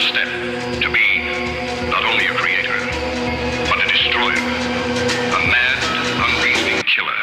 step to be not only a creator, but a destroyer, a mad, unreasoning killer.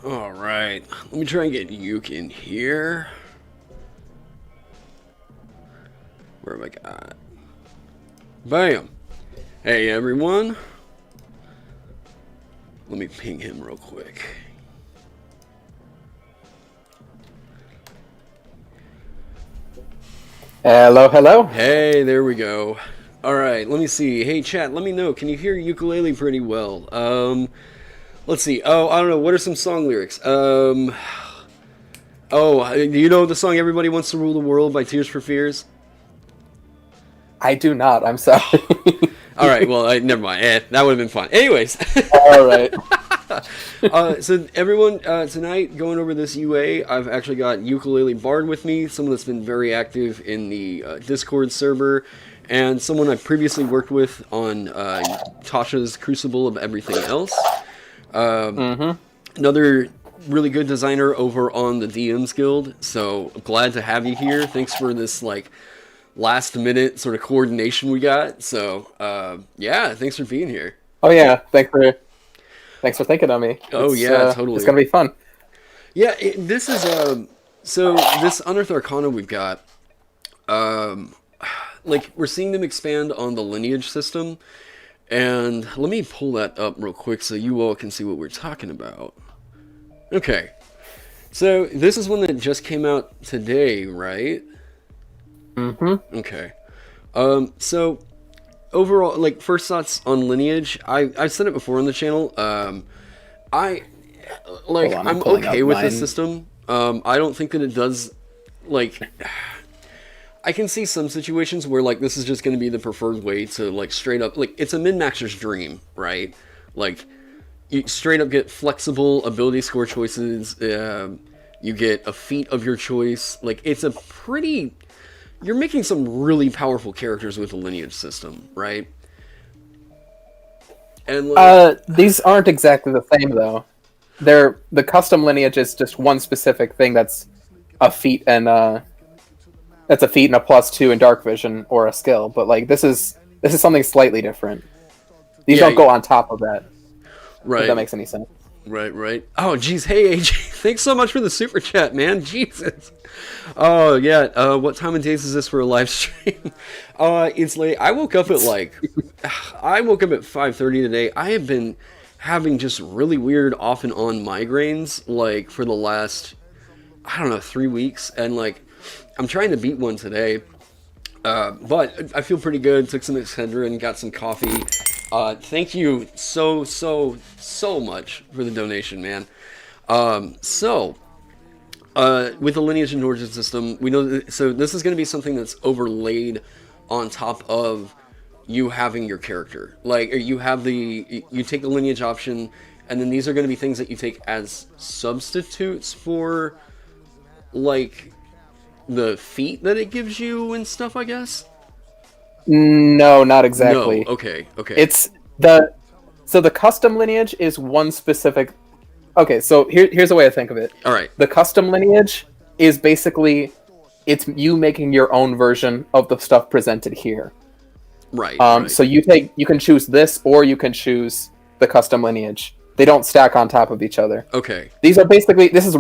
All right. Let me try and get Uke in here. Where have I got? Bam. Hey, everyone. Let me ping him real quick. Hello, hello. Hey, there we go. All right, let me see. Hey, chat, let me know. Can you hear Ukulele pretty well? Let's see. Oh, I don't know. What are some song lyrics? Do you know the song "Everybody Wants to Rule the World" by Tears for Fears? I do not. I'm sorry. All right. Well, never mind. That would have been fun. Anyways. All right. So everyone, tonight going over this UA, I've actually got Ukulele Bard with me, someone that's been very active in the Discord server, and someone I previously worked with on Tasha's Crucible of Everything Else. Another really good designer over on the DMs Guild, so glad to have you here. Thanks for this last minute sort of coordination we got. So yeah, thanks for being here. Oh yeah, thanks for thinking of me. Totally. It's gonna be fun. Yeah, this is so this Unearthed Arcana we've got, we're seeing them expand on the lineage system, and let me pull that up real quick so you all can see what we're talking about. Okay, so this is one that just came out today, right? Mm-hmm. Okay. So overall, first thoughts on Lineage. I've said it before on the channel. I'm okay with this system. I don't think that it does, I can see some situations where, this is just going to be the preferred way to, straight up, it's a min-maxer's dream, right? You straight up get flexible ability score choices, you get a feat of your choice. It's a pretty... You're making some really powerful characters with the lineage system, right? And these aren't exactly the same though. The custom lineage is just one specific thing that's a feat and a +2 in dark vision or a skill, but this is something slightly different. These don't go on top of that. Right. If that makes any sense. Right. Oh, geez. Hey, AJ. Thanks so much for the super chat, man. Jesus. Oh, yeah. What time of days is this for a live stream? It's late. I woke up at 5:30 today. I have been having just really weird off and on migraines, for the last, 3 weeks. And, I'm trying to beat one today. But I feel pretty good. Took some Excedrin, got some coffee. Thank you so much for the donation, man. With the Lineage and Origin system, we know that, so this is going to be something that's overlaid on top of you having your character. You take the Lineage option, and then these are going to be things that you take as substitutes for, the feat that it gives you and stuff, I guess? No, not exactly. No, okay. It's the custom lineage is one specific. Okay, so here's a way to think of it. All right. The custom lineage is basically it's you making your own version of the stuff presented here. Right. So you can choose this or you can choose the custom lineage. They don't stack on top of each other. Okay. These are basically this is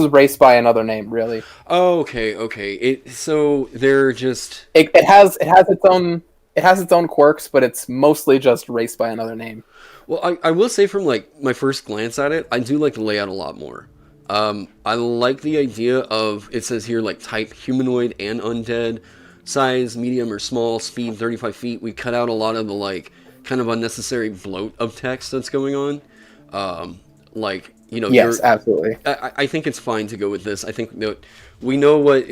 race by another name, really. Oh, okay. So they're just it has its own quirks, but it's mostly just race by another name. Well, I will say from my first glance at it, I do like the layout a lot more. I like the idea of, it says here type humanoid and undead, size medium or small, speed 35 feet. We cut out a lot of the kind of unnecessary bloat of text that's going on. Yes, absolutely. I think it's fine to go with this. I think that we know what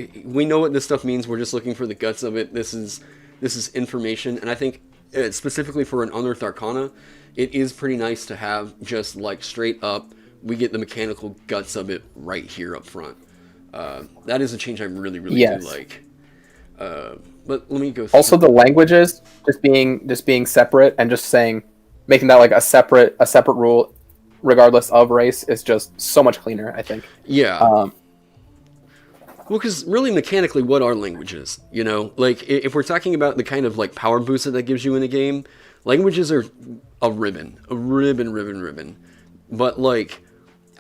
this stuff means. We're just looking for the guts of it. This is information, and I think specifically for an Unearthed Arcana, it is pretty nice to have just straight up. We get the mechanical guts of it right here up front. That is a change I really do like. But let me go. Also, the languages just being separate and just making that a separate rule, regardless of race, is just so much cleaner, I think. Yeah. Well, because really mechanically, what are languages? If we're talking about the kind of power boost that gives you in a game, languages are a ribbon. But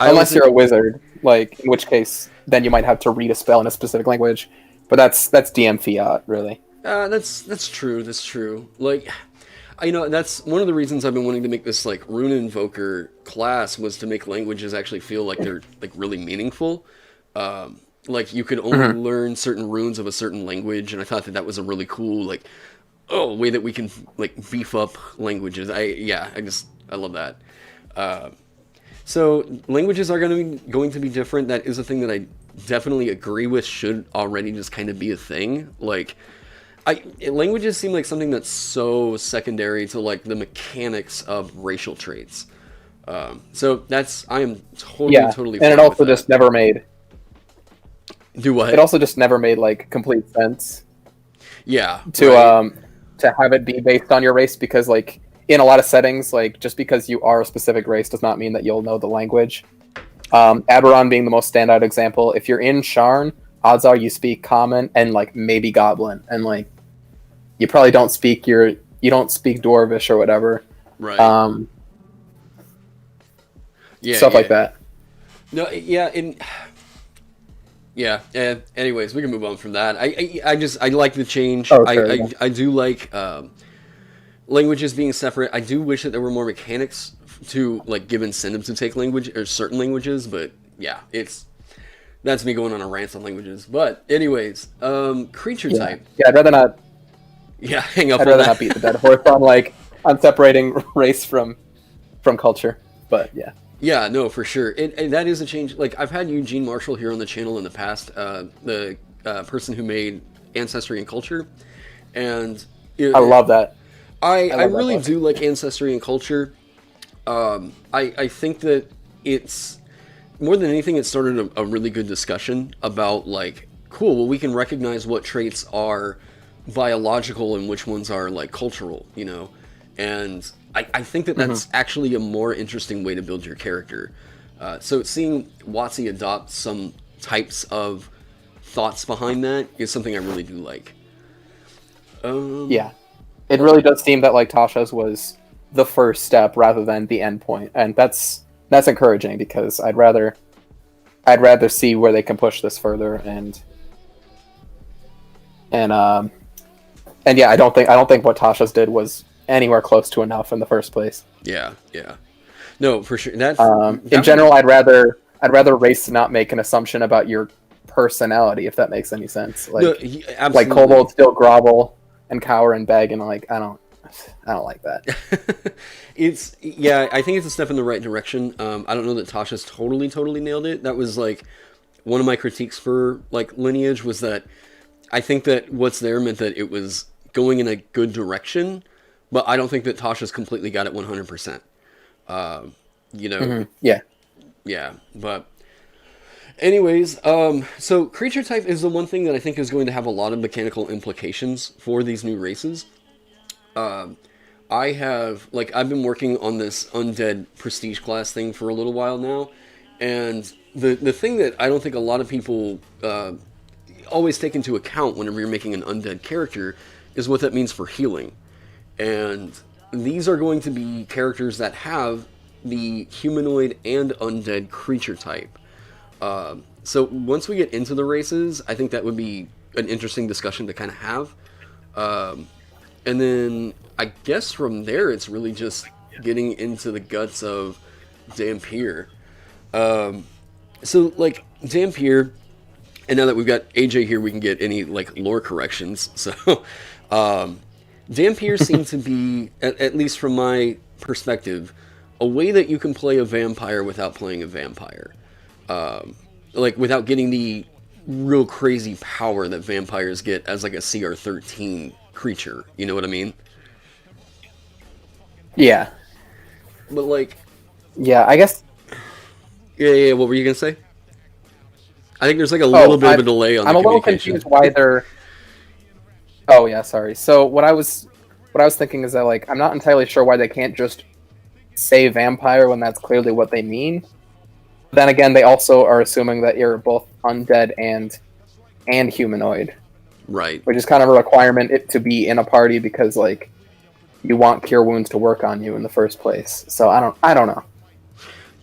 Unless you're a wizard, like, in which case, then you might have to read a spell in a specific language. But that's DM fiat, really. That's true. That's true. Like, that's one of the reasons I've been wanting to make this like Rune Invoker class was to make languages actually feel like they're like really meaningful. Like you could only learn certain runes of a certain language, and I thought that was a really cool like way that we can like beef up languages. I love that. So languages are going to be different. That is a thing that I definitely agree with should already just kind of be a thing. Like, languages seem like something that's so secondary to like the mechanics of racial traits. So I am totally. And it also just never made. Do what? It also just never made like complete sense. Yeah. To have it be based on your race, because like in a lot of settings, like just because you are a specific race does not mean that you'll know the language. Aberon being the most standout example. If you're in Sharn, odds are you speak Common and like maybe Goblin, and like you probably don't speak Dwarvish or whatever. Right. Stuff like that. No. Yeah. Anyways, we can move on from that. I like the change. Oh, sure, I do like languages being separate. I do wish that there were more mechanics to like give incentive to take language or certain languages, but yeah, that's me going on a rant on languages. But anyways, creature type. Yeah, I'd rather not. Yeah, hang up. I'd rather not beat the dead horse on separating race from culture. But yeah. Yeah, no, for sure. And that is a change. Like, I've had Eugene Marshall here on the channel in the past, the person who made Ancestry and Culture. And I love that. I really do like Ancestry and Culture. I think that it's, more than anything, it started a really good discussion about, like, cool, well, we can recognize what traits are biological and which ones are, like, cultural, you know? And I think that's actually a more interesting way to build your character. So seeing WotC adopt some types of thoughts behind that is something I really do like. Yeah. It really does seem that like Tasha's was the first step rather than the end point. And that's encouraging, because I'd rather see where they can push this further and yeah, I don't think what Tasha's did was anywhere close to enough in the first place. Yeah. No, for sure. In general, I'd rather race not make an assumption about your personality, if that makes any sense. Like, no, like kobolds still grovel and cower and beg, and like I don't like that. I think it's a step in the right direction. I don't know that Tasha's totally nailed it. That was like one of my critiques for like Lineage, was that I think that what's there meant that it was going in a good direction, but I don't think that Tasha's completely got it 100%. Yeah, but anyways, so creature type is the one thing that I think is going to have a lot of mechanical implications for these new races. I've been working on this undead prestige class thing for a little while now, and the thing that I don't think a lot of people always take into account whenever you're making an undead character is what that means for healing. And these are going to be characters that have the humanoid and undead creature type. So once we get into the races, I think that would be an interesting discussion to kind of have. And then I guess from there, it's really just getting into the guts of Dhampir. So like Dhampir, and now that we've got AJ here, we can get any like lore corrections. So Dhampir seemed to be, at least from my perspective, a way that you can play a vampire without playing a vampire. Like, without getting the real crazy power that vampires get as, like, a CR13 creature. You know what I mean? Yeah. But, like... Yeah, I guess... Yeah, what were you gonna say? I think there's, like, a little bit of a delay on the communication. I'm a little confused why they're... Oh, yeah, sorry. So, what I was thinking is that, like, I'm not entirely sure why they can't just say vampire when that's clearly what they mean. Then again, they also are assuming that you're both undead and humanoid. Right. Which is kind of a requirement to be in a party, because, like, you want Cure Wounds to work on you in the first place. So I don't know.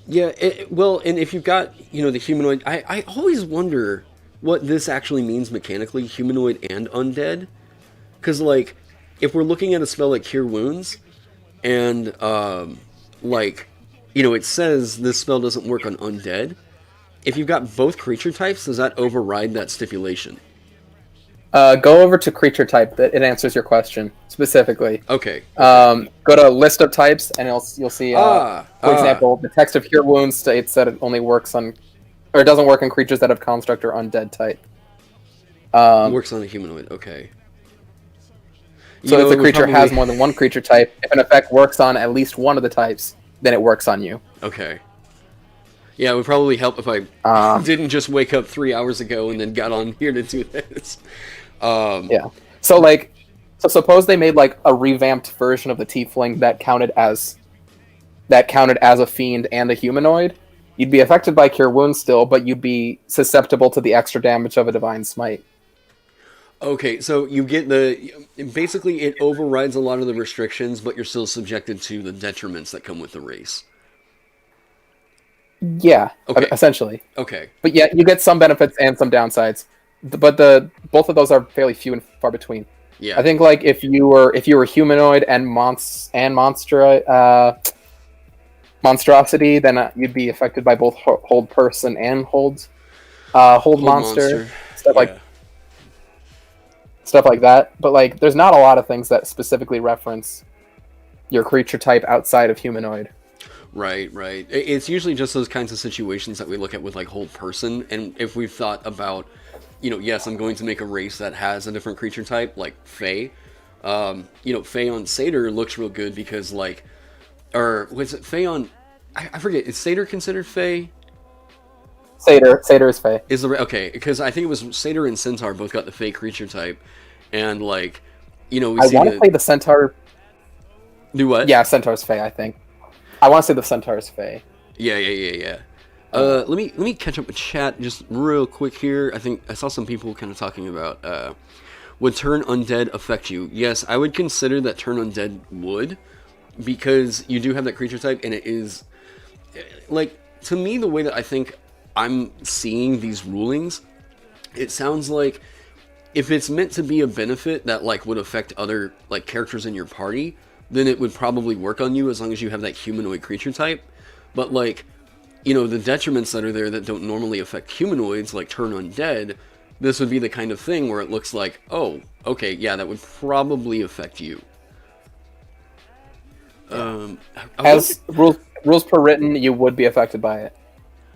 Yeah, well, and if you've got, the humanoid, I always wonder what this actually means mechanically, humanoid and undead. Because, like, if we're looking at a spell like Cure Wounds, and, like, it says this spell doesn't work on undead, if you've got both creature types, does that override that stipulation? Go over to creature type. That it answers your question specifically. Okay. Go to list of types, and you'll see. For example, the text of Cure Wounds states that it only works on, or it doesn't work on creatures that have construct or undead type. It works on a humanoid. Okay. So if the creature has more than one creature type, if an effect works on at least one of the types, then it works on you. Okay. Yeah, it would probably help if I didn't just wake up 3 hours ago and then got on here to do this. Yeah. So suppose they made like a revamped version of the Tiefling that counted as a fiend and a humanoid. You'd be affected by Cure Wounds still, but you'd be susceptible to the extra damage of a Divine Smite. Okay, so you get basically it overrides a lot of the restrictions, but you're still subjected to the detriments that come with the race. Yeah, okay. Essentially. Okay. But yeah, you get some benefits and some downsides. But both of those are fairly few and far between. Yeah. I think like if you were humanoid and monstrosity, then you'd be affected by both hold person and hold monster. Stuff like that. But like there's not a lot of things that specifically reference your creature type outside of humanoid. Right. It's usually just those kinds of situations that we look at with like hold person, and if we've thought about, yes, I'm going to make a race that has a different creature type, like Fae. Fae on Satyr looks real good because or was it Fae on? I forget. Is Satyr considered Fae? Satyr is Fae. Okay? Because I think it was Satyr and Centaur both got the Fae creature type, and we I see want to say the Centaur. Do what? Yeah, Centaur's Fae, I think. I want to say the Centaur's Fae. Yeah. Let me catch up with chat just real quick here. I think I saw some people kind of talking about would turn undead affect you? Yes, I would consider that turn undead would, because you do have that creature type, and it is to me the way that I think I'm seeing these rulings, it sounds like if it's meant to be a benefit that would affect other characters in your party, then it would probably work on you as long as you have that humanoid creature type. But the detriments that are there that don't normally affect humanoids, like turn undead, this would be the kind of thing where it looks like, oh, okay, yeah, that would probably affect you. As rules per written, you would be affected by it.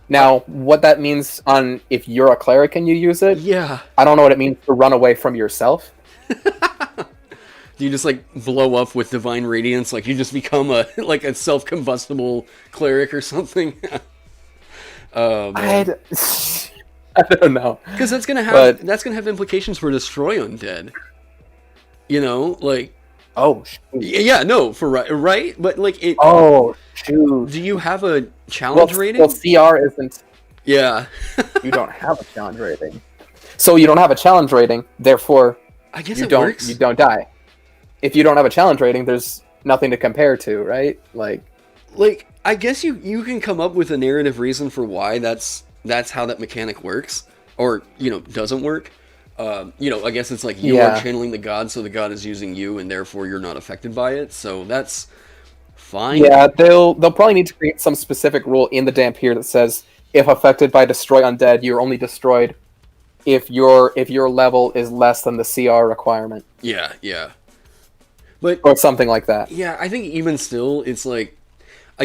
Now, what that means on if you're a cleric and you use it, yeah, I don't know what it means to run away from yourself. Do you just blow up with divine radiance? You just become a self-combustible cleric or something? I don't know. Because that's gonna have implications for destroy undead. Oh, shoot. Yeah, no, for right, but it. Oh, shoot. Do you have a challenge rating? Well, CR isn't. Yeah. You don't have a challenge rating, so you don't have a challenge rating. Therefore, I guess you don't die. If you don't have a challenge rating, there's nothing to compare to, right? I guess you can come up with a narrative reason for why that's how that mechanic works, or doesn't work. I guess it's you are channeling the god, so the god is using you, and therefore you're not affected by it. So that's fine. Yeah, they'll probably need to create some specific rule in the Dampier that says if affected by destroy undead, you're only destroyed if your level is less than the CR requirement. Yeah. But or something like that. Yeah, I think even still, it's I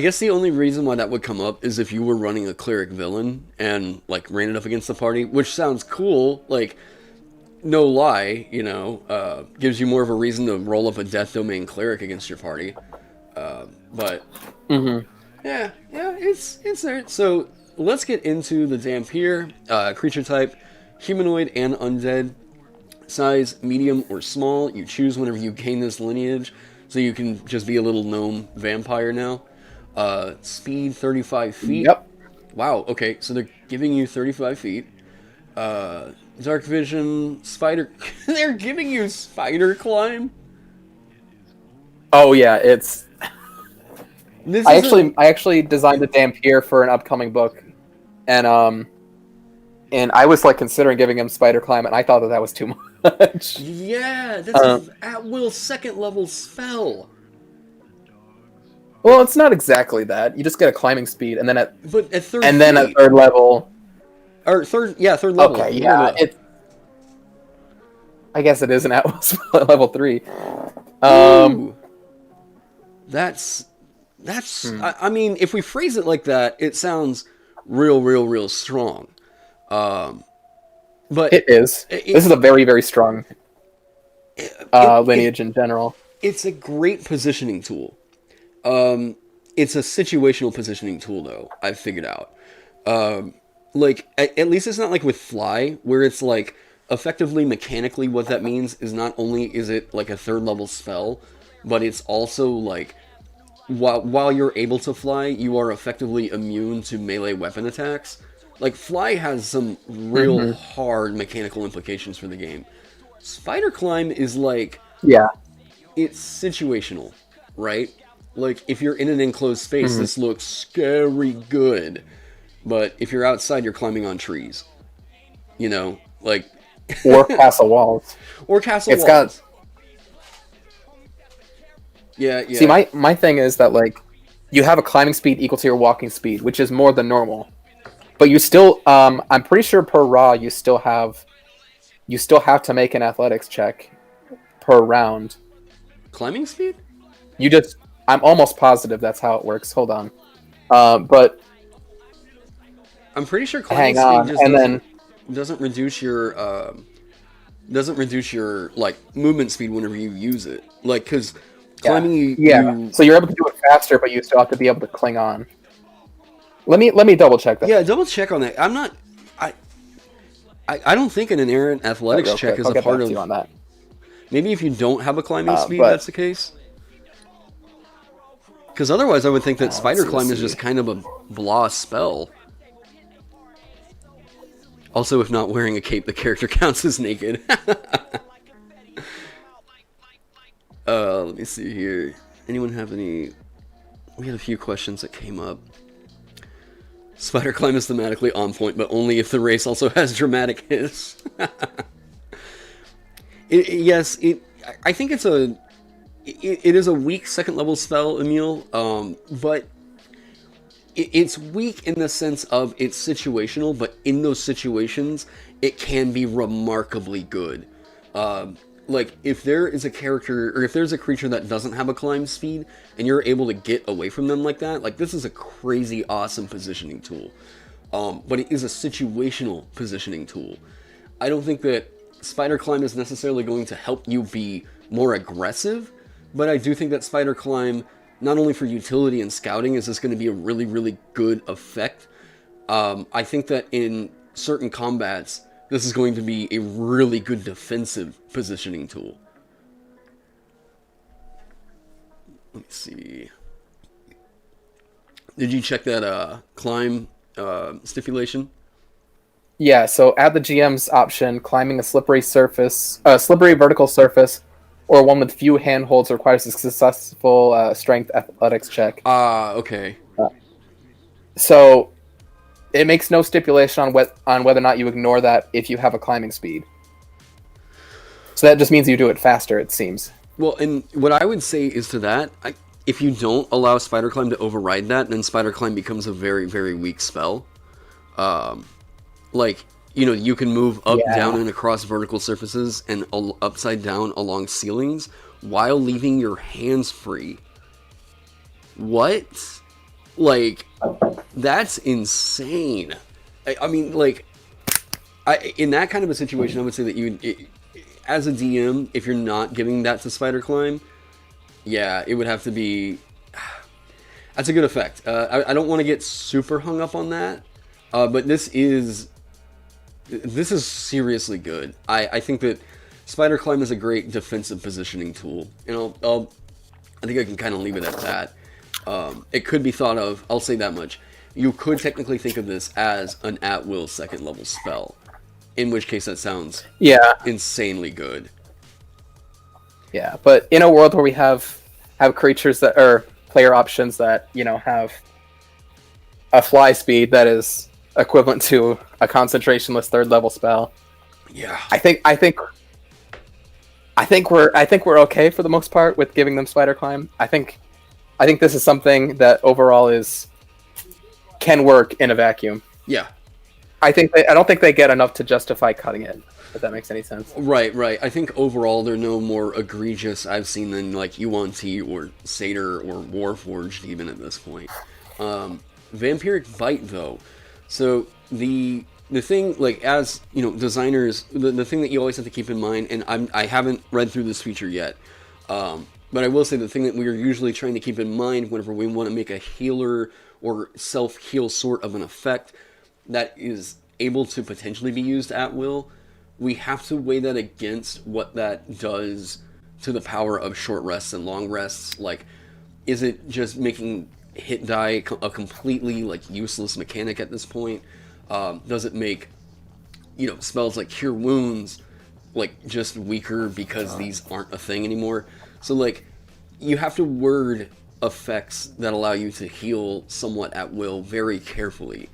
guess the only reason why that would come up is if you were running a cleric villain and ran it up against the party, which sounds cool. No lie, gives you more of a reason to roll up a Death Domain cleric against your party. But yeah, it's there. So let's get into the Dampier. Creature type, humanoid and undead. Size, medium or small. You choose whenever you gain this lineage, so you can just be a little gnome vampire now. Speed 35 feet. Yep. Wow, okay, so they're giving you 35 feet. Dark vision, spider... They're giving you spider climb? Oh yeah, it's This I is actually designed a Dampier for an upcoming book, and I was like considering giving him Spider Climb, and I thought that was too much. yeah, that's an at-will second-level spell. Well, it's not exactly that. You just get a climbing speed, and then at third third level. Or third level. Okay, yeah, I guess it is an at-will spell at level 3. Ooh. That's. I mean, if we phrase it like that, it sounds real strong. But it is. This is a very, very strong lineage in general. It's a great positioning tool. It's a situational positioning tool, though, I've figured out. Like, at least it's not like with Fly, where it's like, effectively, mechanically, what that means is not only is it like a third level spell, but it's also like, while you're able to fly, you are effectively immune to melee weapon attacks. Like, Fly has some real hard mechanical implications for the game. Spider Climb is like... Yeah. It's situational, right? Like, if you're in an enclosed space, this looks scary good. But if you're outside, you're climbing on trees. You know? Like... Or castle walls. Or castle walls. Yeah. See, my thing is that, like, you have a climbing speed equal to your walking speed, which is more than normal. But you still, I'm pretty sure per raw, you still have to make an athletics check per round. Climbing speed? I'm almost positive that's how it works. Hold on. But I'm pretty sure climbing speed just and then doesn't reduce your like movement speed whenever you use it. Like, because climbing, so you're able to do it faster, but you still have to be able to cling on. Let me double check that. Yeah, double check on that. I'm not. I don't think an inerrant athletics check is a part of. On that. Maybe if you don't have a climbing speed, that's the case. Because otherwise, I would think that Spider Climb is just kind of a blah spell. Also, if not wearing a cape, the character counts as naked. Let me see here. Anyone have any... We had a few questions that came up. Spider Climb is thematically on point, but only if the race also has dramatic hiss. I think it is a weak second level spell, Emil, but it's weak in the sense of it's situational, but in those situations, it can be remarkably good. Like, if there is a character, or if there's a creature that doesn't have a climb speed, and you're able to get away from them like that, like, this is a crazy awesome positioning tool. But it is a situational positioning tool. I don't think that Spider Climb is necessarily going to help you be more aggressive, but I do think that Spider Climb, not only for utility and scouting, is this going to be a really, really good effect. I think that in certain combats, this is going to be a really good defensive positioning tool. Let me see. Did you check that climb stipulation? Yeah, so add the GM's option, climbing a slippery vertical surface, or one with few handholds requires a successful strength athletics check. Okay. So it makes no stipulation on whether or not you ignore that if you have a climbing speed. So that just means you do it faster, it seems. Well, and what I would say is to that, if you don't allow Spider Climb to override that, then Spider Climb becomes a very, very weak spell. Like, you know, you can move up, down, and across vertical surfaces and upside down along ceilings while leaving your hands free. What? Like, that's insane. I mean, like, in that kind of a situation, I would say that as a DM, if you're not giving that to Spider Climb, yeah, it would have to be... That's a good effect. I don't want to get super hung up on that, but this is seriously good. I think that Spider Climb is a great defensive positioning tool, and I think I can kind of leave it at that. It could be thought of, I'll say that much, you could technically think of this as an at-will second level spell, in which case that sounds insanely good. Yeah, but in a world where we have creatures that are player options that have a fly speed that is equivalent to a concentrationless 3rd level spell. Yeah. I think we're okay for the most part with giving them Spider Climb. I think this is something that overall can work in a vacuum. Yeah. I don't think they get enough to justify cutting it, if that makes any sense. Right. I think overall they're no more egregious I've seen than like Yuan-Ti or Satyr or Warforged even at this point. Vampiric Bite though. So the thing, like, as designers, the thing that you always have to keep in mind, and I haven't read through this feature yet, but I will say the thing that we are usually trying to keep in mind whenever we want to make a healer or self-heal sort of an effect that is able to potentially be used at will, we have to weigh that against what that does to the power of short rests and long rests. Like, is it just making hit die a completely like useless mechanic at this point? Does it make spells like Cure Wounds like just weaker because these aren't a thing anymore? So like you have to word effects that allow you to heal somewhat at will very carefully.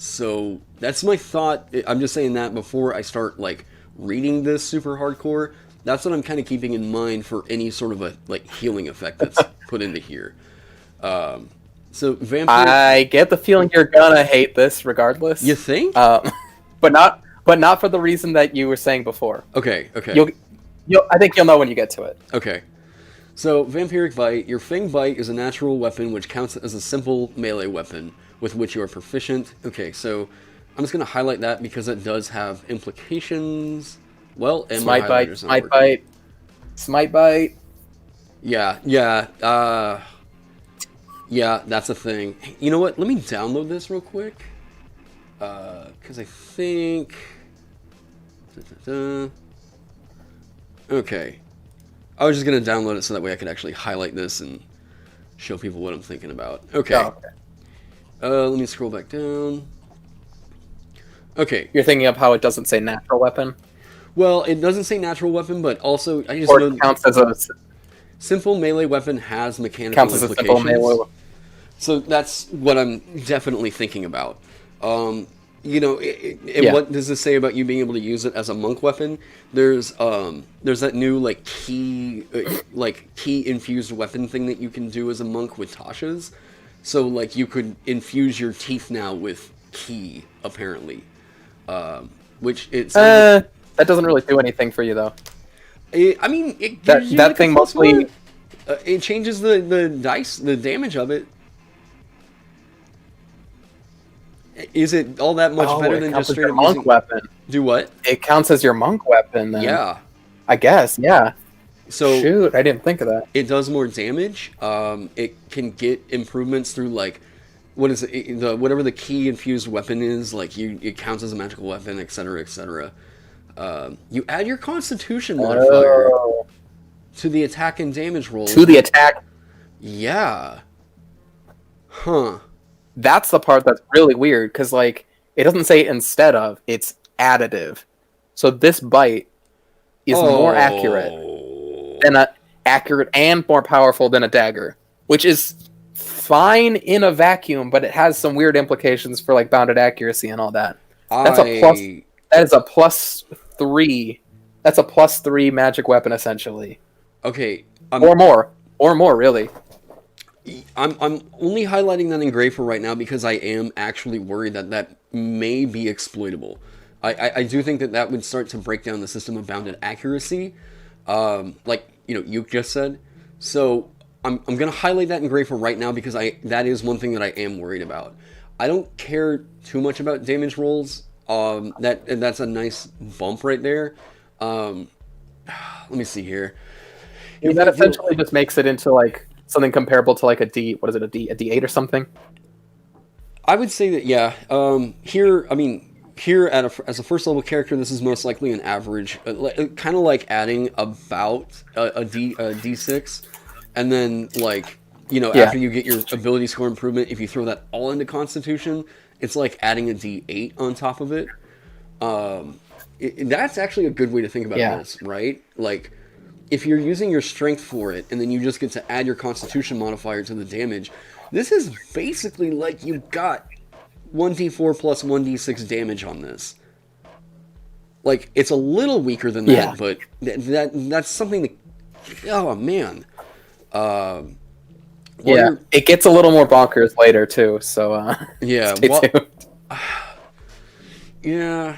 So that's my thought. I'm just saying that before I start like reading this super hardcore. That's what I'm kind of keeping in mind for any sort of a like healing effect that's put into here. So vampire. I get the feeling you're gonna hate this regardless. You think? But not for the reason that you were saying before. Okay. I think you'll know when you get to it. Okay. So, Vampiric Bite. Your Fang Bite is a natural weapon which counts as a simple melee weapon with which you are proficient. Okay, so I'm just going to highlight that because it does have implications. Well, and Smite Bite. Yeah, that's a thing. You know what? Let me download this real quick. Because I think... Okay. I was just going to download it so that way I could actually highlight this and show people what I'm thinking about. Okay. Oh, okay. Let me scroll back down. Okay. You're thinking of how it doesn't say natural weapon? Well, it doesn't say natural weapon, but also... I just or know it counts as a... Simple melee weapon has mechanical counts as implications. a simple melee weapon. So that's what I'm definitely thinking about. Yeah. What does this say about you being able to use it as a monk weapon? There's that new like key infused weapon thing that you can do as a monk with Tasha's. So like you could infuse your teeth now with key apparently, which it's that doesn't really do anything for you though. It gives you that like thing a plus mostly one. It changes the dice, the damage of it. Is it all that much better than just straight up monk weapon? Do what? It counts as your monk weapon then. Yeah. I guess, yeah. So shoot, I didn't think of that. It does more damage. It can get improvements through like what is it? Whatever the key infused weapon is, like it counts as a magical weapon, etc., etc. You add your Constitution modifier to the attack and damage rolls. To the attack. Yeah. Huh. That's the part that's really weird, because like it doesn't say instead of, it's additive. So this bite is more accurate and more powerful than a dagger, which is fine in a vacuum, but it has some weird implications for like bounded accuracy and all that. That is a plus 3. That's a plus 3 magic weapon essentially. Okay. Or more really. I'm only highlighting that in gray for right now because I am actually worried that may be exploitable. I do think that would start to break down the system of bounded accuracy, like you just said. So I'm gonna highlight that in gray for right now because that is one thing that I am worried about. I don't care too much about damage rolls. That's a nice bump right there. Let me see here. That essentially just makes it into like something comparable to like a D8 or something. I would say that, yeah. Here as a first level character, this is most likely an average, kind of like adding about a D6, and then like after you get your ability score improvement, if you throw that all into Constitution, it's like adding a D8 on top of it. That's actually a good way to think about this, right? Like, if you're using your strength for it, and then you just get to add your constitution modifier to the damage, this is basically like you got 1d4 plus 1d6 damage on this. Like, it's a little weaker than that, but that's something that... Oh, man. It gets a little more bonkers later, too, so stay tuned. Yeah.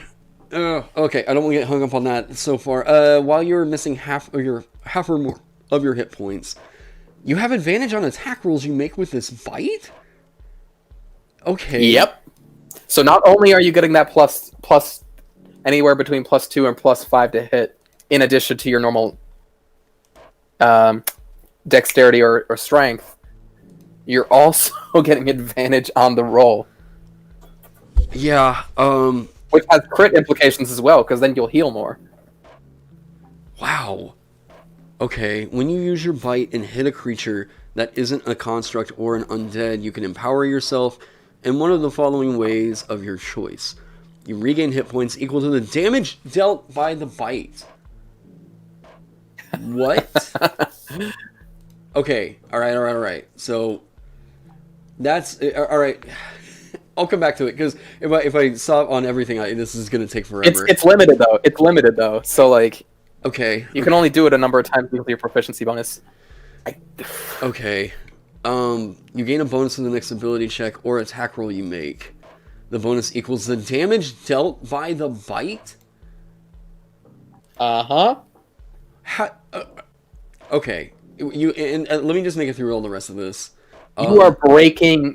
Okay, I don't want to get hung up on that so far. While you're missing half or more of your hit points, you have advantage on attack rolls you make with this bite? Okay. Yep. So not only are you getting that plus anywhere between +2 and +5 to hit, in addition to your normal dexterity or strength, you're also getting advantage on the roll. Yeah, which has crit implications as well, because then you'll heal more. Wow. Okay, when you use your bite and hit a creature that isn't a construct or an undead, you can empower yourself in one of the following ways of your choice. You regain hit points equal to the damage dealt by the bite. What? Okay, alright. So, that's... Alright. I'll come back to it, because if I stop on everything, this is going to take forever. It's limited, though. So, like... Okay. You can only do it a number of times with your proficiency bonus. Okay. You gain a bonus to the next ability check or attack roll you make. The bonus equals the damage dealt by the bite? Uh-huh. Okay. Let me just make it through all the rest of this. You are breaking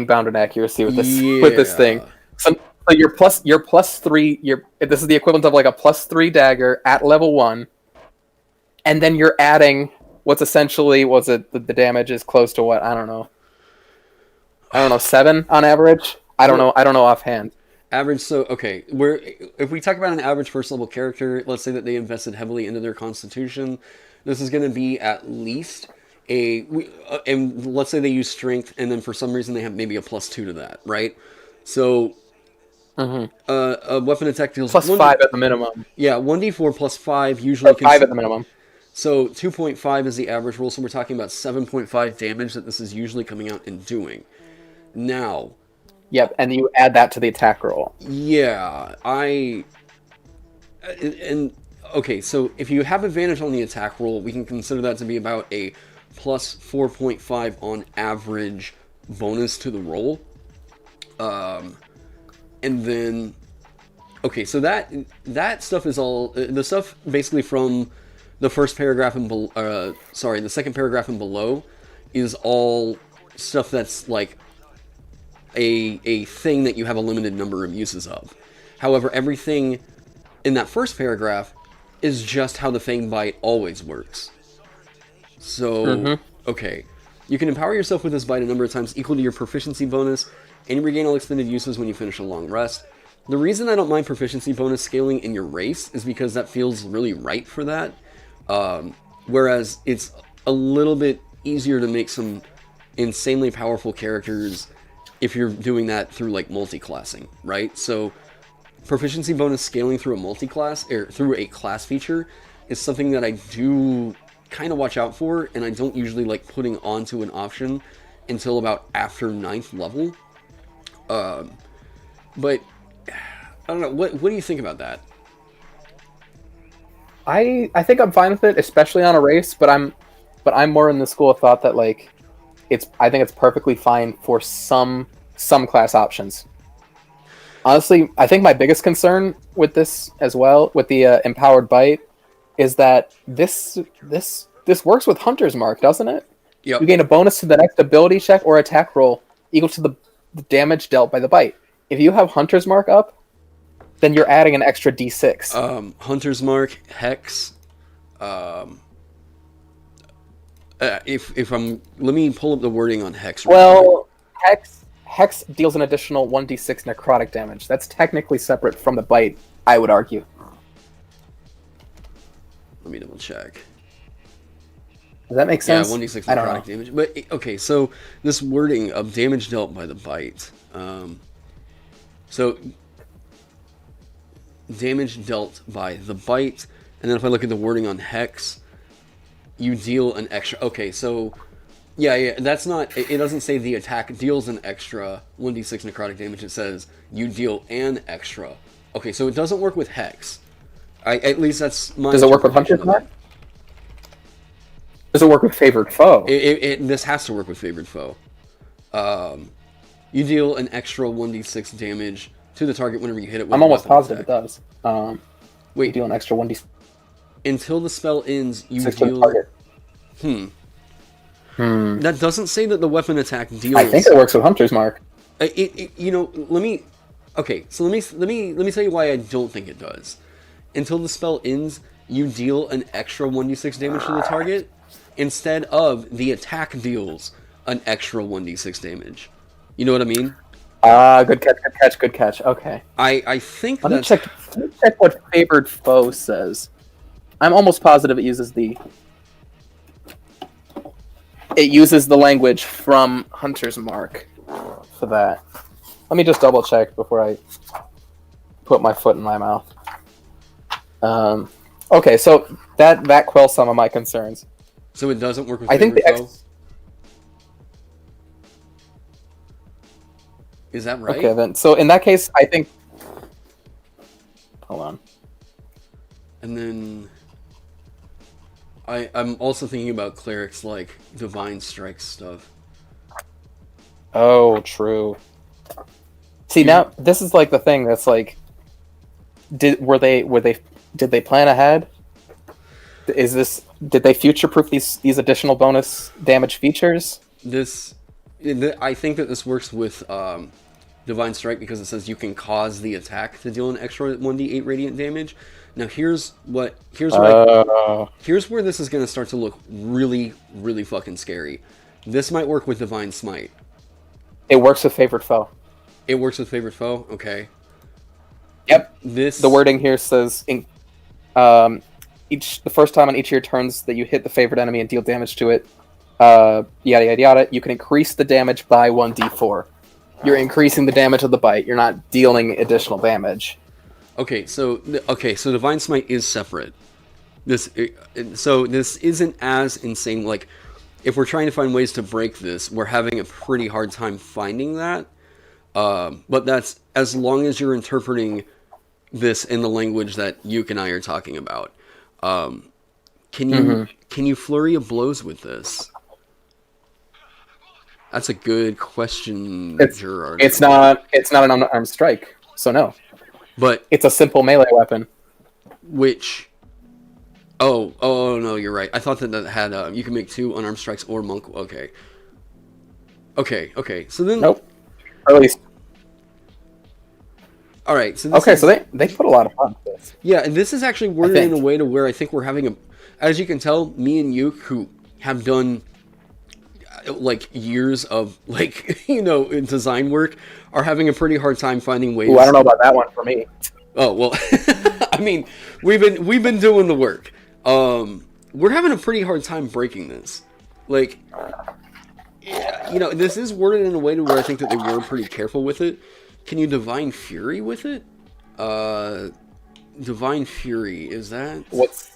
bounded accuracy with this thing. So your +3. This is the equivalent of like a +3 dagger at level 1, and then you're adding what's essentially the damage is close to what? I don't know, 7 on average. I don't know offhand. Average. So okay, if we talk about an average first level character, let's say that they invested heavily into their constitution, this is going to be at least and let's say they use strength, and then for some reason they have maybe a +2 to that, right? So, a weapon attack deals +5 at the minimum. Yeah, 1d4 +5 usually. +5 at the minimum. So 2.5 is the average roll. So we're talking about 7.5 damage that this is usually coming out and doing. Now. Yep, and you add that to the attack roll. Yeah, okay, so if you have advantage on the attack roll, we can consider that to be about a +4.5 on average bonus to the roll. And then, okay, so that stuff is all the stuff basically from the first paragraph and the second paragraph and below is all stuff that's like a thing that you have a limited number of uses of. However, everything in that first paragraph is just how the Fang Bite always works. So, okay. You can empower yourself with this bite a number of times equal to your proficiency bonus, and you regain all expended uses when you finish a long rest. The reason I don't mind proficiency bonus scaling in your race is because that feels really right for that. Whereas it's a little bit easier to make some insanely powerful characters if you're doing that through like multi-classing, right? So proficiency bonus scaling through a multi-class or through a class feature is something that I do kind of watch out for, and I don't usually like putting onto an option until about after 9th level. But I don't know, what do you think about that? I think I'm fine with it, especially on a race, but I'm more in the school of thought that like I think it's perfectly fine for some class options. Honestly, I think my biggest concern with this as well, with the empowered bite, is that this works with Hunter's Mark, doesn't it? Yep. You gain a bonus to the next ability check or attack roll equal to the damage dealt by the bite. If you have Hunter's Mark up, then you're adding an extra d6. Hunter's Mark, Hex. Let me pull up the wording on Hex. Well, Hex deals an additional 1d6 necrotic damage. That's technically separate from the bite, I would argue. Let me double check. Does that make sense? Yeah, 1d6 necrotic damage. But, okay, so this wording of damage dealt by the bite. So, damage dealt by the bite. And then if I look at the wording on Hex, you deal an extra. Okay, so yeah, that's not. It doesn't say the attack deals an extra 1d6 necrotic damage. It says you deal an extra. Okay, so it doesn't work with Hex. At least that's my. Does it work with Hunter's Mark? Does it work with Favored Foe? This has to work with Favored Foe. You deal an extra 1d6 damage to the target whenever you hit it with I'm almost positive attack. it does. Wait, you deal an extra 1d6 until the spell ends. You to deal. the target. That doesn't say that the weapon attack deals. I think it works with Hunter's Mark. Let me. Okay, so let me tell you why I don't think it does. Until the spell ends, you deal an extra 1d6 damage to the target, instead of the attack deals an extra 1d6 damage. You know what I mean? Good catch. Okay. I think Let me check what Favored Foe says. I'm almost positive it uses the language from Hunter's Mark for that. Let me just double check before I put my foot in my mouth. Okay, so that quells some of my concerns. So it doesn't work with I think Favored Foe? Is that right? Okay, then. So in that case, I think. Hold on. And then I'm also thinking about clerics like Divine Strike stuff. Oh, true. See, now this is like the thing that's like, did they plan ahead? Did they future-proof these additional bonus damage features? I think that this works with Divine Strike because it says you can cause the attack to deal an extra 1d8 radiant damage. Now here's where this is going to start to look really, really fucking scary. This might work with Divine Smite. It works with Favored Foe. It works with Favored Foe? Okay. Yep. The wording here says, the first time on each of your turns that you hit the favored enemy and deal damage to it, yada yada yada, you can increase the damage by 1d4. You're increasing the damage of the bite. You're not dealing additional damage. Okay, so Divine Smite is separate. This isn't as insane. Like, if we're trying to find ways to break this, we're having a pretty hard time finding that. But that's as long as you're interpreting this in the language that Uke and I are talking about. Can you flurry of blows with this? That's a good question, Gerard. It's not an unarmed strike, so no. But it's a simple melee weapon. Which, oh no, you're right. I thought that had you can make 2 unarmed strikes or monk. Okay. So then, nope. Or at least. All right. So they put a lot of fun into this. Yeah, and this is actually worded in a way to where I think we're having as you can tell, me and Uke, who have done like years of design work, are having a pretty hard time finding ways. Ooh, I don't know about that one for me. Oh well, I mean, we've been doing the work. We're having a pretty hard time breaking this. Like, this is worded in a way to where I think that they were pretty careful with it. Can you Divine Fury with it? Divine Fury, is that... What's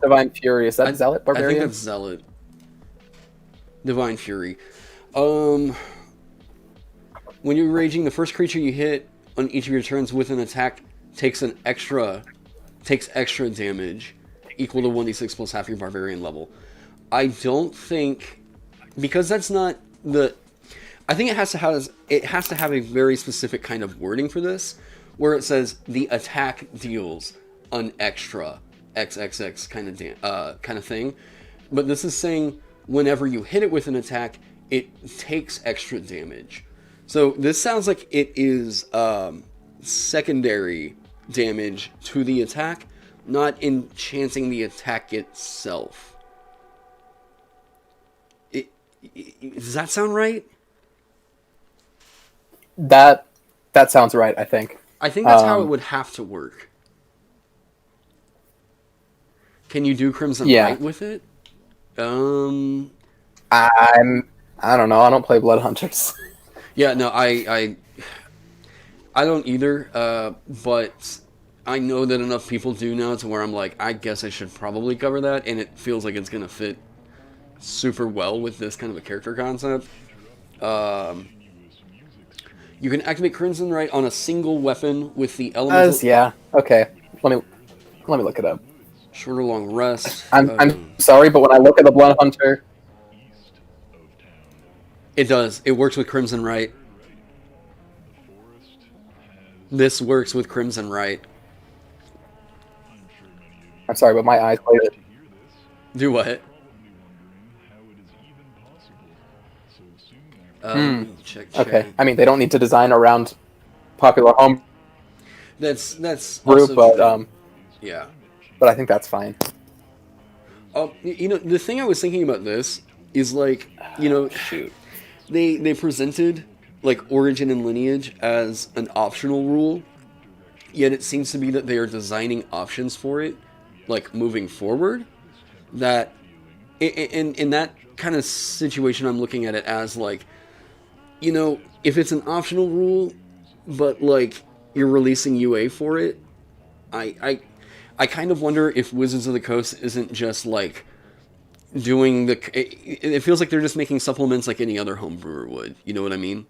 Divine Fury? Is that Zealot Barbarian? I think that's Zealot. Divine Fury. When you're raging, the first creature you hit on each of your turns with an attack takes extra damage, equal to 1d6 plus half your Barbarian level. I don't think... Because that's not the... I think it has to have a very specific kind of wording for this, where it says the attack deals an extra XXX kind of thing. But this is saying whenever you hit it with an attack, it takes extra damage. So this sounds like it is secondary damage to the attack, not enchanting the attack itself. Does that sound right? That sounds right, I think. I think that's how it would have to work. Can you do Crimson Light with it? I don't know. I don't play Blood Hunters. Yeah, no, I don't either. But I know that enough people do now to where I'm like, I guess I should probably cover that, and it feels like it's going to fit super well with this kind of a character concept. You can activate Crimson Right on a single weapon with the elemental... Yeah, okay. Let me look it up. Short or long rest. I'm sorry, but when I look at the Blood Hunter... It does. It works with Crimson Right. This works with Crimson Right. I'm sorry, but my eyes played it. Do what? Check. Okay, I mean, they don't need to design around popular home That's group, also but true. Yeah. but I think that's fine. You know, the thing I was thinking about this is like, you know, they presented like Origin and Lineage as an optional rule, yet it seems to be that they are designing options for it, like moving forward. That in that kind of situation, I'm looking at it as like, you know, if it's an optional rule, but like you're releasing UA for it, I kind of wonder if Wizards of the Coast isn't just like doing the. It feels like they're just making supplements like any other homebrewer would. You know what I mean?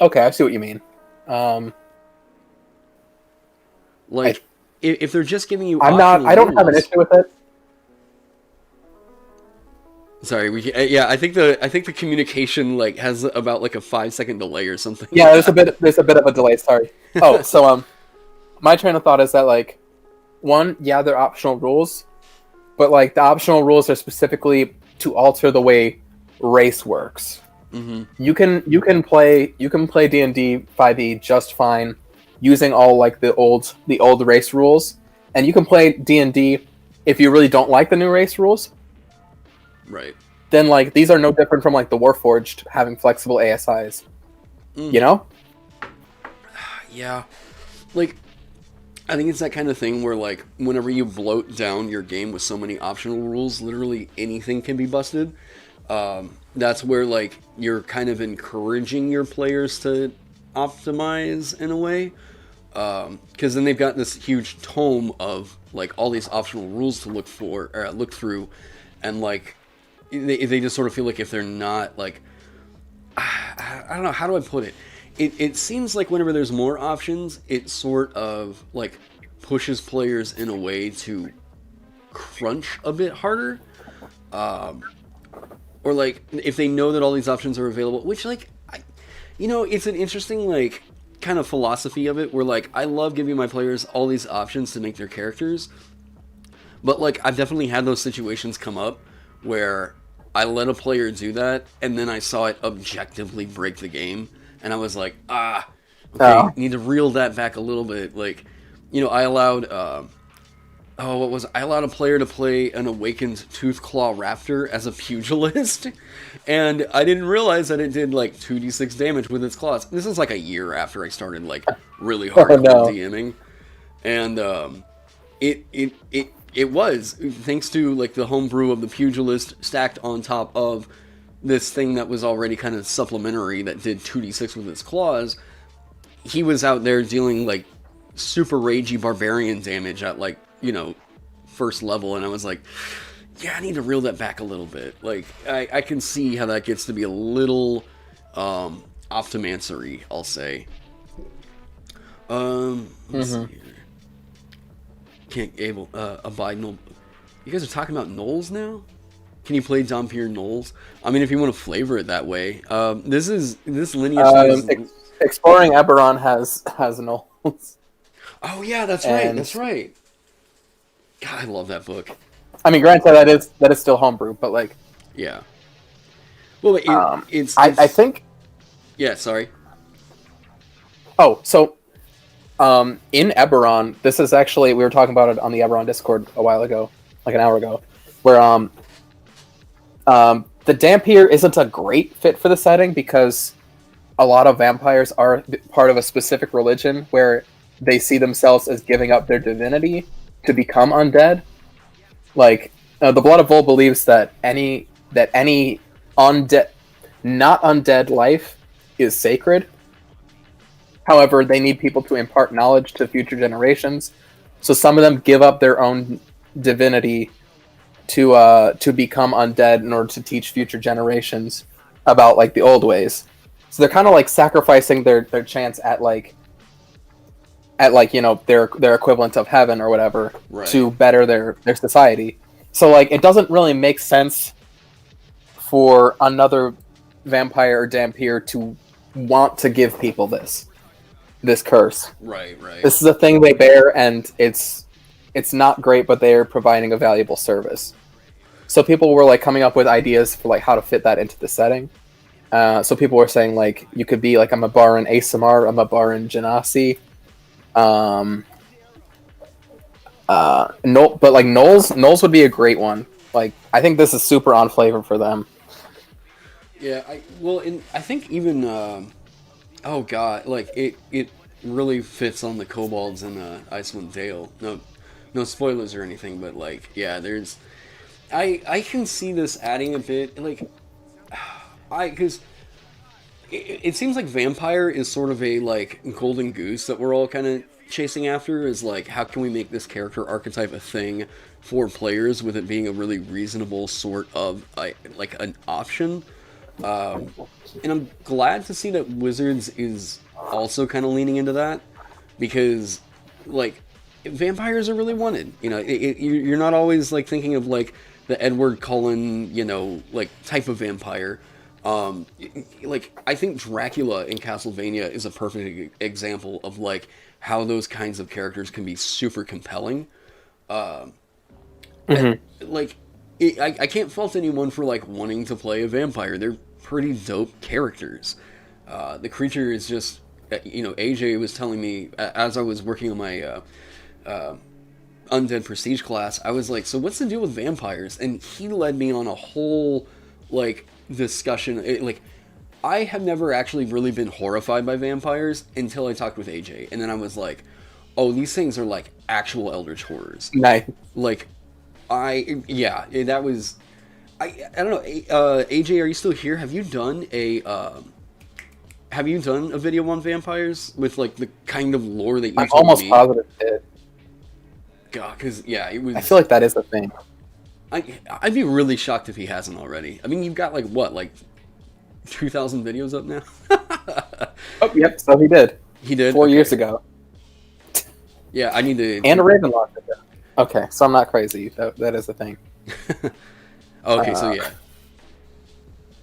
Okay, I see what you mean. Like if they're just giving you. I don't have an issue with it. Sorry, I think the communication like has about like a 5-second delay or something. Yeah, there's a bit of a delay. Sorry. Oh, so my train of thought is that like, one, yeah, they're optional rules, but like the optional rules are specifically to alter the way race works. Mm-hmm. You can play D&D 5e just fine using all like the old race rules, and you can play D&D if you really don't like the new race rules. Right. Then like these are no different from like the Warforged having flexible ASIs. You know? Yeah. Like I think it's that kind of thing where like whenever you bloat down your game with so many optional rules, literally anything can be busted. That's where like you're kind of encouraging your players to optimize in a way. Because then they've got this huge tome of like all these optional rules to look through, and like they just sort of feel like if they're not like, I don't know, how do I put it? It seems like whenever there's more options, it sort of like pushes players in a way to crunch a bit harder, or like if they know that all these options are available, which like, it's an interesting like kind of philosophy of it where like I love giving my players all these options to make their characters, but like I've definitely had those situations come up where I let a player do that and then I saw it objectively break the game and I was like, need to reel that back a little bit. Like, I allowed I allowed a player to play an awakened Toothclaw Raptor as a pugilist, and I didn't realize that it did like 2d6 damage with its claws. This is like a year after I started like really hardcore DMing, and it was thanks to like the homebrew of the pugilist stacked on top of this thing that was already kind of supplementary that did 2d6 with its claws. He was out there dealing like super ragey barbarian damage at like, first level, and I was like, yeah, I need to reel that back a little bit. Like, I can see how that gets to be a little optimancery, I'll say. Let's see here. Can't abide no. You guys are talking about gnolls now? Can you play Dhampir gnolls? I mean, if you want to flavor it that way. This lineage. Exploring Eberron has gnolls. Oh yeah, that's right. That's right. God, I love that book. I mean, granted, that is still homebrew, but like, yeah. Well, it's I think. Yeah. Sorry. Oh, so, in Eberron, this is actually, we were talking about it on the Eberron Discord a while ago, like an hour ago, where the Dhampir isn't a great fit for the setting because a lot of vampires are part of a specific religion where they see themselves as giving up their divinity to become undead. Like, the Blood of Vol believes that any undead, not undead life is sacred. However, they need people to impart knowledge to future generations. So some of them give up their own divinity to become undead in order to teach future generations about like the old ways. So they're kind of like sacrificing their chance at like their equivalent of heaven or whatever to better their society. So like it doesn't really make sense for another vampire or dhampir to want to give people this curse. Right. This is a thing they bear, and it's not great, but they're providing a valuable service. So people were like coming up with ideas for like how to fit that into the setting. So people were saying like you could be like I'm a Baron Asamar, I'm a Baron Genasi. No, but like Knowles would be a great one. Like I think this is super on flavor for them. Yeah, I think even oh god, like it really fits on the kobolds in Icewind Dale. No spoilers or anything, but like yeah, there's I can see this adding a bit like because it seems like vampire is sort of a like golden goose that we're all kind of chasing after, is like how can we make this character archetype a thing for players with it being a really reasonable sort of like an option. And I'm glad to see that Wizards is also kind of leaning into that, because like vampires are really wanted. You know, you're not always like thinking of like the Edward Cullen, you know, like type of vampire. Like I think Dracula in Castlevania is a perfect example of like how those kinds of characters can be super compelling. And, like I can't fault anyone for like wanting to play a vampire. They're pretty dope characters. The creature is just, you know, AJ was telling me as I was working on my Undead Prestige class, I was like, so what's the deal with vampires? And he led me on a whole like discussion. Like I have never actually really been horrified by vampires until I talked with AJ, and then I was like, oh, these things are like actual eldritch horrors. Nice. Like that was I don't know. AJ, are you still here? Have you done a video on vampires with like the kind of lore that you I'm told almost me? positive it did. God, because yeah, it was. I feel like that is the thing. I'd be really shocked if he hasn't already. I mean, you've got like what, like 2,000 videos up now? Oh, yep. So he did. He did 4 years ago. Yeah, I need to. And a Ravenloft video. Okay, so I'm not crazy. That is the thing. Okay, so yeah.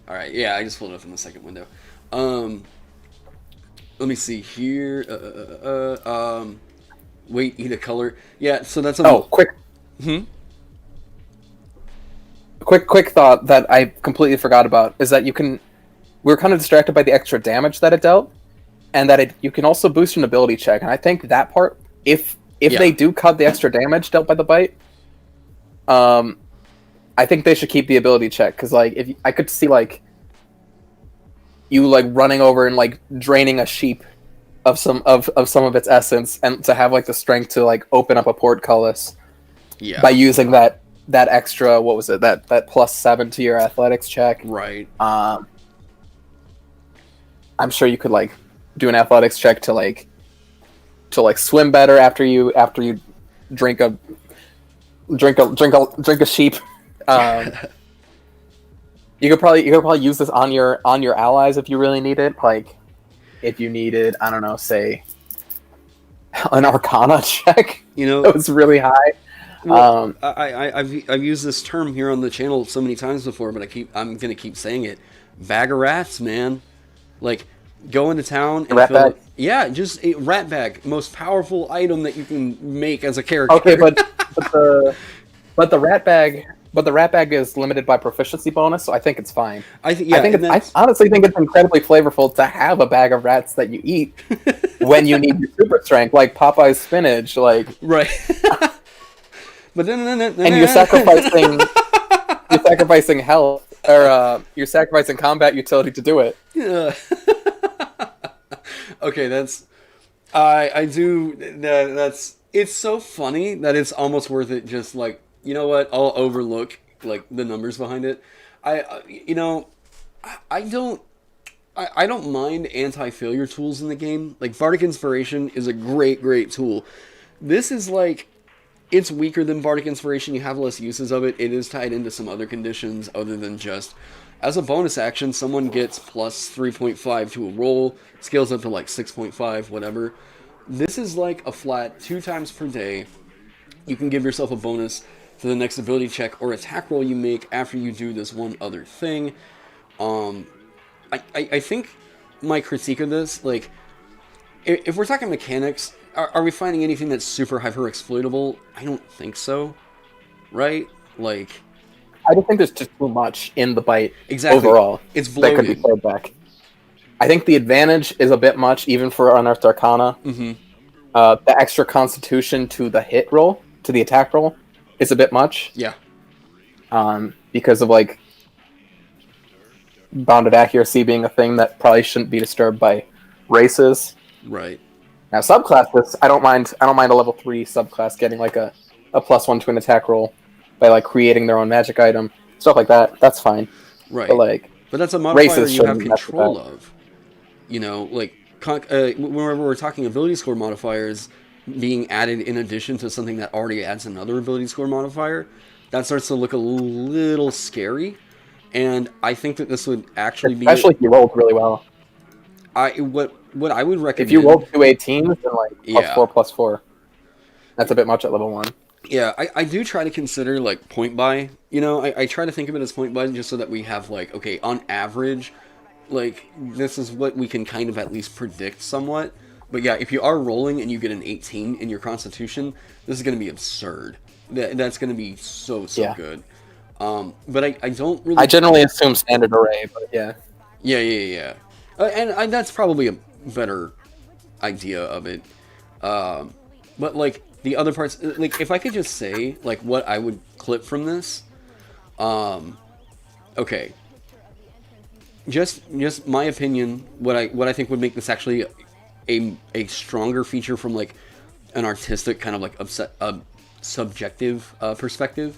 All right, yeah, I just pulled it up in the second window. Let me see here. Wait, eat a color. Yeah, so that's a. Oh, quick. Quick thought that I completely forgot about is that you can. We were kind of distracted by the extra damage that it dealt, and that you can also boost an ability check. And I think that part, if they do cut the extra damage dealt by the bite, I think they should keep the ability check, because like if I could see like you like running over and like draining a sheep of some of its essence, and to have like the strength to like open up a portcullis by using that extra, what was it, that +7 to your athletics check, right? I'm sure you could like do an athletics check to swim better after you drink a sheep. You could probably use this on your allies if you really need it. Like if you needed, I don't know, say an Arcana check. You know, that was really high. Well, I've used this term here on the channel so many times before, but I'm gonna keep saying it. Bag of rats, man. Like go into town and rat bag. Just a rat bag, most powerful item that you can make as a character. Okay, but the rat bag is limited by proficiency bonus, so I think it's fine. I honestly think it's incredibly flavorful to have a bag of rats that you eat when you need your super strength, like Popeye's spinach, like right. But then and you're sacrificing health, or you're sacrificing combat utility to do it. Yeah. Okay, that's it's so funny that it's almost worth it. Just like, you know what, I'll overlook like the numbers behind it. I I don't mind anti-failure tools in the game. Like, Bardic Inspiration is a great tool. This is like, it's weaker than Bardic Inspiration. You have less uses of it. It is tied into some other conditions other than just, as a bonus action, someone gets plus 3.5 to a roll, scales up to like 6.5, whatever. This is like a flat 2 times per day. You can give yourself a bonus to the next ability check or attack roll you make after you do this one other thing. I think my critique of this, like, if we're talking mechanics, are we finding anything that's super hyper exploitable? I don't think so, right? Like, I just think there's just too much in the bite exactly. overall. It's that could be bloated. played back. I think the advantage is a bit much, even for Unearthed Arcana. Mm-hmm. The extra constitution to the hit roll, to the attack roll, is a bit much. Yeah. Because of, like, bounded accuracy being a thing that probably shouldn't be disturbed by races. Right. Now, subclasses, I don't mind a level 3 subclass getting, like, a +1 to an attack roll by, like, creating their own magic item. Stuff like that. That's fine. Right. But, like, but that's a modifier races you have shouldn't mess with control that. of. You know, like, whenever we're talking ability score modifiers being added in addition to something that already adds another ability score modifier, that starts to look a little scary. And I think that this would actually be... Especially if you rolled really well. What I would recommend... If you rolled 2 18s, then, like, Yeah. +4/+4. That's a bit much at level 1. Yeah, I do try to consider, like, point buy. You know, I try to think of it as point buy just so that we have, like, okay, on average, like, this is what we can kind of at least predict somewhat. But yeah, if you are rolling and you get an 18 in your constitution, this is going to be absurd. That's going to be so Yeah. good. But I don't really... I generally assume standard array, but yeah. Yeah. And that's probably a better idea of it. But, like, the other parts... Like, if I could just say, like, what I would clip from this... Okay. Just my opinion, what I think would make this actually a stronger feature from, like, an artistic kind of, like, subjective perspective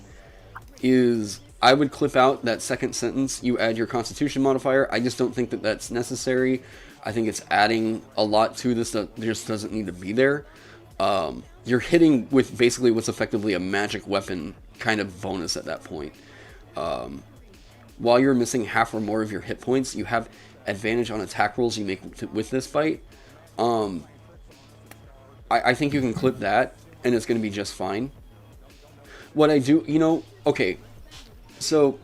is I would clip out that second sentence, you add your constitution modifier. I just don't think that that's necessary. I think it's adding a lot to this that just doesn't need to be there. You're hitting with basically what's effectively a magic weapon kind of bonus at that point. While you're missing half or more of your hit points, you have advantage on attack rolls you make with this bite. I think you can clip that, and it's going to be just fine. What I do, okay, so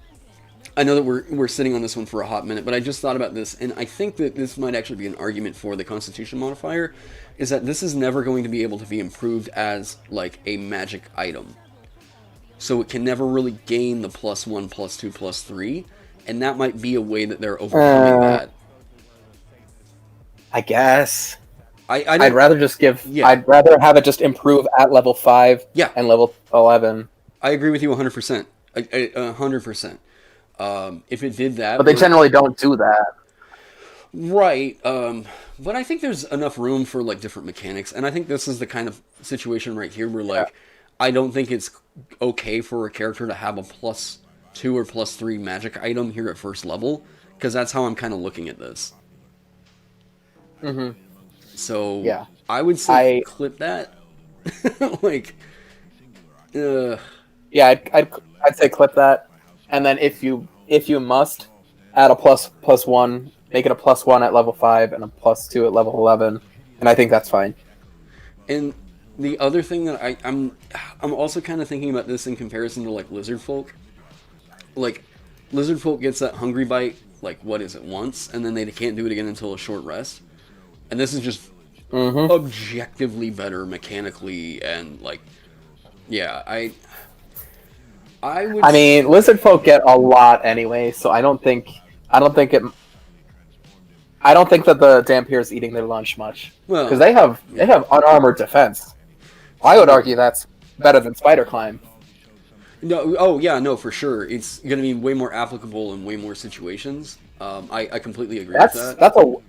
I know that we're sitting on this one for a hot minute, but I just thought about this, and I think that this might actually be an argument for the Constitution modifier, is that this is never going to be able to be improved as, like, a magic item. So it can never really gain the +1, +2, +3, and that might be a way that they're overcoming that. I guess. I'd rather just give... Yeah. I'd rather have it just improve at level 5 Yeah. and level 11. I agree with you 100%. 100%. If it did that... But they generally don't do that. Right. But I think there's enough room for, like, different mechanics, and I think this is the kind of situation right here where, like, I don't think it's okay for a character to have a +2 or +3 magic item here at first level, because that's how I'm kind of looking at this. Mm-hmm. So, yeah. I would say clip that. Like, yeah, I'd say clip that, and then if you must, add a +1, make it a +1 at level 5 and a +2 at level 11, and I think that's fine. And the other thing that I'm also kind of thinking about this in comparison to, like, Lizard Folk. Like, Lizard Folk gets that hungry bite, like, what is it, once, and then they can't do it again until a short rest. And this is just objectively better mechanically, and, like, yeah, I would... I mean, Lizard Folk get a lot anyway, so I don't think that the Dampire's eating their lunch much. Well, because they have unarmored defense. I would argue that's better than Spider Climb. No, oh yeah, no, for sure. It's going to be way more applicable in way more situations. I completely agree with that.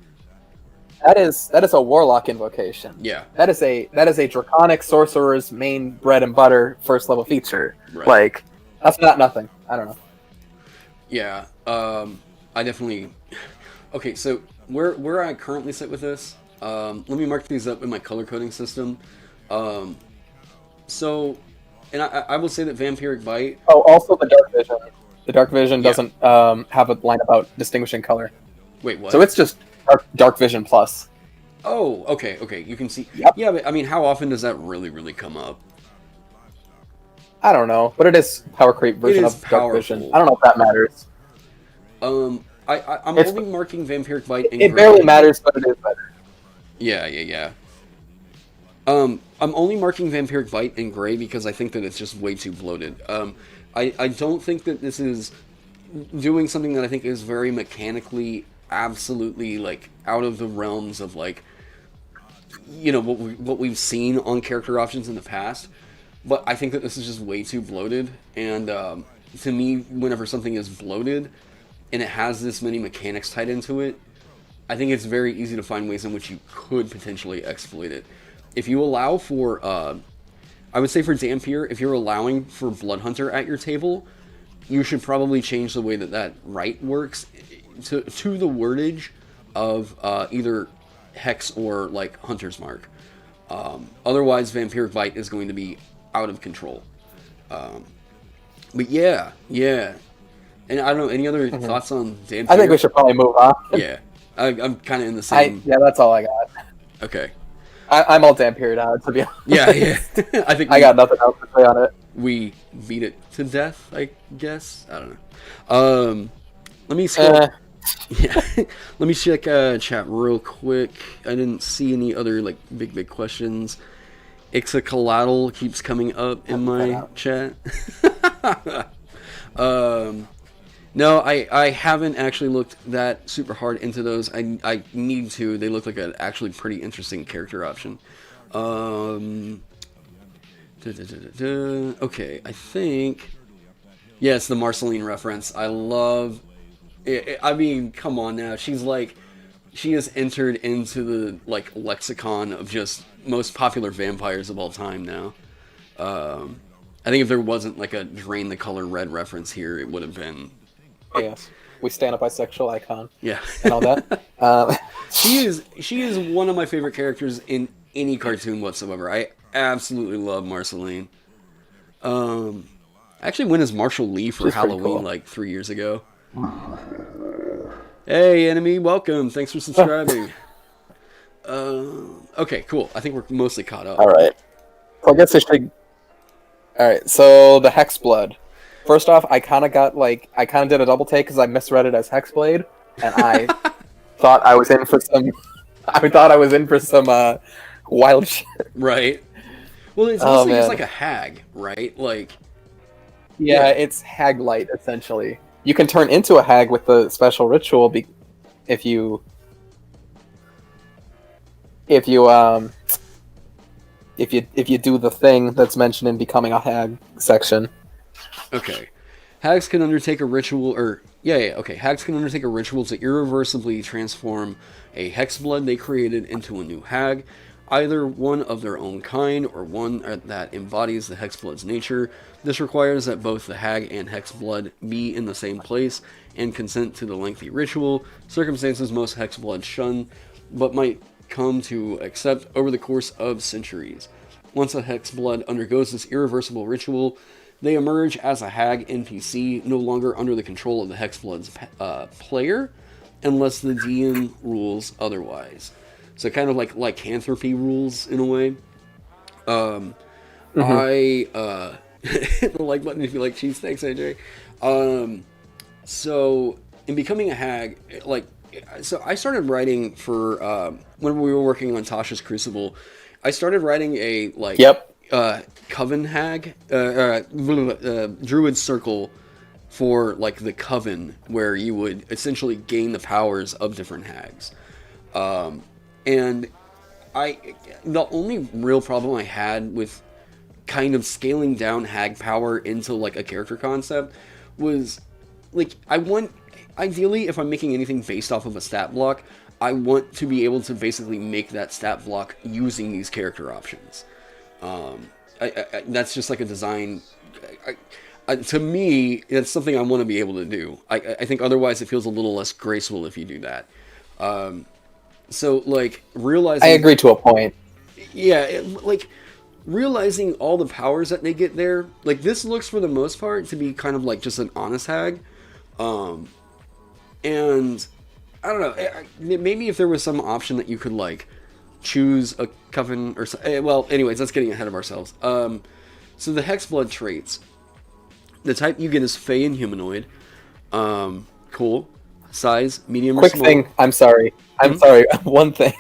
That is a Warlock invocation. Yeah. That is a Draconic Sorcerer's main bread and butter first level feature. Right. Like, that's not nothing. I don't know. Yeah. I definitely... Okay, so where I currently sit with this, let me mark these up in my color coding system. So, and I will say that Vampiric Bite. Oh, also the Dark Vision. The Dark Vision Yeah. doesn't have a line about distinguishing color. Wait, what? So it's just Dark Vision Plus. Oh, okay. You can see. Yep. Yeah, but I mean, how often does that really come up? I don't know, but it is power creep version is of Dark powerful. Vision. I don't know if that matters. I'm It's- only marking Vampiric Bite in It gray. barely matters, but it is better. Yeah. I'm only marking Vampiric Bite in gray because I think that it's just way too bloated. I don't think that this is doing something that I think is very mechanically absolutely like out of the realms of like, you know, what we've seen on character options in the past. But I think that this is just way too bloated, and to me, whenever something is bloated and it has this many mechanics tied into it, I think it's very easy to find ways in which you could potentially exploit it. If you allow for, I would say for Dampier, if you're allowing for Blood Hunter at your table, you should probably change the way that right works to the wordage of either Hex or like Hunter's Mark. Otherwise, Vampiric Bite is going to be out of control. But yeah. And I don't know, any other thoughts on Dampier? I think we should probably move on. Yeah. I'm kind of in the same... Yeah, that's all I got. Okay. I'm all Dampiered out, to be honest. Yeah. I think I got nothing else to say on it. we beat it to death, I guess. I don't know. Let me scroll... Yeah. Let me check chat real quick. I didn't see any other like big questions. Ixacolatl keeps coming up in my chat. No, I haven't actually looked that super hard into those. I need to. They look like an actually pretty interesting character option. Okay, I think... Yes, the Marceline reference. I love... I mean, come on now. She's like... She has entered into the like lexicon of just most popular vampires of all time now. I think if there wasn't like a Drain the Color Red reference here, it would have been... Yes. We stand a bisexual icon. Yeah. And all that. She is one of my favorite characters in any cartoon whatsoever. I absolutely love Marceline. I actually went as Marshall Lee for She's pretty Halloween cool. like 3 years ago. Hey, enemy, welcome. Thanks for subscribing. Okay, cool. I think we're mostly caught up. All right. So I guess I should... All right. So the Hex Blood. First off, I kind of did a double take because I misread it as Hex Blade, and I thought I was in for some. I thought I was in for some wild shit. Right. Well, it's mostly just like a hag, right? Like. Yeah, it's hag light essentially. You can turn into a hag with the special ritual if you do the thing that's mentioned in Becoming a Hag section. Okay. Hags can undertake a ritual, Hags can undertake a ritual to irreversibly transform a hex blood they created into a new hag, either one of their own kind or one that embodies the hex blood's nature. This requires that both the hag and hex blood be in the same place and consent to the lengthy ritual, circumstances most hex blood shun, but might come to accept over the course of centuries. Once a hex blood undergoes this irreversible ritual, they emerge as a hag NPC, no longer under the control of the Hex Blood's player, unless the DM rules otherwise. So kind of like lycanthropy rules in a way. I hit the like button if you like cheese. Thanks, AJ. So in Becoming a Hag, so I started writing for when we were working on Tasha's Crucible. I started writing a Coven Hag, Druid Circle for like the Coven, where you would essentially gain the powers of different hags. And the only real problem I had with kind of scaling down hag power into like a character concept was like, ideally, if I'm making anything based off of a stat block, I want to be able to basically make that stat block using these character options. That's just like a design. To me, it's something I want to be able to do. I think otherwise it feels a little less graceful if you do that. So like realizing, I agree to a point. yeah, like realizing all the powers that they get there. Like this looks for the most part to be kind of like just an honest hag, and I don't know. Maybe if there was some option that you could like choose a coven or so. Well, anyways, that's getting ahead of ourselves. So the Hex Blood Traits. The type you get is Fey and Humanoid. Cool. Size, medium Quick or small. thing, I'm sorry. One thing.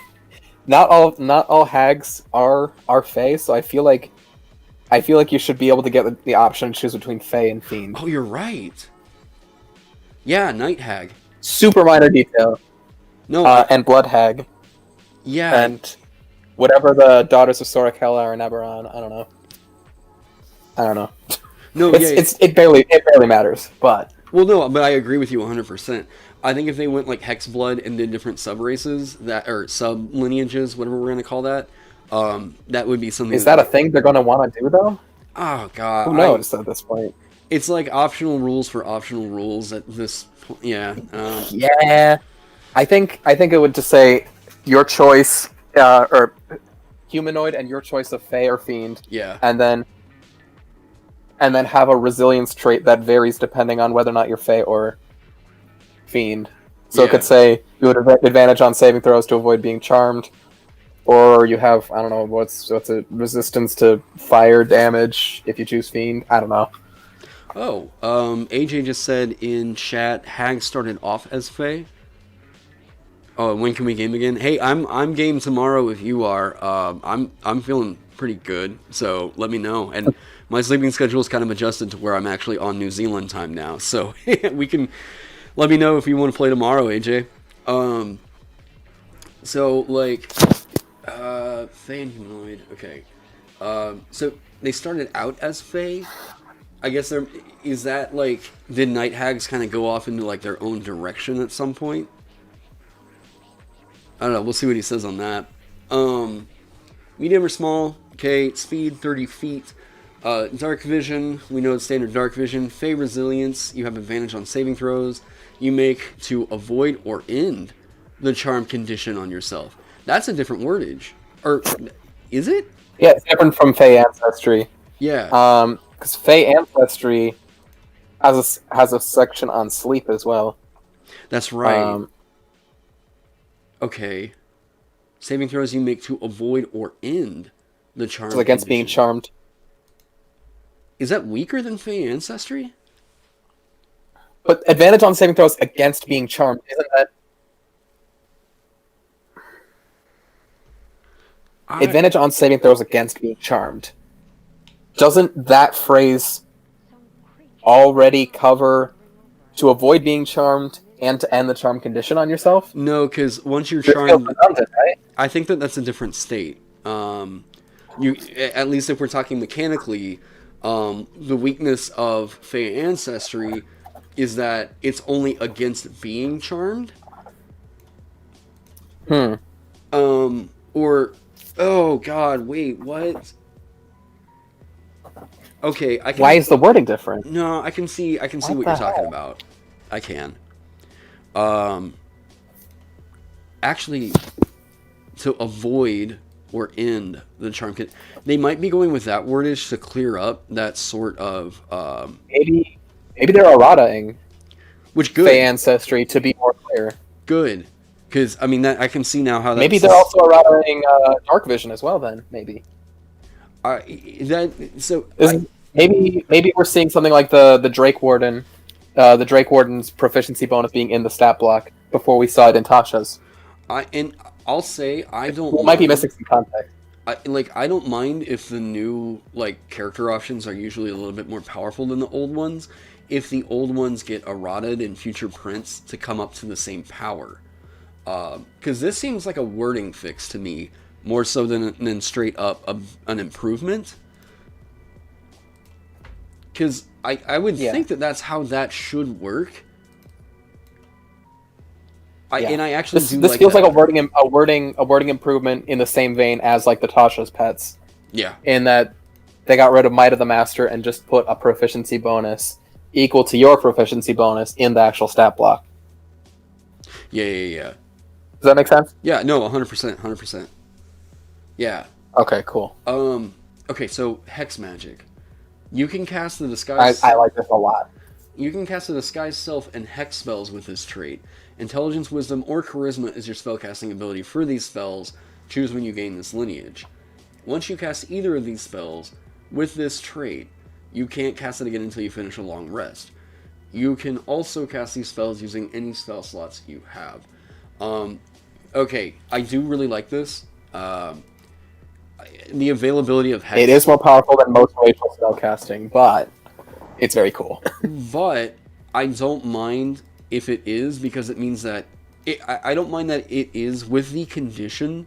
Not all hags are Fey, so I feel like you should be able to get the option to choose between Fey and Fiend. Oh, you're right. Yeah, Night Hag. Super minor detail. No. And Blood Hag. Yeah. And whatever the Daughters of Soracella or Neberon, I don't know. No, It barely matters, but well, no, but I agree with you 100%. I think if they went like Hex Blood and did different sub races or sub lineages, whatever we're gonna call that, that would be something. Is that a thing they're gonna want to do though? Oh god, Who knows at this point? It's like optional rules for optional rules at this point. Yeah. Yeah. I think it would just say your choice, or humanoid, and your choice of Fey or Fiend. Yeah. And then have a resilience trait that varies depending on whether or not you're Fey or Fiend. So it could say you would have advantage on saving throws to avoid being charmed, or you have, I don't know, what's a resistance to fire damage if you choose Fiend. I don't know. Oh, AJ just said in chat, Hag started off as Fey. Oh, when can we game again? Hey, I'm game tomorrow if you are. I'm feeling pretty good, so let me know. And my sleeping schedule is kind of adjusted to where I'm actually on New Zealand time now, so we can. Let me know if you want to play tomorrow, AJ. So like, Fey and Humanoid. Okay. So they started out as Fey. I guess is that like, did Night Hags kind of go off into like their own direction at some point? I don't know. We'll see what he says on that. Medium or small. Okay. Speed 30 feet. Dark vision. We know it's standard dark vision. Fey resilience. You have advantage on saving throws. You make to avoid or end the charm condition on yourself. That's a different wordage. Or is it? Yeah, it's different from Fey Ancestry. Yeah. Because Fey Ancestry has a section on sleep as well. That's right. Okay. Saving throws you make to avoid or end the charm. So against being charmed. Is that weaker than Fey Ancestry? But advantage on saving throws against being charmed, isn't that? Advantage on saving throws against being charmed. Doesn't that phrase already cover to avoid being charmed and to end the charm condition on yourself? No, because once you're charmed, right? I think that's a different state. You, at least if we're talking mechanically, the weakness of Fey Ancestry is that it's only against being charmed. Or, oh god, wait, what? Okay, I can. Why is the wording different? No, I can see what you're talking about. I can. Actually, to avoid or end the charm, they might be going with that wordage to clear up that sort of. Maybe they're errata-ing Which good. Fey Ancestry to be more clear. Good, because I mean that I can see now how that. Maybe they're also errata-ing Dark Vision as well. Then maybe. Maybe we're seeing something like the Drake Warden, the Drake Warden's proficiency bonus being in the stat block before we saw it in Tasha's. I'll say I don't. We might be missing some context. I don't mind if the new character options are usually a little bit more powerful than the old ones. If the old ones get errated in future prints to come up to the same power, because this seems like a wording fix to me more so than straight up an improvement. Because I would think that's how that should work. And I actually this feels like a wording improvement in the same vein as like the Tasha's pets. Yeah. In that they got rid of Might of the Master and just put a proficiency bonus equal to your proficiency bonus in the actual stat block. Yeah. Does that make sense? Yeah, no, 100%, 100%. Yeah. Okay, cool. Okay, so Hex Magic. You can cast the Disguise... I like this a lot. You can cast the Disguise Self and Hex spells with this trait. Intelligence, Wisdom, or Charisma is your spellcasting ability for these spells. Choose when you gain this lineage. Once you cast either of these spells with this trait, you can't cast it again until you finish a long rest. You can also cast these spells using any spell slots you have. Okay, I do really like this. The availability of Hex... It is more powerful than most racial spell casting, but it's very cool. But I don't mind if it is, because it means that... I don't mind that it is with the condition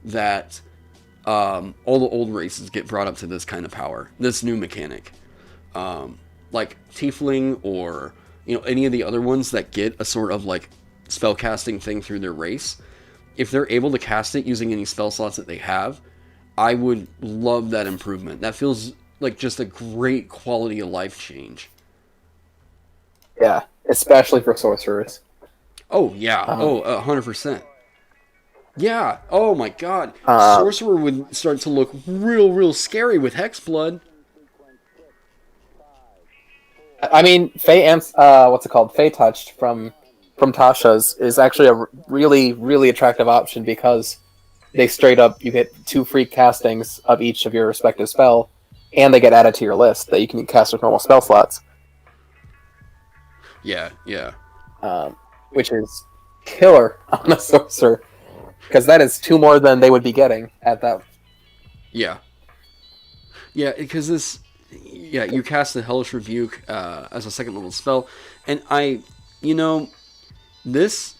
that all the old races get brought up to this kind of power, this new mechanic. Like Tiefling or any of the other ones that get a sort of like spellcasting thing through their race. If they're able to cast it using any spell slots that they have, I would love that improvement. That feels like just a great quality of life change. Yeah, especially for sorcerers. Oh, yeah. 100%. Yeah. Oh, my God. Sorcerer would start to look real scary with Hex Blood. I mean, Fey what's it called? Fey Touched from Tasha's is actually a really attractive option, because they straight up, you get 2 free castings of each of your respective spell, and they get added to your list that you can cast with normal spell slots. Yeah. Which is killer on a sorcerer, because that is 2 more than they would be getting at that. Yeah, because this... Yeah, you cast the Hellish Rebuke as a 2nd level spell, and this,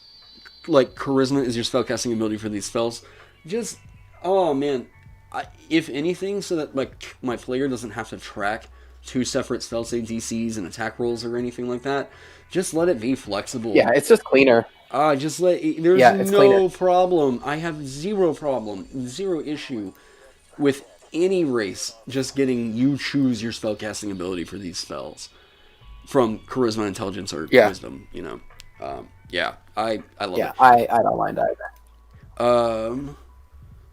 like, Charisma is your spellcasting ability for these spells. Just, oh man, if anything, so that like my player doesn't have to track 2 separate spell save DCs and attack rolls or anything like that, just let it be flexible. Yeah, it's just cleaner. There's no cleaner. problem. I have zero issue with any race just getting you choose your spellcasting ability for these spells from Charisma, Intelligence, or Wisdom. I love it. Yeah, I don't mind either.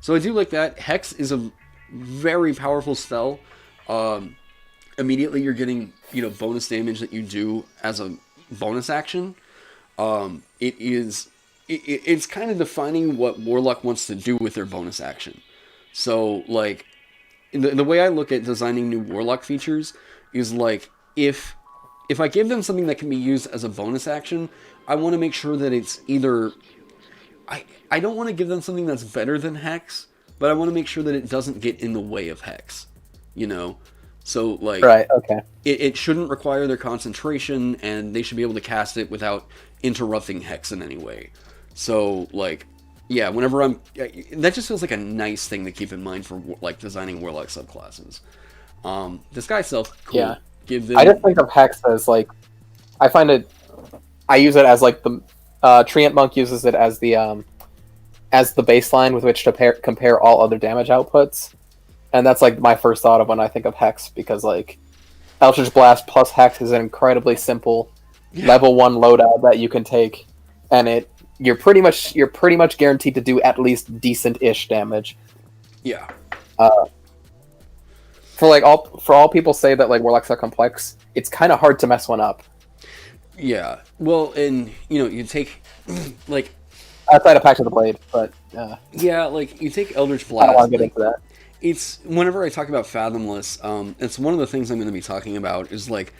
So I do like that. Hex is a very powerful spell. Immediately you're getting bonus damage that you do as a bonus action. It's kind of defining what Warlock wants to do with their bonus action. So like the way I look at designing new Warlock features is like if I give them something that can be used as a bonus action, I want to make sure that it's either... I don't want to give them something that's better than Hex, but I want to make sure that it doesn't get in the way of Hex. So, like... Right, okay. It shouldn't require their concentration, and they should be able to cast it without interrupting Hex in any way. So, like... Yeah, whenever I'm... That just feels like a nice thing to keep in mind for, like, designing Warlock subclasses. Disguise Self, cool. Yeah. Give them... I just think of Hex as, like... I use it as, like, the... Treant Monk uses it as the baseline with which to compare all other damage outputs. And that's, like, my first thought of when I think of Hex, because, like, Eldritch Blast plus Hex is an incredibly simple level 1 loadout that you can take, and you're pretty much guaranteed to do at least decent-ish damage. Yeah. For all people say that like Warlocks are complex, it's kind of hard to mess one up. Yeah. Well, and you take like outside of Pact of the Blade, but yeah, like you take Eldritch Blast. I don't want to get into that. It's whenever I talk about Fathomless, it's one of the things I'm going to be talking about is like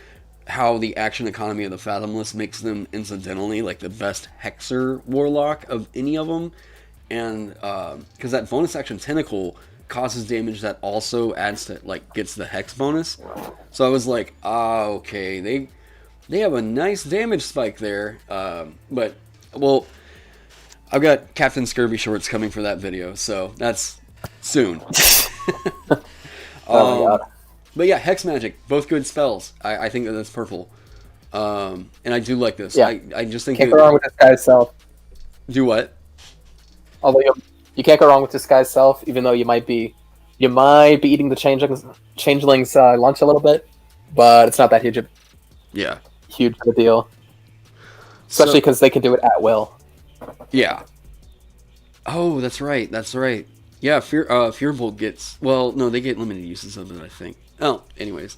how the action economy of the Fathomless makes them incidentally like the best Hexer Warlock of any of them, and because that bonus action Tentacle causes damage that also adds to gets the Hex bonus. So I was like, okay, they have a nice damage spike there, but well, I've got Captain Scurvy shorts coming for that video, so that's soon. Oh my god. But yeah, Hex Magic, both good spells. I think that's purple. And I do like this. Yeah. I just think... Can't go wrong with Disguise Self. Do what? Although you can't go wrong with Disguise Self, even though you might be eating the changeling's lunch a little bit, but it's not that huge of a deal. Especially because they can do it at will. Yeah. Oh, that's right. That's right. Yeah, Fearbolt gets. Well, no, they get limited uses of it, I think. Oh, anyways.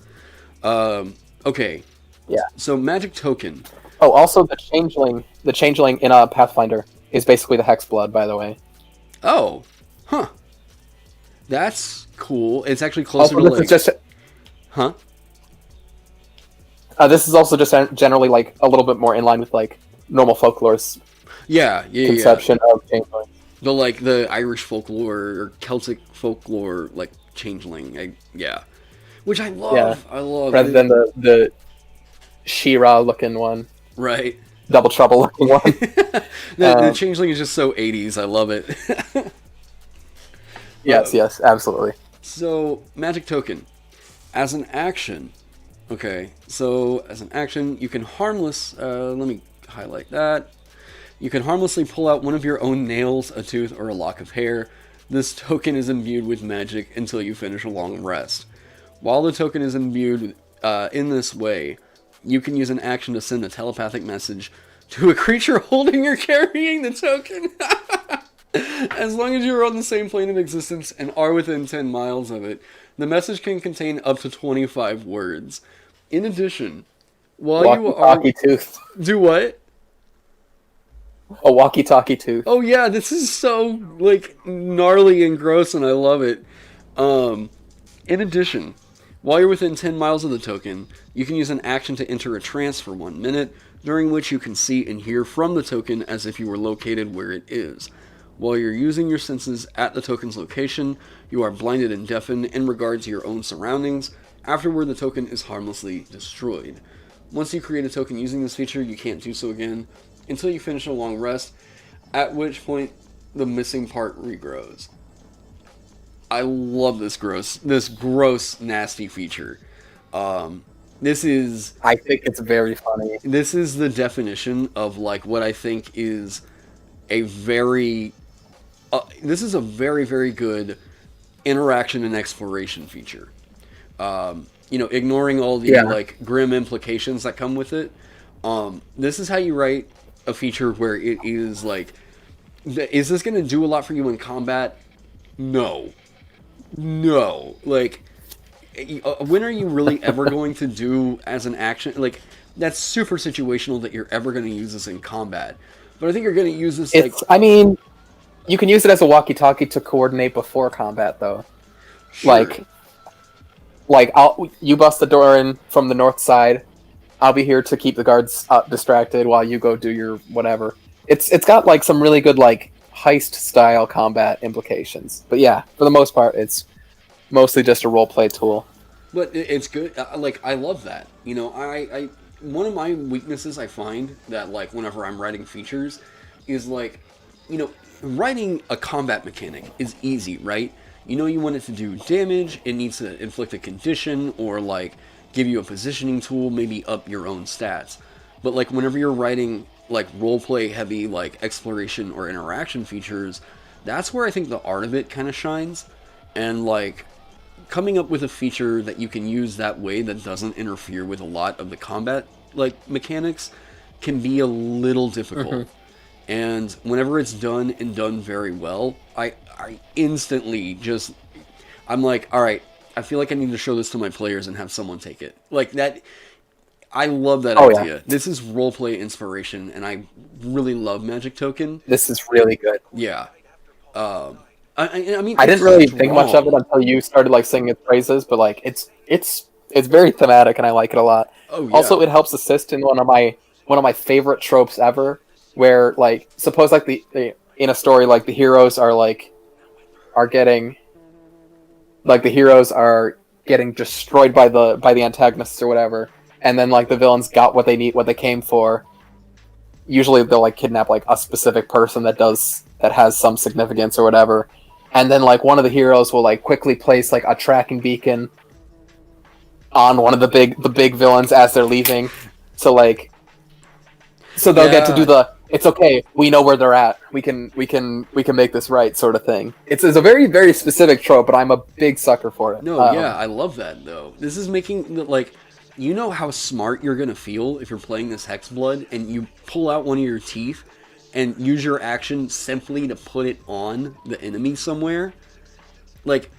Okay. Yeah. So magic token. Oh, also the changeling in a Pathfinder is basically the Hex Blood, by the way. Oh, huh. That's cool. It's actually closer Also, to like. Huh? This is also just generally like a little bit more in line with like normal folklore's Yeah. conception of changeling. The Irish folklore or Celtic folklore like changeling. Yeah. Which I love. Yeah. I love. Rather than the She-Ra looking one. Right. Double Trouble looking one. The changeling is just so 80s. I love it. Yes, absolutely. So, magic token. As an action. Okay, so as an action, you can let me highlight that. You can harmlessly pull out one of your own nails, a tooth, or a lock of hair. This token is imbued with magic until you finish a long rest. While the token is imbued in this way, you can use an action to send a telepathic message to a creature holding or carrying the token. As long as you are on the same plane of existence and are within 10 miles of it, the message can contain up to 25 words. In addition, while you are... Walkie-talkie tooth. Do what? A walkie-talkie tooth. Oh yeah, this is so, like, gnarly and gross, and I love it. In addition, while you're within 10 miles of the token, you can use an action to enter a trance for 1 minute, during which you can see and hear from the token as if you were located where it is. While you're using your senses at the token's location, you are blinded and deafened in regard to your own surroundings. Afterward, the token is harmlessly destroyed. Once you create a token using this feature, you can't do so again until you finish a long rest, at which point the missing part regrows. I love this gross, nasty feature. This is... I think it's very funny. This is the definition of, like, what I think is a very... this is a very, very good interaction and exploration feature. Ignoring all the like grim implications that come with it. This is how you write a feature where it is like, is this going to do a lot for you in combat? No. Like, when are you really ever going to do as an action? Like, that's super situational that you're ever going to use this in combat. But I think you're going to use this I mean, you can use it as a walkie-talkie to coordinate before combat, though. Sure. You bust the door in from the north side. I'll be here to keep the guards distracted while you go do your whatever. It's got like some really good like heist style combat implications. But yeah, for the most part, it's mostly just a role play tool. But it's good. I love that. I one of my weaknesses I find that like whenever I'm writing features is like, writing a combat mechanic is easy, right? You want it to do damage, it needs to inflict a condition, or, like, give you a positioning tool, maybe up your own stats. But, like, whenever you're writing, like, roleplay heavy, like, exploration or interaction features, that's where I think the art of it kind of shines. And, like, coming up with a feature that you can use that way that doesn't interfere with a lot of the combat, like, mechanics can be a little difficult. Mm-hmm. And whenever it's done and done very well, I instantly just... I'm like, alright, I feel like I need to show this to my players and have someone take it. Like, that... I love that idea. Yeah. This is roleplay inspiration, and I really love Magic Token. This is really good. Yeah. I mean, I didn't really think much of it until you started, like, singing its praises, but, like, it's very thematic, and I like it a lot. Oh, yeah. Also, it helps assist in one of my favorite tropes ever, where, like, suppose, like, in a story, like, the heroes are getting destroyed by the antagonists or whatever, and then, like, the villains got what they need, what they came for. Usually they'll, like, kidnap, like, a specific person that has some significance or whatever, and then, like, one of the heroes will, like, quickly place, like, a tracking beacon on one of the big villains as they're leaving, so they'll get to do it's okay, we know where they're at, we can make this right sort of thing. It's a very, very specific trope, but I'm a big sucker for it. No, I love that, though. This is making, like, how smart you're going to feel if you're playing this Hex Blood, and you pull out one of your teeth, and use your action simply to put it on the enemy somewhere. Like,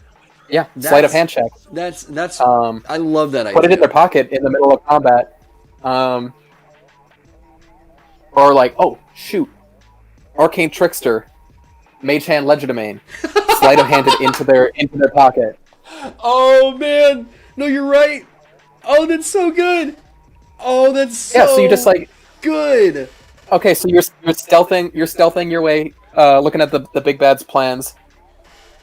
Yeah, sleight of hand check. That's I love that idea. Put it in their pocket in the middle of combat. Or like, oh shoot, Arcane Trickster, Mage Hand Legerdemain, sleight of hand it into their pocket. Oh man, no, you're right. Oh, that's so good. Oh, that's so Yeah, so you just like good. Okay, so you're stealthing your way, looking at the big bad's plans,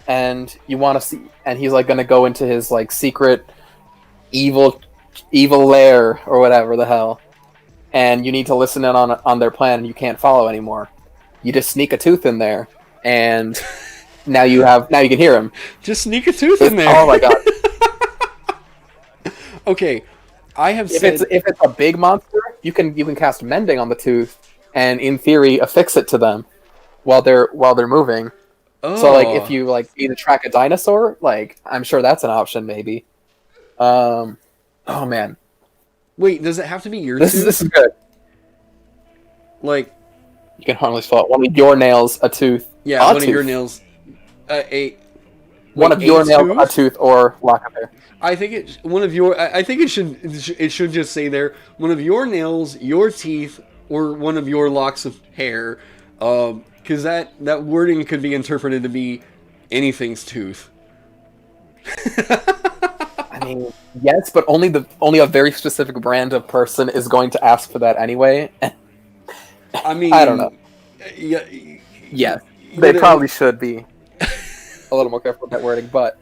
and you want to see, and he's like gonna go into his like secret evil lair or whatever the hell, and you need to listen in on their plan, and you can't follow anymore. You just sneak a tooth in there, and now you can hear him. Just sneak a tooth in there. Oh my god. Okay, I have If said it's a big monster, you can cast Mending on the tooth, and in theory affix it to them while they're moving. oh. So like if you like need to track a dinosaur, like I'm sure that's an option maybe. Oh man, Wait, does it have to be your this tooth? is good. Like, You can harmless fault one of your nails a tooth. yeah, a one tooth. of your nails. One of your nails a tooth or lock of hair. I think it should just say there, one of your nails, your teeth, or one of your locks of hair, because that wording could be interpreted to be anything's tooth. I mean, yes, but only a very specific brand of person is going to ask for that anyway. I mean, I don't know. Yeah, Yes, they probably should be a little more careful with that wording, but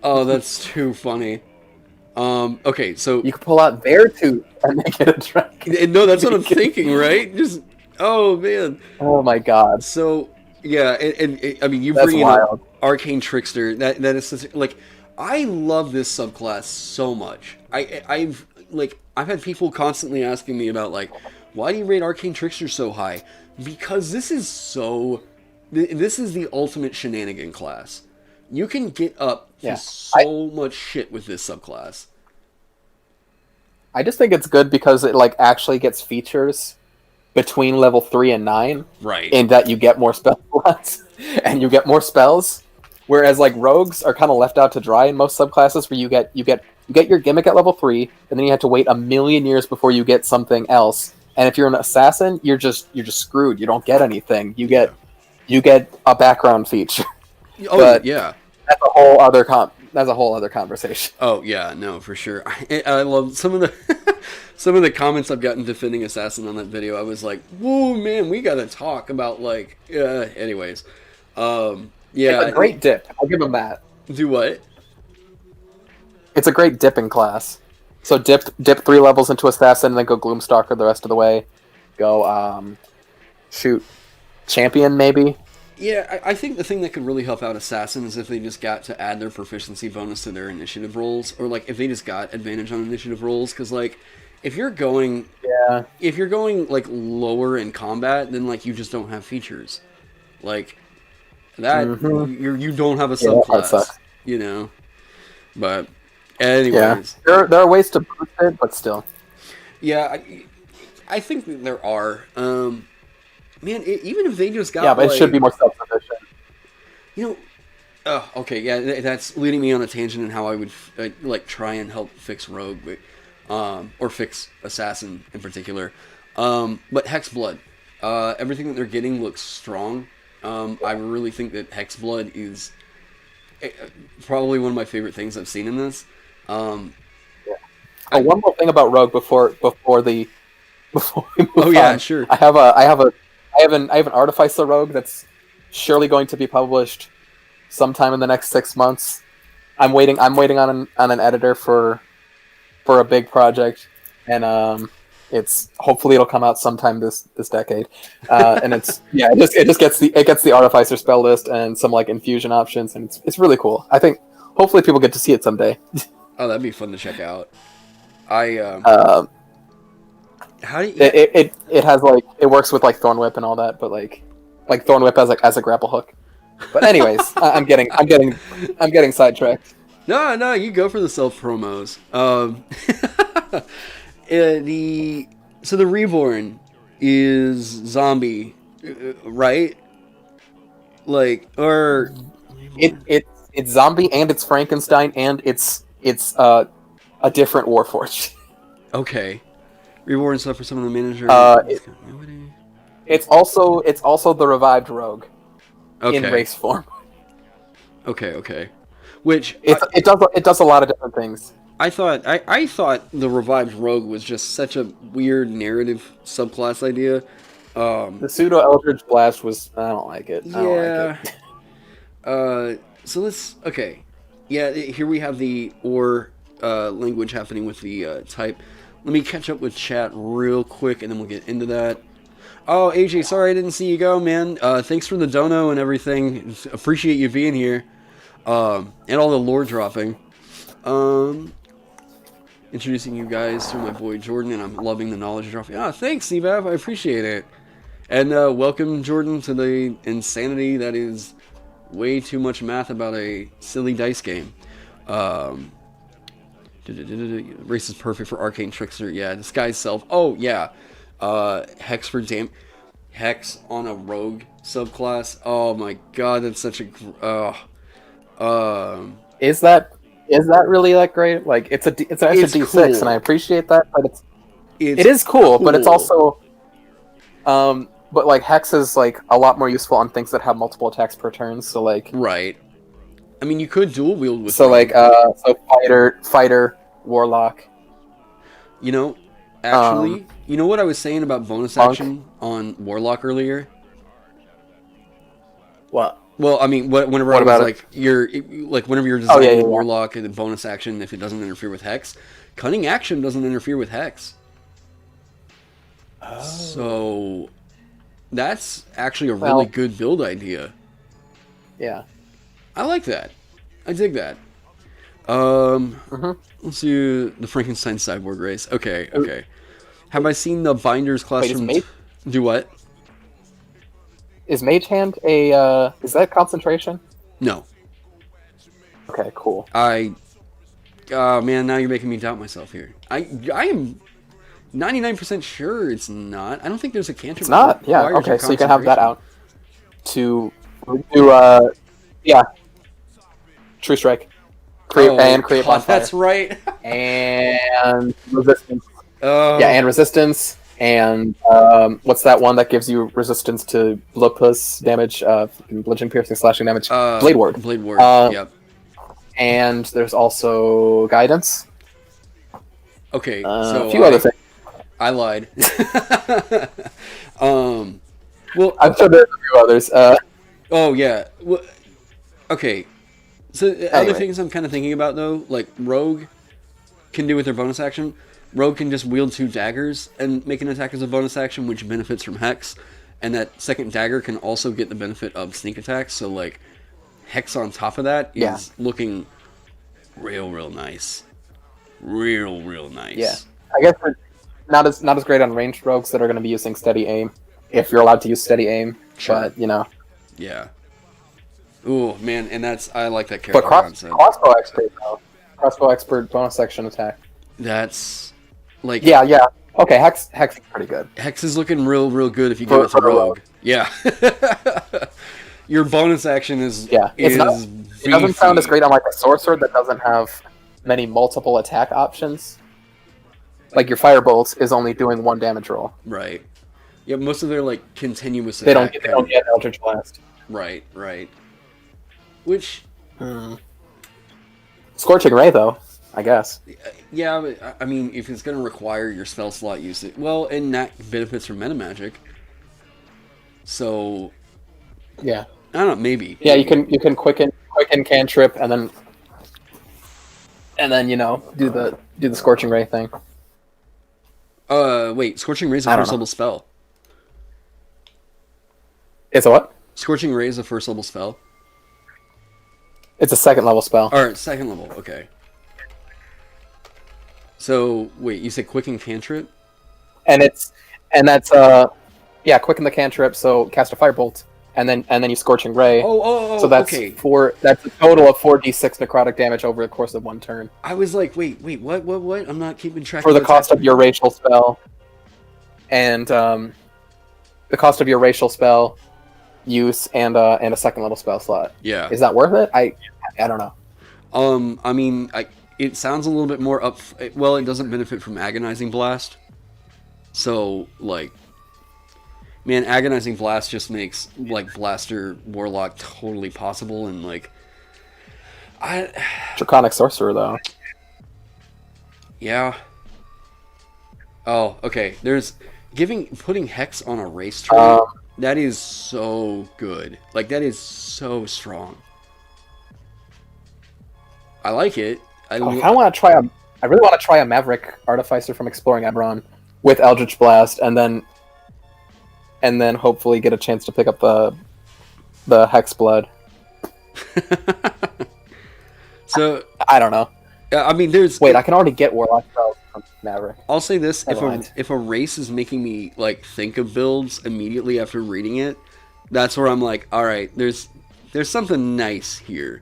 oh, that's too funny. Okay, so you could pull out their tooth and make it a dragon. no, that's what I'm thinking, right? Just oh man. Oh my god. So yeah, and I mean, you That's bring in wild. Arcane Trickster. That is like, I love this subclass so much. I've had people constantly asking me about like, why do you rate Arcane Trickster so high? Because this is the ultimate shenanigan class. You can get up to so much shit with this subclass. I just think it's good because it like actually gets features between level 3 and 9. Right. In that you get more spell slots and you get more spells. Whereas like rogues are kind of left out to dry in most subclasses where you get your gimmick at level 3 and then you have to wait a million years before you get something else. And if you're an assassin, you're just screwed. You don't get anything. You get a background feature. Oh, but yeah. That's a whole other conversation. Oh yeah, no, for sure. I love some of the comments I've gotten defending Assassin on that video. I was like, whoa, man, we gotta talk about like. Anyways, yeah. It's a great dip. I'll give them that. Do what? It's a great dipping class. So dip 3 levels into Assassin, and then go Gloomstalker the rest of the way. Go Champion maybe. Yeah, I think the thing that could really help out Assassin is if they just got to add their proficiency bonus to their initiative rolls, or like if they just got advantage on initiative rolls, because like if you're going like lower in combat, then like you just don't have features, like that. You don't have a subclass, you know. But anyways, there are ways to boost it, but still, yeah, I think that there are. Man, even if they just got but it should be more self-sufficient. You know, okay, yeah, that's leading me on a tangent in how I would like try and help fix Rogue, or fix Assassin in particular. But Hex Blood, everything that they're getting looks strong. I really think that Hex Blood is probably one of my favorite things I've seen in this. One more thing about Rogue before we move on. Sure. I have an Artificer Rogue that's surely going to be published sometime in the next 6 months. I'm waiting on an editor for a big project, and hopefully it'll come out sometime this decade. And it just gets the Artificer spell list and some like infusion options, and it's really cool. I think hopefully people get to see it someday. Oh, that'd be fun to check out. How do you... It has like it works with like Thorn Whip and all that, but like Thorn Whip as a grapple hook. But anyways, I'm getting sidetracked. No, you go for the self promos. The Reborn is zombie right? Like, or It's zombie and it's Frankenstein and it's a different Warforged. okay, reward and stuff for some of the manager. It's also the revived rogue in Okay. race form. Okay. Which It does a lot of different things. I thought the revived rogue was just such a weird narrative subclass idea. The pseudo Eldritch Blast was, I don't like it. I don't like it. So let's yeah. Here we have the language happening with the type. Let me catch up with chat real quick, and then we'll get into that. Oh, AJ, sorry I didn't see you go, man. Thanks for the dono and everything. Appreciate you being here. And all the lore dropping. Introducing you guys to my boy Jordan, and I'm loving the knowledge dropping. Thanks, Evap. I appreciate it. And welcome, Jordan, to the insanity that is way too much math about a silly dice game. Race is perfect for Arcane Trickster. Yeah, disguise self. Oh, yeah. Hex for Hex on a rogue subclass. Oh my god, that's such a... Is that really that great? Like, it's an extra D6, cool. and I appreciate that, but it is cool. cool, but it's also... but, like, Hex is, like, a lot more useful on things that have multiple attacks per turn, so, like... Right. I mean, you could dual wield with... So, like, fighter, warlock... You know, actually, you know what I was saying about bonus action on warlock earlier? What? Well, I mean, whenever What I was about like, whenever you're designing yeah. warlock and the bonus action, if it doesn't interfere with Hex, cunning action doesn't interfere with Hex. Oh. So that's actually a really good build idea. Yeah. I like that. I dig that. Let's do the Frankenstein Cyborg race. Okay. Have I seen the Binders class from... Do what? Is Mage Hand is that concentration? No. Okay, cool. Oh man, now you're making me doubt myself here. I am 99% sure it's not. I don't think there's a cantrip. It's not? Yeah, okay, so you can have that out. Yeah. True Strike. Create bonfire. That's right. And resistance. Oh. Yeah, and resistance. And what's that one that gives you resistance to bloodpuss damage, bludgeoning, piercing, slashing damage? Blade Ward. Blade Ward. Yep. And there's also guidance. Okay, so a few other things. I lied. Well, I'm sure there's a few others. Oh yeah. Well, okay. So other things I'm kind of thinking about though, like Rogue can do with their bonus action. Rogue can just wield 2 daggers and make an attack as a bonus action, which benefits from Hex. And that second dagger can also get the benefit of sneak attacks. So, like, Hex on top of that is looking real nice. Real nice. Yeah. I guess it's not as great on ranged rogues that are going to be using steady aim, if you're allowed to use steady aim. Sure. But, you know. Yeah. Ooh, man, and I like that character But concept. Crossbow Expert, though. Crossbow Expert bonus action attack. That's... Like, yeah. Okay, Hex is pretty good. Hex is looking real good if you go with a Rogue. Yeah. Your bonus action is it doesn't sound as great on like a sorcerer that doesn't have many multiple attack options. Like your Firebolt is only doing 1 damage roll. Right. Yeah, most of their like continuous They attack. They don't get Eldritch Blast. Right. Which Scorching Ray though, I guess. Yeah, but, I mean, if it's going to require your spell slot usage... Well, and that benefits from meta magic. So... Yeah. I don't know, maybe. Yeah, you can quicken cantrip and then you know, do the Scorching Ray thing. Wait, Scorching Ray is a first level spell. It's a what? Scorching Ray is a first level spell. It's a 2nd level spell. Alright, 2nd level, okay. So, wait, you said quicken cantrip? And that's quicken the cantrip, so cast a Firebolt, and then you Scorching Ray. So that's okay. That's a total of 4d6 necrotic damage over the course of 1 turn. I was like, wait, what? I'm not keeping track for the cost of your racial spell. And the cost of your racial spell use and a second level spell slot. Yeah. Is that worth it? I don't know. I mean, it sounds a little bit more up. Well, it doesn't benefit from Agonizing Blast. So, like, man, Agonizing Blast just makes, like, Blaster Warlock totally possible, and, like, Draconic Sorcerer, though. Yeah. Oh, okay. Putting Hex on a race trait, that is so good. Like, that is so strong. I like it. I really want to try a Maverick Artificer from Exploring Eberron with Eldritch Blast, and then hopefully get a chance to pick up the Hex Blood. So I don't know. I mean, there's. Wait, I can already get Warlock spells from Maverick. I'll say this: Never if a race is making me like think of builds immediately after reading it, that's where I'm like, all right, there's something nice here.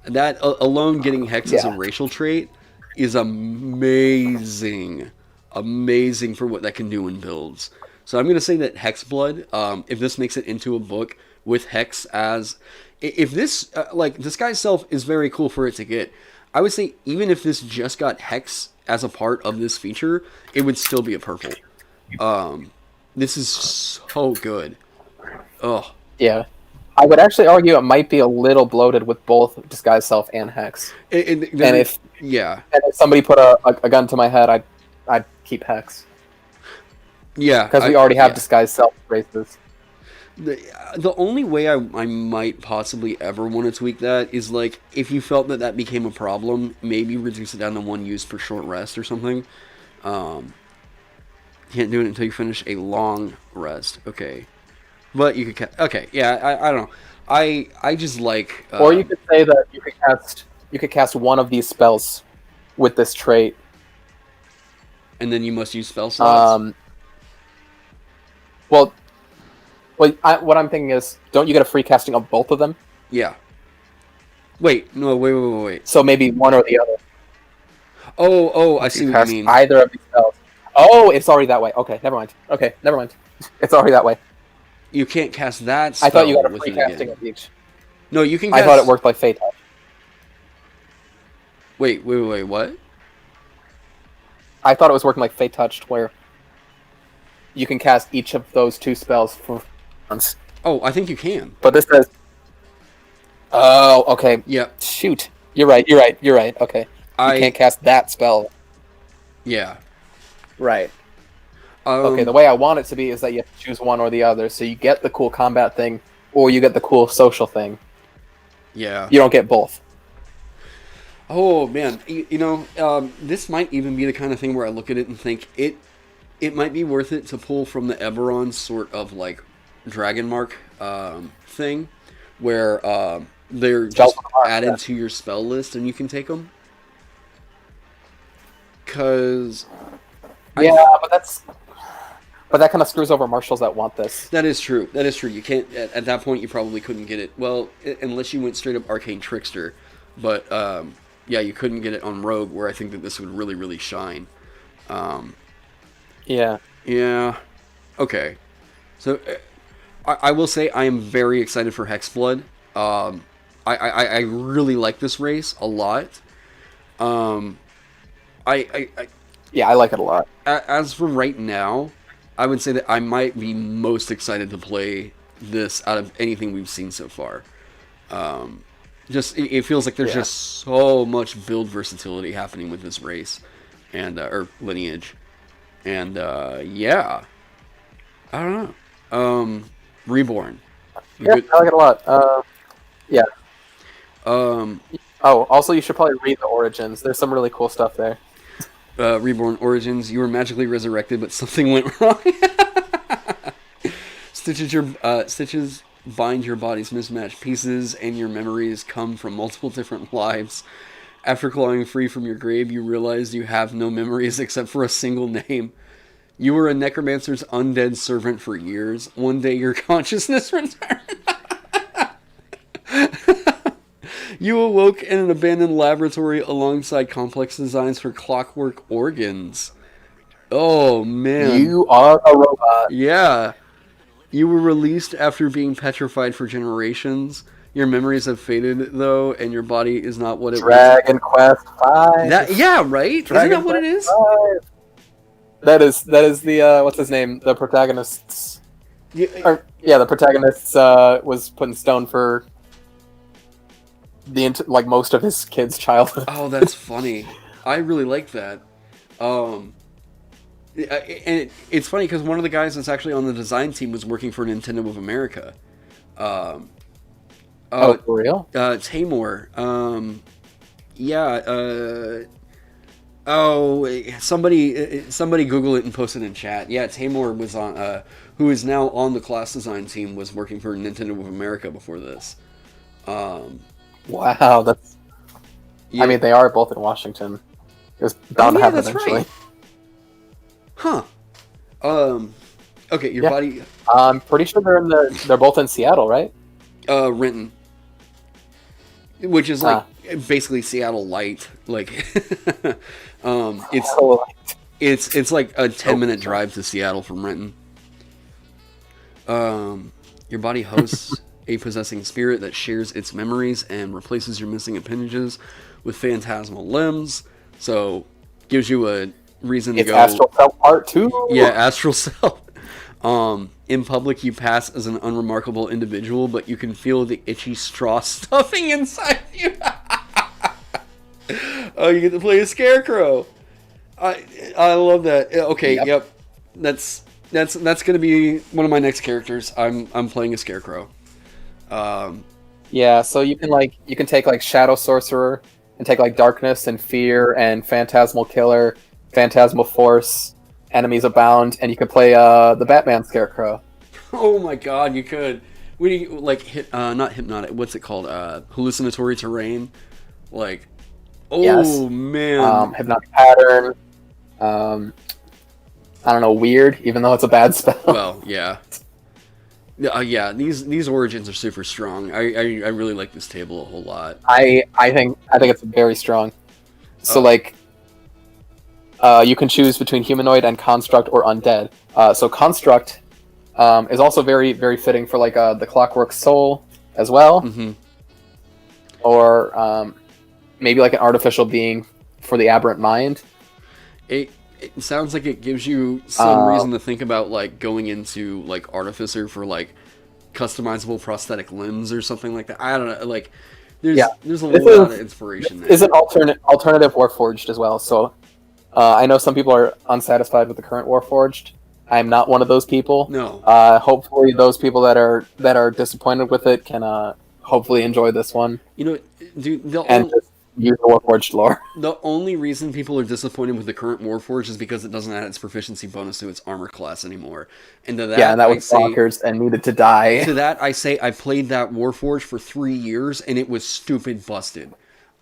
That alone, getting Hex as a racial trait is amazing for what that can do in builds. So I'm gonna say that Hex Blood, if this makes it into a book with Hex as, if this like Disguise Self is very cool for it to get. I would say even if this just got Hex as a part of this feature, it would still be a purple. This is so good. Oh. Yeah. I would actually argue it might be a little bloated with both Disguise Self and Hex. And if somebody put a gun to my head, I'd keep Hex. Yeah. Because we already have Disguise Self races. The only way I might possibly ever want to tweak that is, like, if you felt that became a problem, maybe reduce it down to 1 use per short rest or something. Can't do it until you finish a long rest. Okay. But you could... Okay, yeah, I don't know. I just like... or you could say that you could cast one of these spells with this trait. And then you must use spell slots? Well, what I'm thinking is, don't you get a free casting of both of them? Yeah. Wait. So maybe one or the other. Oh, I see what you mean. Either of these spells. Oh, it's already that way. Okay, never mind. It's already that way. You can't cast that spell. I thought you got a free casting of each. No, you can cast... I thought it worked like Fate Touch. Wait, what? I thought it was working like Fate Touched, where you can cast each of those 2 spells for once. Oh, I think you can. But this says... Oh, okay. Yeah. Shoot. You're right. Okay. You can't cast that spell. Yeah. Right. Okay, the way I want it to be is that you have to choose one or the other, so you get the cool combat thing, or you get the cool social thing. Yeah. You don't get both. Oh, man. This might even be the kind of thing where I look at it and think it might be worth it to pull from the Eberron sort of, like, Dragon Mark thing, where they're just added to your spell list and you can take them. Because... But that kind of screws over marshals that want this. That is true. You can't... At that point, you probably couldn't get it. Well, unless you went straight up Arcane Trickster. But, yeah, you couldn't get it on Rogue, where I think that this would really, really shine. Yeah. Yeah. Okay. So, I will say I am very excited for Hex Blood. I really like this race a lot. Yeah, I like it a lot. As for right now, I would say that I might be most excited to play this out of anything we've seen so far. It feels like there's just so much build versatility happening with this race, and or lineage, and I don't know. Reborn. Yeah, I like it a lot. Yeah. Also, you should probably read the Origins. There's some really cool stuff there. Reborn Origins. You were magically resurrected, but something went wrong. Stitches bind your body's mismatched pieces, and your memories come from multiple different lives. After clawing free from your grave, you realize you have no memories except for a single name. You were a necromancer's undead servant for years. One day your consciousness returned. You awoke in an abandoned laboratory alongside complex designs for clockwork organs. Oh, man. You are a robot. Yeah. You were released after being petrified for generations. Your memories have faded, though, and your body is not what it Dragon Quest was. V. Yeah, right? Dragon Isn't that what it Quest is? V. That is the what's his name? The protagonist's. Yeah, The protagonist was put in stone for like most of his kid's childhood. oh, that's funny. I really like that. And it's funny because one of the guys that's actually on the design team was working for Nintendo of America. Oh, for real? Tamor. Somebody Google it and post it in chat. Yeah, Tamor was on, who is now on the class design team, was working for Nintendo of America before this. Wow, that's. Yeah. I mean, they are both in Washington. It was bound to happen that's eventually. right. Huh. Okay, your body. I'm pretty sure they're both in Seattle, right? Renton. Which is like basically Seattle light. Like, it's like a 10-minute drive to Seattle from Renton. Your body hosts a possessing spirit that shares its memories and replaces your missing appendages with phantasmal limbs. So, gives you a reason to go. Astral Self Part 2. Yeah, Astral Self. In public, you pass as an unremarkable individual, but you can feel the itchy straw stuffing inside you. Oh, you get to play a Scarecrow. I love that. Okay, yep. That's gonna be one of my next characters. I'm playing a Scarecrow. Yeah, so you can take like Shadow Sorcerer and take like Darkness and Fear and Phantasmal Killer, Phantasmal Force, Enemies Abound, and you could play the Batman Scarecrow. Oh my god, you could. We like not hypnotic. What's it called? Hallucinatory terrain. Like, oh yes. Man. Hypnotic Pattern. I don't know, Weird, even though it's a bad spell. Well, yeah. Yeah, these origins are super strong. I really like this table a whole lot. I think it's very strong. So you can choose between humanoid and construct or undead. So construct is also very, very fitting for like the Clockwork Soul as well, or maybe like an artificial being for the Aberrant Mind. It sounds like it gives you some reason to think about like going into like Artificer for like customizable prosthetic limbs or something like that. I don't know. Like there's a lot of inspiration there. Is an alternative Warforged as well. So I know some people are unsatisfied with the current Warforged. I'm not one of those people. No. Hopefully, those people that are disappointed with it can hopefully enjoy this one. You know, dude, just use the Warforged lore. The only reason people are disappointed with the current Warforged is because it doesn't add its proficiency bonus to its armor class anymore. And to that, and that was bonkers and needed to die. To that, I say I played that Warforged for 3 years and it was stupid busted.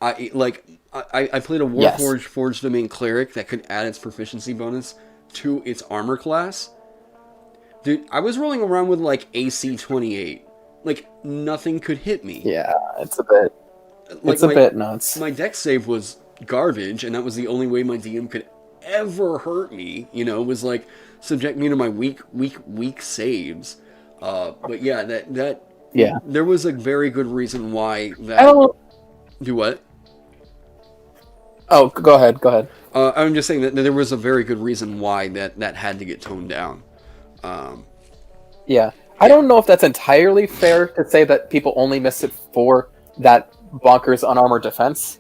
I played a Warforged Forged Domain Cleric that could add its proficiency bonus to its armor class. Dude, I was rolling around with like AC 28. Like nothing could hit me. Yeah, it's a bit. Like it's a bit nuts. My dex save was garbage, and that was the only way my DM could ever hurt me. You know, was like subject me to my weak saves. But yeah, that there was a very good reason why that. Do what? Oh, go ahead. I'm just saying that there was a very good reason why that had to get toned down. Yeah, I don't know if that's entirely fair to say that people only miss it for that bonkers unarmored defense,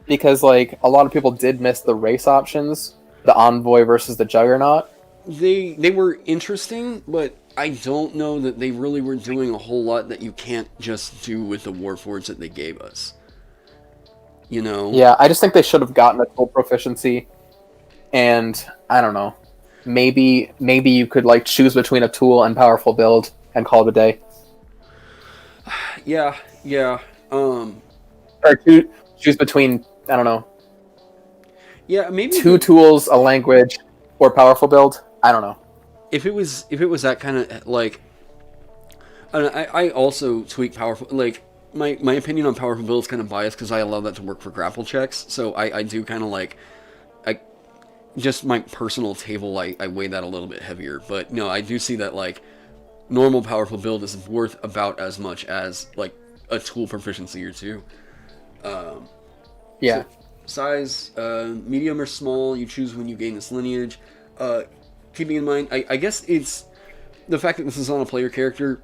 because like a lot of people did miss the race options, the Envoy versus the Juggernaut. They were interesting, but I don't know that they really were doing a whole lot that you can't just do with the Warforged that they gave us. You know? Yeah, I just think they should have gotten a full proficiency, and I don't know. Maybe you could like choose between a tool and powerful build and call it a day. Yeah. Or choose between, I don't know. Yeah, maybe 2 tools, a language, or powerful build. I don't know. If it was that kind of like, I also tweak powerful. Like my opinion on powerful build is kind of biased because I allow that to work for grapple checks. So I do kind of like, just my personal table. I weigh that a little bit heavier. But no, I do see that like normal powerful build is worth about as much as like a tool proficiency or two. Yeah. So, size, medium or small, you choose when you gain this lineage. Keeping in mind, I guess it's the fact that this is on a player character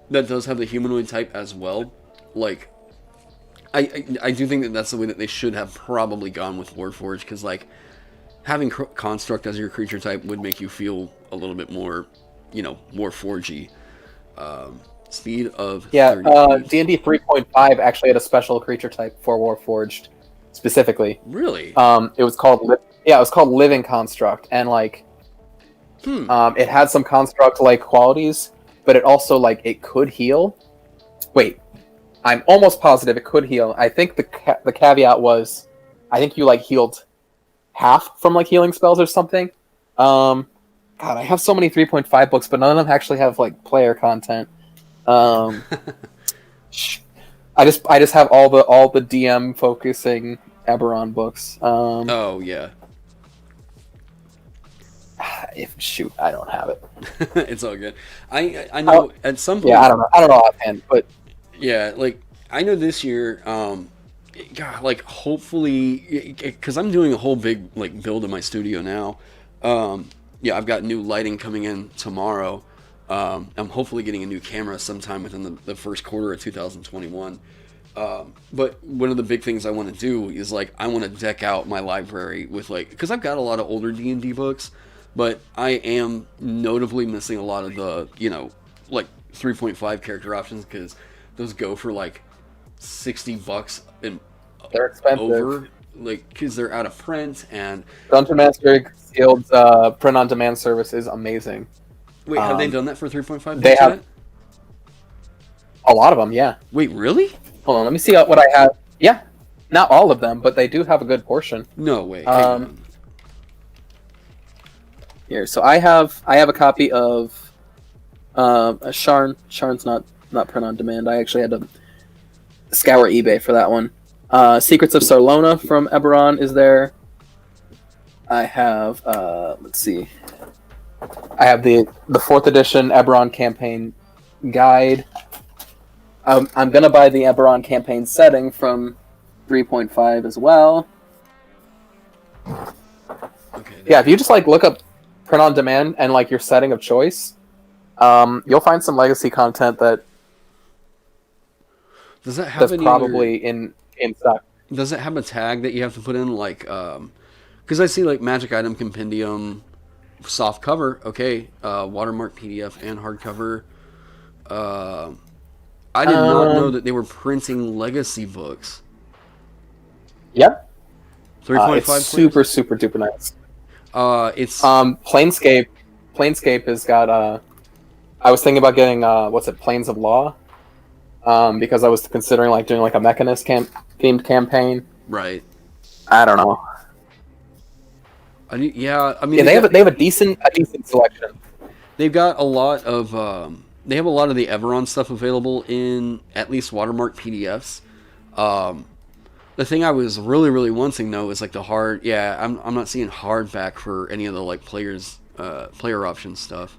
that does have the humanoid type as well. Like, I do think that that's the way that they should have probably gone with Warforged, because like having construct as your creature type would make you feel a little bit more, more forgy. Speed of D&D 3.5 actually had a special creature type for Warforged specifically. Really? It was called Living Construct, and like it had some construct like qualities, but it also like it could heal. Wait, I'm almost positive it could heal. I think the caveat was, I think you like healed half from like healing spells or something. God, I have so many 3.5 books, but none of them actually have like player content. I just have all the DM focusing Eberron books. Oh yeah. I don't have it. It's all good. I know at some point. Yeah, I don't know offhand, but yeah, like I know this year. God, like hopefully, because I'm doing a whole big like build in my studio now. Yeah, I've got new lighting coming in tomorrow. I'm hopefully getting a new camera sometime within the first quarter of 2021. But one of the big things I want to do is like I want to deck out my library with like, because I've got a lot of older D&D books, but I am notably missing a lot of the like 3.5 character options, because those go for like $60 and they're expensive. Over, like because they're out of print. And Dungeon Master Guild's print on demand service is amazing. Wait, have they done that for 3.5? They have a lot of them, yeah. Wait, really? Hold on, let me see what I have. Yeah, not all of them, but they do have a good portion. No way. Here, so I have a copy of Sharn. Sharn's not print on demand. I actually had to scour eBay for that one. Secrets of Sarlona from Eberron is there. I have let's see. I have the 4th edition Eberron campaign guide. I'm gonna buy the Eberron campaign setting from 3.5 as well. Okay. Yeah, if you just like look up print on demand and like your setting of choice, you'll find some legacy content that does that have that's probably in stock. Does it have a tag that you have to put in, like because I see like Magic Item Compendium soft cover, okay, watermark PDF and hardcover. I did not know that they were printing legacy books. Yep. 3.5 it's super duper nice. It's Planescape has got I was thinking about getting Planes of Law, because I was considering like doing like a Mechanist themed campaign. Right. I don't know. I mean, they have a decent selection. They've got a lot of they have a lot of the Eberron stuff available in at least watermark PDFs. The thing I was really wanting though is like the hard. Yeah, I'm not seeing hardback for any of the like player option stuff.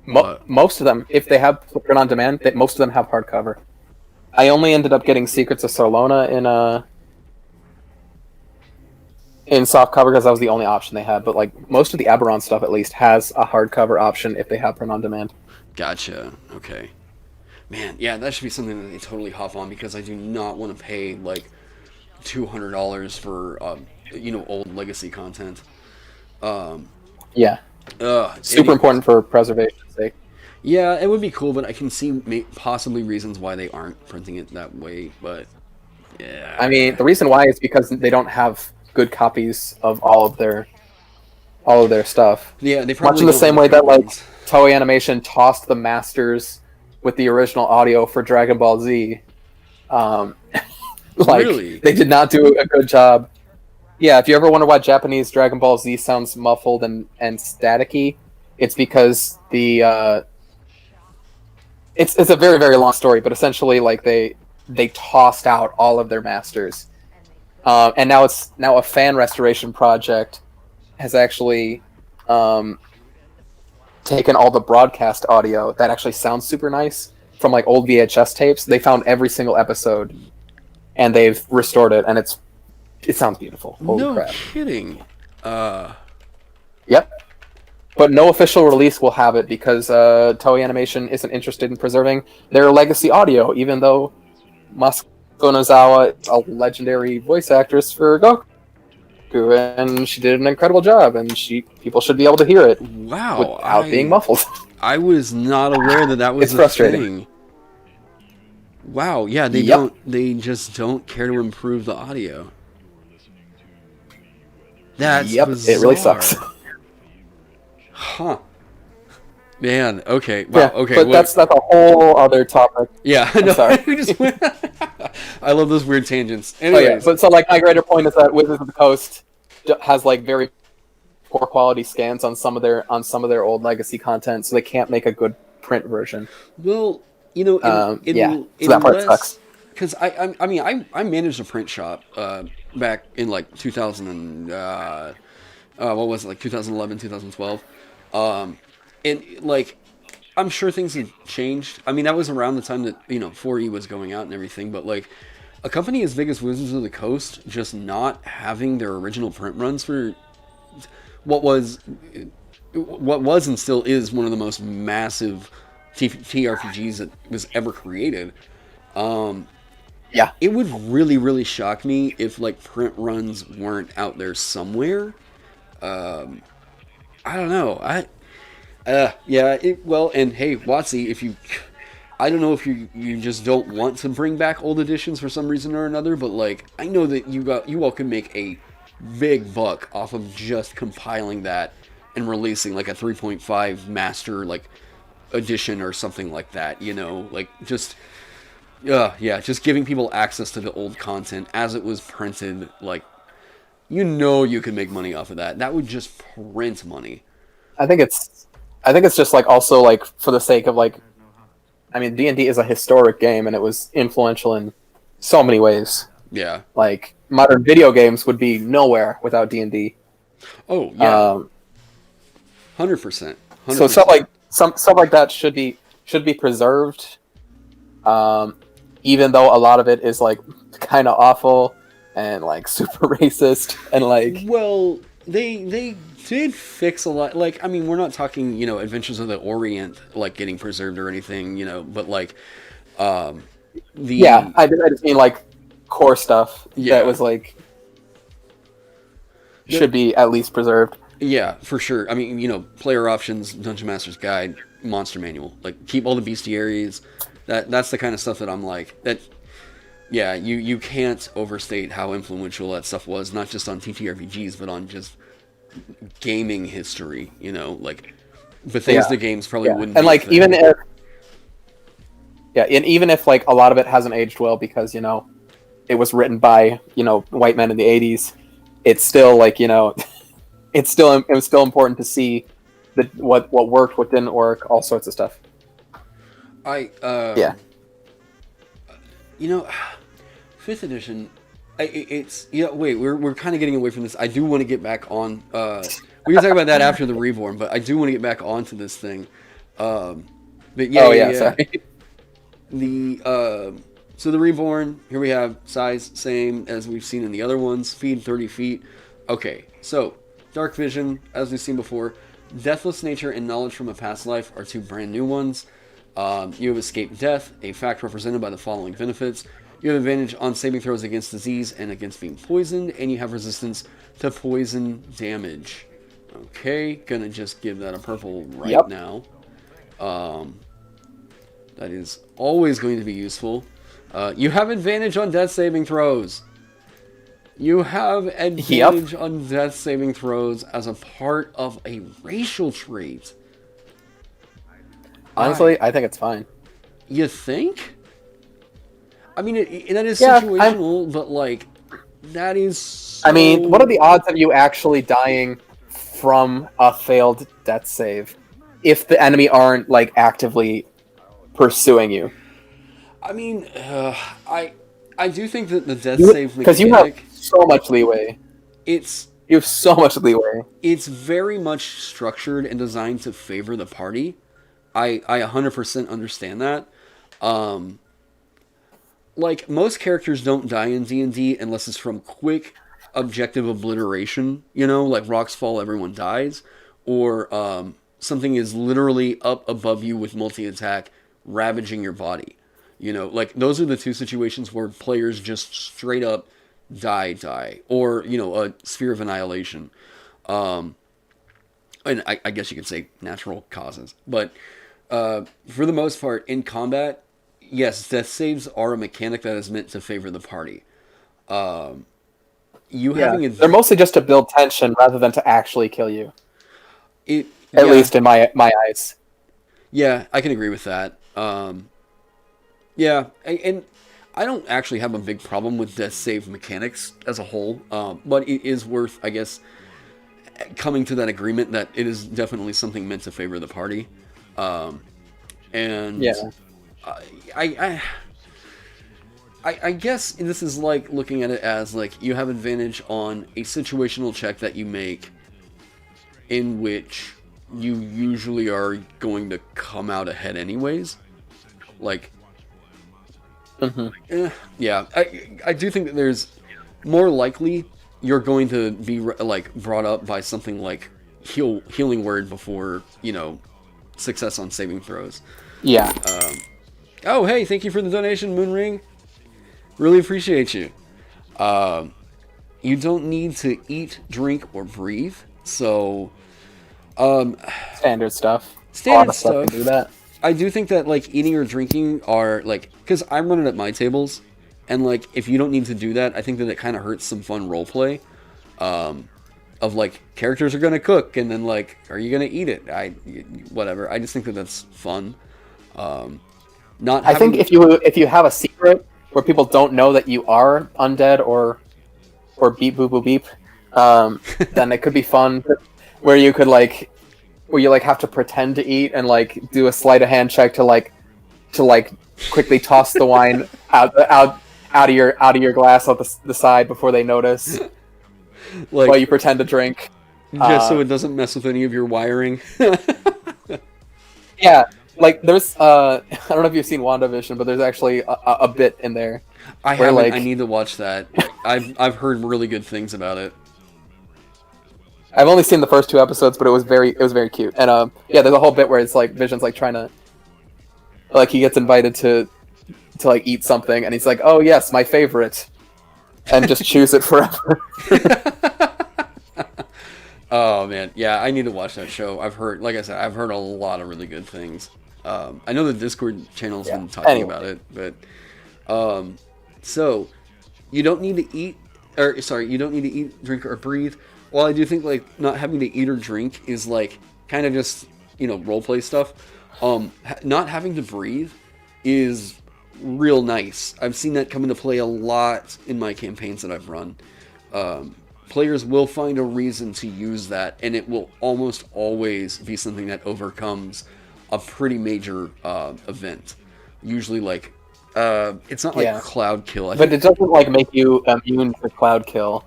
Most of them, if they have print on demand, most of them have hardcover. I only ended up getting Secrets of Sarlona in soft cover because that was the only option they had. But like most of the Eberron stuff, at least, has a hardcover option if they have print on demand. Gotcha. Okay. Man, yeah, that should be something that they totally hop on, because I do not want to pay like $200 for old legacy content. Yeah. Super important for preservation's sake. Yeah, it would be cool, but I can see possibly reasons why they aren't printing it that way. But yeah, I mean, the reason why is because they don't have good copies of all of their stuff. Yeah, they probably much in the same way that like Toei Animation tossed the masters with the original audio for Dragon Ball Z. Really? They did not do a good job. Yeah, if you ever wonder why Japanese Dragon Ball Z sounds muffled and staticky, it's because the it's a very, very long story, but essentially like they tossed out all of their masters. And now a fan restoration project has actually taken all the broadcast audio that actually sounds super nice from like old VHS tapes. They found every single episode, and they've restored it, and it sounds beautiful. Holy no crap! kidding. Yep. But no official release will have it because Toei Animation isn't interested in preserving their legacy audio, even though Masako Nozawa is a legendary voice actress for Goku, and she did an incredible job, and people should be able to hear it without being muffled. I was not aware that was It's frustrating. thing. Wow, yeah, they just don't care to improve the audio. That's bizarre. It really sucks. Huh. Man, okay. Wow, okay. But that's a whole other topic. Yeah, I'm sorry. I love those weird tangents. Anyways. So like my greater point is that Wizards of the Coast has like very poor quality scans on some of their old legacy content, so they can't make a good print version. Well, you know, so that part sucks. Because I managed a print shop back in like 2000 and what was it, like 2011, 2012. And like, I'm sure things have changed. I mean, that was around the time that, 4E was going out and everything, but like, a company as big as Wizards of the Coast just not having their original print runs for what was and still is one of the most massive TRPGs that was ever created. It would really, really shock me if like print runs weren't out there somewhere. I don't know. And hey, WotC, I don't know if you just don't want to bring back old editions for some reason or another, but like, I know that you all can make a big buck off of just compiling that and releasing like a 3.5 master like edition or something like that, like just giving people access to the old content as it was printed. Like, you could make money off of that. That would just print money. I think it's just like also like for the sake of like, I mean, D&D is a historic game and it was influential in so many ways. Yeah. Like modern video games would be nowhere without D&D. Oh yeah. 100%. So stuff like that should be preserved. Even though a lot of it is like kind of awful and like super racist and like. Well, they did fix a lot. Like, I mean, we're not talking, Adventures of the Orient like getting preserved or anything, but like, I just mean like core stuff that was like should be at least preserved. Yeah, for sure. I mean, player options, Dungeon Master's Guide, Monster Manual, like keep all the bestiaries. That's the kind of stuff that I'm like that. Yeah, you can't overstate how influential that stuff was, not just on TTRPGs, but on just gaming history. Like Bethesda games probably wouldn't. And like even if like a lot of it hasn't aged well because it was written by white men in the 80s, it's still like it was still important to see what worked, what didn't work, all sorts of stuff. Fifth edition. We're kind of getting away from this. I do want to get back on. We can talk about that after the Reborn, but I do want to get back onto this thing. Sorry. So the Reborn, here we have size same as we've seen in the other ones. Speed 30 feet. Okay, so Dark Vision, as we've seen before. Deathless nature and knowledge from a past life are two brand new ones. You have escaped death, a fact represented by the following benefits. You have advantage on saving throws against disease and against being poisoned, and you have resistance to poison damage. Okay, gonna just give that a purple right now. That is always going to be useful. You have advantage on death saving throws. You have advantage on death saving throws as a part of a racial trait. Honestly, I think it's fine. You think? I mean, that is situational, but like, that is so... I mean, what are the odds of you actually dying from a failed death save if the enemy aren't like actively pursuing you? I mean, I do think that the death save mechanic... Because you have so much leeway. It's You have so much leeway. It's very much structured and designed to favor the party. I 100% understand that. Like, most characters don't die in D&D unless it's from quick objective obliteration, you know, like rocks fall, everyone dies, or something is literally up above you with multi-attack, ravaging your body. You know, like, those are the two situations where players just straight up die, or, you know, a Sphere of Annihilation. And I guess you could say natural causes. But for the most part, in combat, yes, death saves are a mechanic that is meant to favor the party. They're mostly just to build tension rather than to actually kill you. At Yeah. least in my eyes. Yeah, I can agree with that. Yeah, and I don't actually have a big problem with death save mechanics as a whole, but it is worth, I guess, coming to that agreement that it is definitely something meant to favor the party. And Yeah. I guess this is like looking at it as like you have advantage on a situational check that you make in which you usually are going to come out ahead anyways. Like, yeah, I do think that there's more likely you're going to be like brought up by something like healing word before, you know, success on saving throws. Yeah. Oh, hey, thank you for the donation, Moonring. Really appreciate you. You don't need to eat, drink, or breathe. So, Standard stuff. standard A lot of stuff stuff. can do that. I do think that, like, eating or drinking are, like, because I'm running at my tables, and, like, if you don't need to do that, I think that it kind of hurts some fun roleplay. Of, like, characters are going to cook, and then, like, are you going to eat it? Whatever. I just think that that's fun. I think if you have a secret where people don't know that you are undead or beep boop boop beep, then it could be fun. Where you could have to pretend to eat and like do a sleight of hand check to quickly toss the wine out of your glass out the side before they notice. like, While you pretend to drink. Just so it doesn't mess with any of your wiring. Yeah, like there's I don't know if you've seen WandaVision, but there's actually a bit in there. I where, haven't. like- I need to watch that. I've heard really good things about it. I've only seen the first 2 episodes, but it was very cute. And yeah, there's a whole bit where it's like Vision's like trying to, like, he gets invited to like eat something, and he's like, "Oh yes, my favorite," and just chews it forever. Oh man, yeah, I need to watch that show. I've heard, like I said, I've heard a lot of really good things. I know the Discord channel's been talking about it, but so you don't need to eat, you don't need to eat, drink, or breathe. Well, I do think like not having to eat or drink is like kind of just, you know, roleplay stuff. Not having to breathe is real nice. I've seen that come into play a lot in my campaigns that I've run. Players will find a reason to use that, and it will almost always be something that overcomes a pretty major event. Usually, like, it's not like Cloud Kill. But it doesn't like make you immune to Cloud Kill.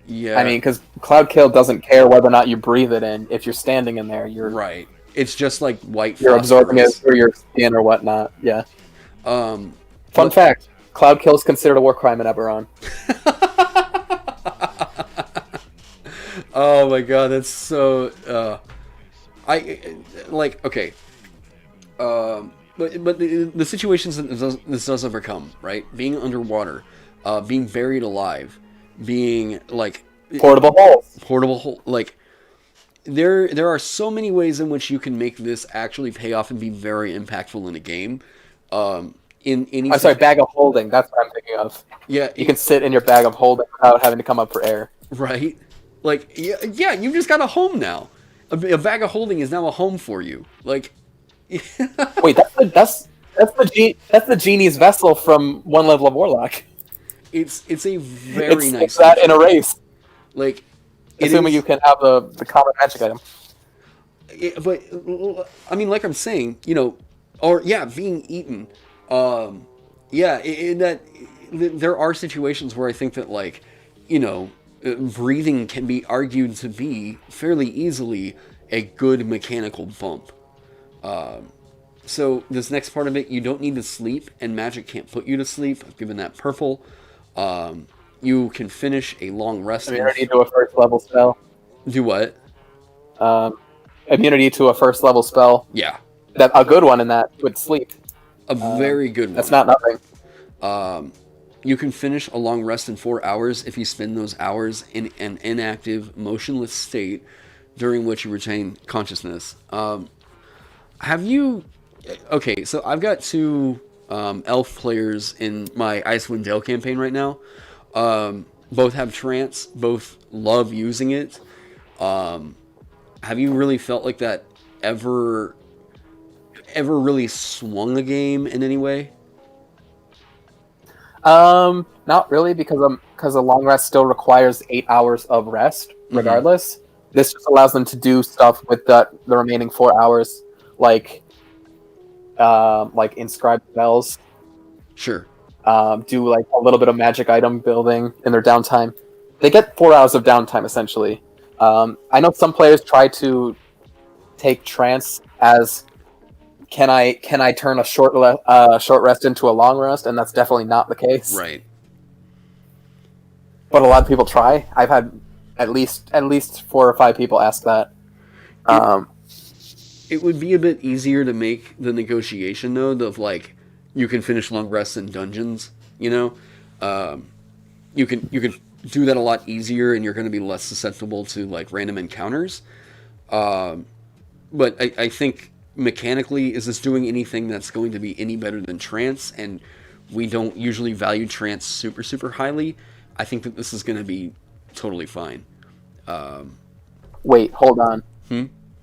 Yeah, I mean, because Cloud Kill doesn't care whether or not you breathe it in. If you're standing in there, you're right. It's just like white. You're absorbing it through your skin or whatnot. Yeah. Fun fact: Cloud Kill is considered a war crime in Eberron. Oh my god, that's so. Okay. But the situations that this does overcome, right? Being underwater, being buried alive, being like portable holes. Like there are so many ways in which you can make this actually pay off and be very impactful in a game. Bag of holding. That's what I'm thinking of. Yeah, you can sit in your bag of holding without having to come up for air. Right. Like, yeah, you've just got a home now. A bag of holding is now a home for you. Like, wait, that's the genie's vessel from one level of Warlock. It's a very nice. It's that in a race. Like, assuming you can have the common magic item. But I mean, like I'm saying, you know, or being eaten. There are situations where I think that, like, you know, breathing can be argued to be fairly easily a good mechanical bump. So this next part of it, you don't need to sleep, and magic can't put you to sleep. I've given that purple. You can finish a long rest. Immunity to a first level spell. Do what? Immunity to a first level spell. Yeah. That a good one in that would sleep. A very good one. That's not nothing. You can finish a long rest in 4 hours if you spend those hours in an inactive, motionless state during which you retain consciousness. Have you... Okay, so I've got 2 elf players in my Icewind Dale campaign right now. Both have trance, both love using it. Have you really felt like that ever really swung a game in any way? Not really, because a long rest still requires 8 hours of rest, regardless. This just allows them to do stuff with the remaining 4 hours, like inscribe spells. Sure. Do like a little bit of magic item building in their downtime. They get 4 hours of downtime essentially. I know some players try to take trance as can I turn a short rest into a long rest, and that's definitely not the case. Right. But a lot of people try. I've had at least 4 or 5 people ask that. It would be a bit easier to make the negotiation though, of like you can finish long rests in dungeons. You know, you can do that a lot easier, and you're going to be less susceptible to like random encounters. But I think mechanically, is this doing anything that's going to be any better than trance? And we don't usually value trance super highly. I think that this is going to be totally fine. Wait, hold on.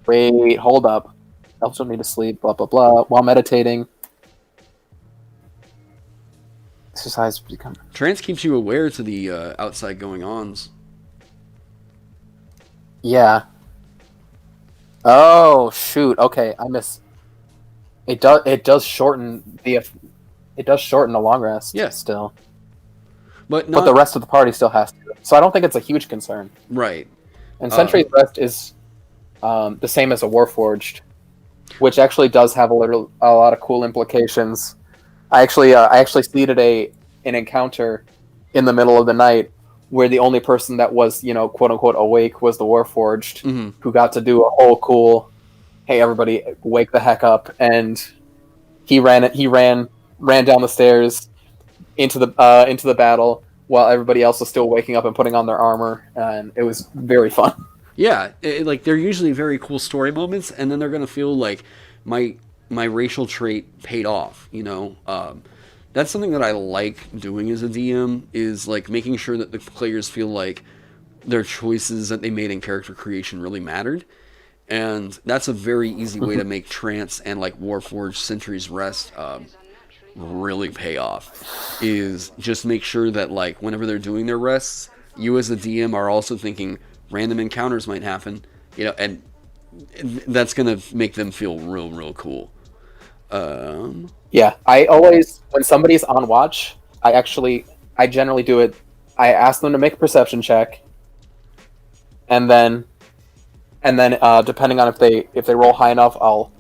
Wait, hold up. Elves don't need to sleep, blah, blah, blah. While meditating. Exercise become... Trance keeps you aware to the outside going-ons. Yeah. Oh, shoot. Okay, I miss... It does shorten the long rest. Yeah. Still. But the rest of the party still has to. So I don't think it's a huge concern. Right. And Sentry's Rest is the same as a Warforged, which actually does have a lot of cool implications. I actually seeded an encounter in the middle of the night where the only person that was, quote unquote awake was the Warforged, who got to do a whole cool, hey everybody, wake the heck up, and he ran down the stairs into the battle while everybody else was still waking up and putting on their armor, and it was very fun. Yeah, like they're usually very cool story moments, and then they're gonna feel like my racial trait paid off. That's something that I like doing as a DM, is like making sure that the players feel like their choices that they made in character creation really mattered, and that's a very easy way to make trance and like Warforged Sentry's Rest really pay off. Is just make sure that like whenever they're doing their rests, you as a DM are also thinking random encounters might happen, and that's gonna make them feel real cool. Yeah, I always, when somebody's on watch, I generally do it. I ask them to make a perception check, and then depending on if they roll high enough, I'll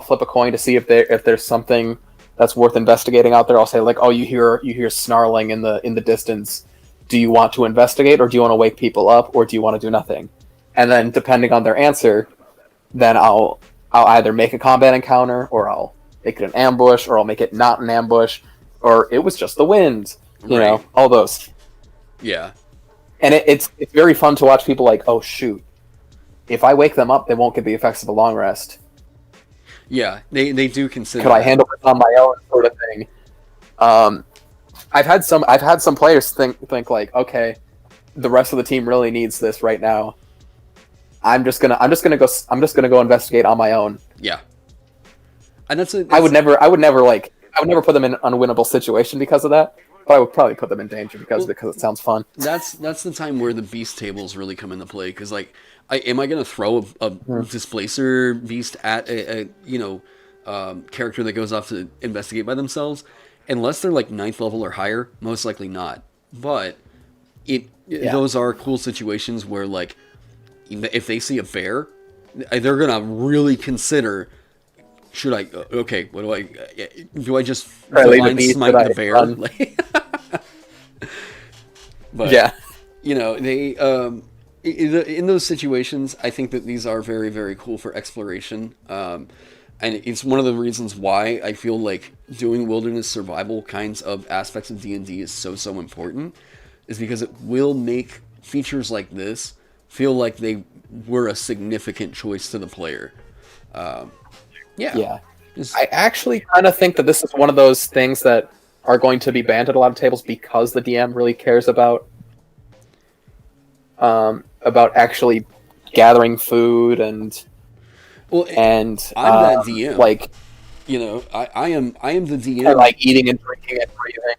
flip a coin to see if there's something that's worth investigating out there. I'll say like, oh, you hear snarling in the distance. Do you want to investigate, or do you want to wake people up, or do you want to do nothing? And then depending on their answer, then I'll either make a combat encounter, or I'll make it an ambush, or I'll make it not an ambush, or it was just the wind. All those. Yeah. And it's very fun to watch people like, oh shoot, if I wake them up, they won't get the effects of a long rest. Yeah, they do consider. Could I handle it on my own, sort of thing? I've had some players think like, okay, the rest of the team really needs this right now. I'm just gonna go investigate on my own. Yeah, and that's I would never put them in an unwinnable situation because of that, but I would probably put them in danger because it sounds fun. That's the time where the beast tables really come into play, because like, am I gonna throw a displacer beast at a character that goes off to investigate by themselves? Unless they're like 9th level or higher, most likely not. But those are cool situations where, like, if they see a bear, they're gonna really consider, should I, okay, what do I just divine smite the bear? Like, but, yeah. you know, they, in those situations, I think that these are very, very cool for exploration. And it's one of the reasons why I feel like doing wilderness survival kinds of aspects of D&D is so important, is because it will make features like this feel like they were a significant choice to the player. Yeah. I actually kind of think that this is one of those things that are going to be banned at a lot of tables because the DM really cares about actually gathering food and I'm that DM. Like, you know, I am the DM. And like eating and drinking and breathing.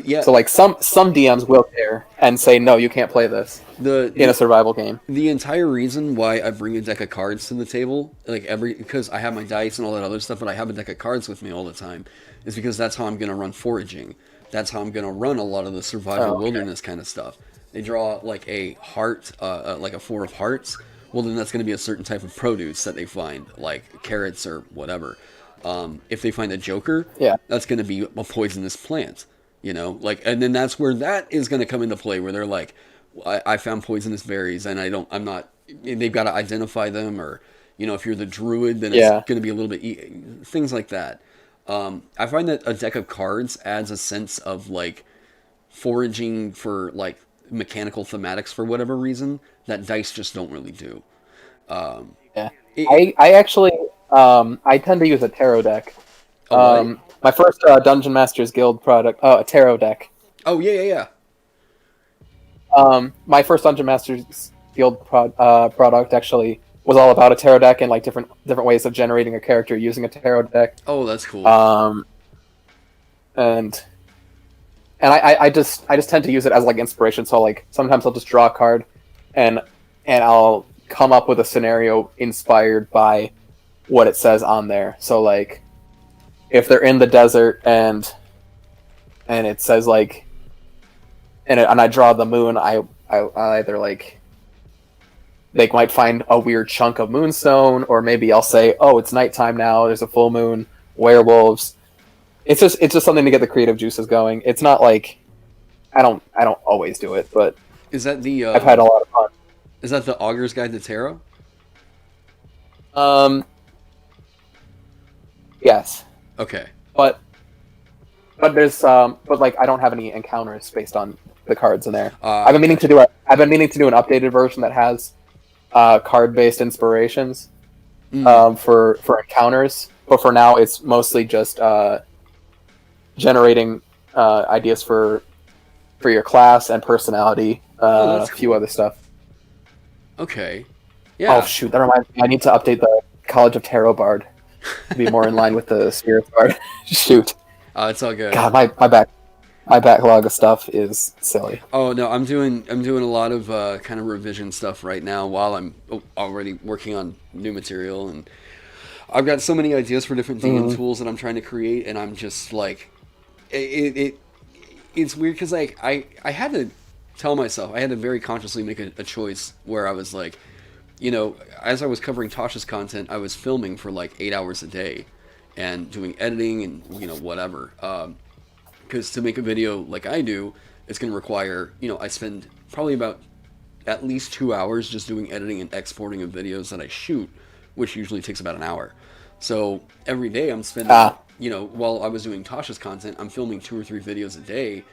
Yeah. So like some DMs will care and say, no, you can't play this in a survival game. The entire reason why I bring a deck of cards to the table, like because I have my dice and all that other stuff, but I have a deck of cards with me all the time, is because that's how I'm going to run foraging. That's how I'm going to run a lot of the survival wilderness kind of stuff. They draw like a heart, like a 4 of hearts. Well, then that's going to be a certain type of produce that they find, like carrots or whatever. If they find a joker, that's going to be a poisonous plant. You know, like, and then that's where that is going to come into play, where they're like, I found poisonous berries, and they've got to identify them, or, you know, if you're the druid, then it's going to be a little bit, things like that. I find that a deck of cards adds a sense of, like, foraging for, like, mechanical thematics for whatever reason that dice just don't really do. I actually, I tend to use a tarot deck. My first Dungeon Masters Guild product, a tarot deck. Oh, yeah. My first Dungeon Masters Guild product actually was all about a tarot deck and like different ways of generating a character using a tarot deck. Oh, that's cool. And I just tend to use it as like inspiration. So like sometimes I'll just draw a card, and I'll come up with a scenario inspired by what it says on there. So like, if they're in the desert and it says like, and I draw the moon, I either like, they might find a weird chunk of moonstone, or maybe I'll say, oh, it's nighttime now, there's a full moon, werewolves. It's just something to get the creative juices going. It's not like, I don't always do it, but is that the I've had a lot of fun. Is that the Auger's Guide to Tarot? Yes. Okay. But there's but like I don't have any encounters based on the cards in there. I've been meaning to do an updated version that has card-based inspirations for encounters. But for now, it's mostly just generating ideas for your class and personality, a few other stuff. Okay. Yeah. Oh shoot, that reminds me. I need to update the College of Tarot Bard to be more in line with the Spirit Bard. Shoot. It's all good. God, my backlog of stuff is silly. Oh no, I'm doing a lot of kind of revision stuff right now while I'm already working on new material, and I've got so many ideas for different DM tools that I'm trying to create, and I'm just like, it's weird because like I had to tell myself, I had to very consciously make a choice where I was like, you know, as I was covering Tasha's content, I was filming for like 8 hours a day and doing editing and, you know, whatever. Because to make a video like I do, it's going to require, you know, I spend probably about at least 2 hours just doing editing and exporting of videos that I shoot, which usually takes about an hour. So every day I'm spending, you know, while I was doing Tasha's content, I'm filming 2 or 3 videos a day.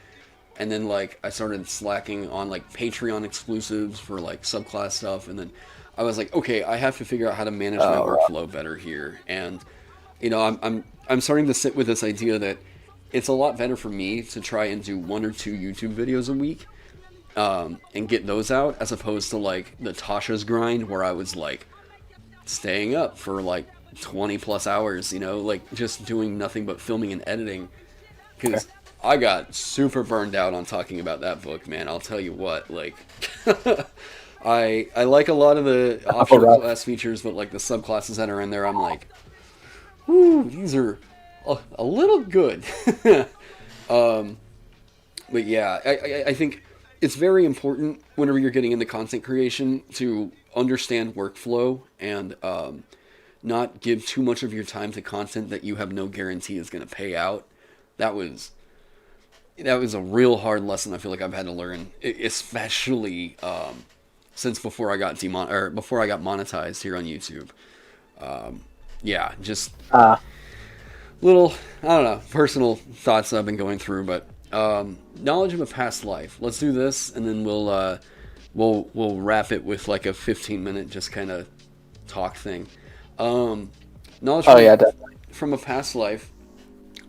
And then like I started slacking on like Patreon exclusives for like subclass stuff, and then I was like, okay, I have to figure out how to manage my workflow better here. And you know, I'm starting to sit with this idea that it's a lot better for me to try and do 1 or 2 YouTube videos a week, and get those out, as opposed to like the Tasha's grind where I was like staying up for like 20 plus hours, you know, like just doing nothing but filming and editing. Because I got super burned out on talking about that book, man. I'll tell you what, like, I like a lot of the optional class features, but like the subclasses that are in there, I'm like, whoo, these are a little good. But yeah, I think it's very important whenever you're getting into content creation to understand workflow and not give too much of your time to content that you have no guarantee is going to pay out. That was a real hard lesson I feel like I've had to learn, especially since before I got monetized here on YouTube. Yeah, just little, I don't know, personal thoughts I've been going through, but knowledge of a past life. Let's do this, and then we'll wrap it with like a 15-minute just kind of talk thing. Knowledge from a past life.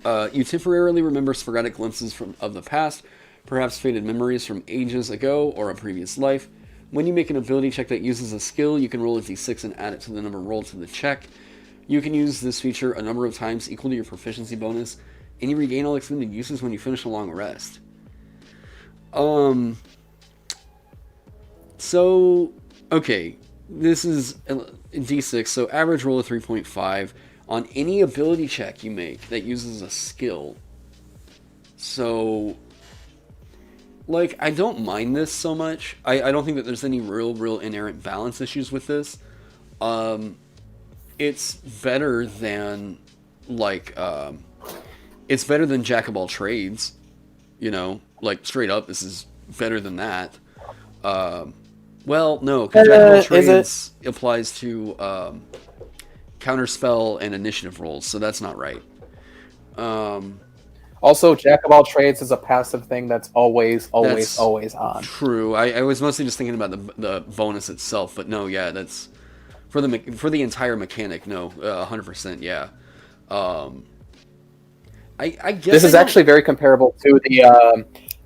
You temporarily remember sporadic glimpses of the past, perhaps faded memories from ages ago or a previous life. When you make an ability check that uses a skill, you can roll a d6 and add it to the number rolled to the check. You can use this feature a number of times equal to your proficiency bonus, and you regain all expended uses when you finish a long rest. So, okay, this is d6, so average roll of 3.5 on any ability check you make that uses a skill. So, like, I don't mind this so much. I don't think that there's any real inherent balance issues with this. It's better than, like, it's better than Jack of all trades, you know, like, straight up, this is better than that. Well, no, because Jack of all trades applies to, counterspell and initiative rolls, so that's not right. Also, Jack of all trades is a passive thing that's always on. True. I was mostly just thinking about the bonus itself, but no, yeah, that's for the entire mechanic. No, 100%, yeah. I guess this is actually very comparable to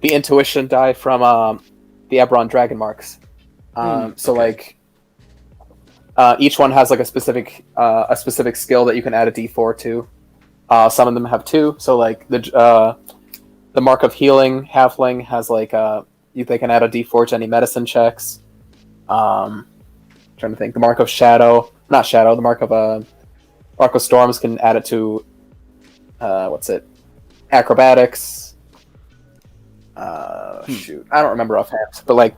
the intuition die from the Eberron Dragon Marks. So like each one has like a specific skill that you can add a D4 to. Some of them have 2. So like the Mark of Healing Halfling has like they can add a D4 to any medicine checks. Trying to think. The Mark of the Mark of Storms can add it to acrobatics. Shoot, I don't remember offhand, but like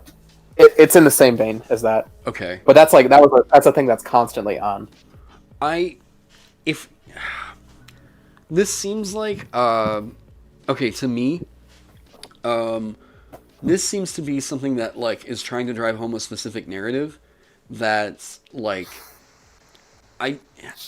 it's in the same vein as that. Okay, but that's a thing that's constantly on. This seems like okay to me. This seems to be something that like is trying to drive home a specific narrative. That's like, I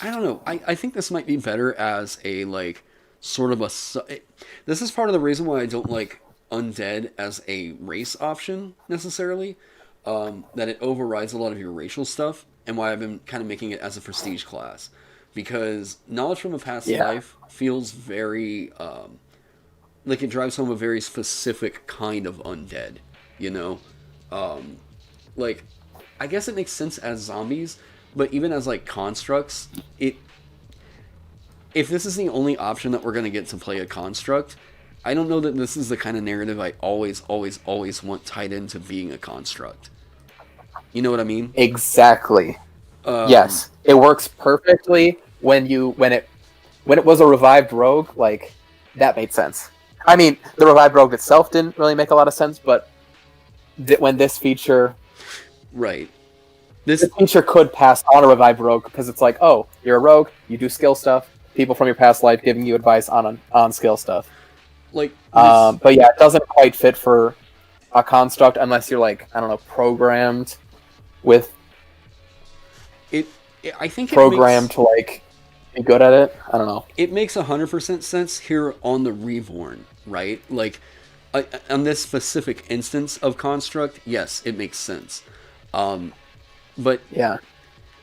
don't know. I think this might be better as a like sort of this is part of the reason why I don't like undead as a race option necessarily. That it overrides a lot of your racial stuff, and why I've been kind of making it as a prestige class. Because knowledge from a past life feels very, like it drives home a very specific kind of undead, you know? Like, I guess it makes sense as zombies, but even as, like, constructs, if this is the only option that we're going to get to play a construct, I don't know that this is the kind of narrative I always want tied into being a construct. You know what I mean? Exactly. Yes, it works perfectly when it was a revived rogue. Like that made sense. I mean, the revived rogue itself didn't really make a lot of sense, but when this feature, right, this feature could pass on a revived rogue because it's like, oh, you're a rogue, you do skill stuff. People from your past life giving you advice on skill stuff. Like, but yeah, it doesn't quite fit for a construct unless you're like, I don't know, programmed with. I think programmed to like be good at it. I don't know. It makes 100% sense here on the Reborn, right? Like on this specific instance of construct, yes, it makes sense. But yeah,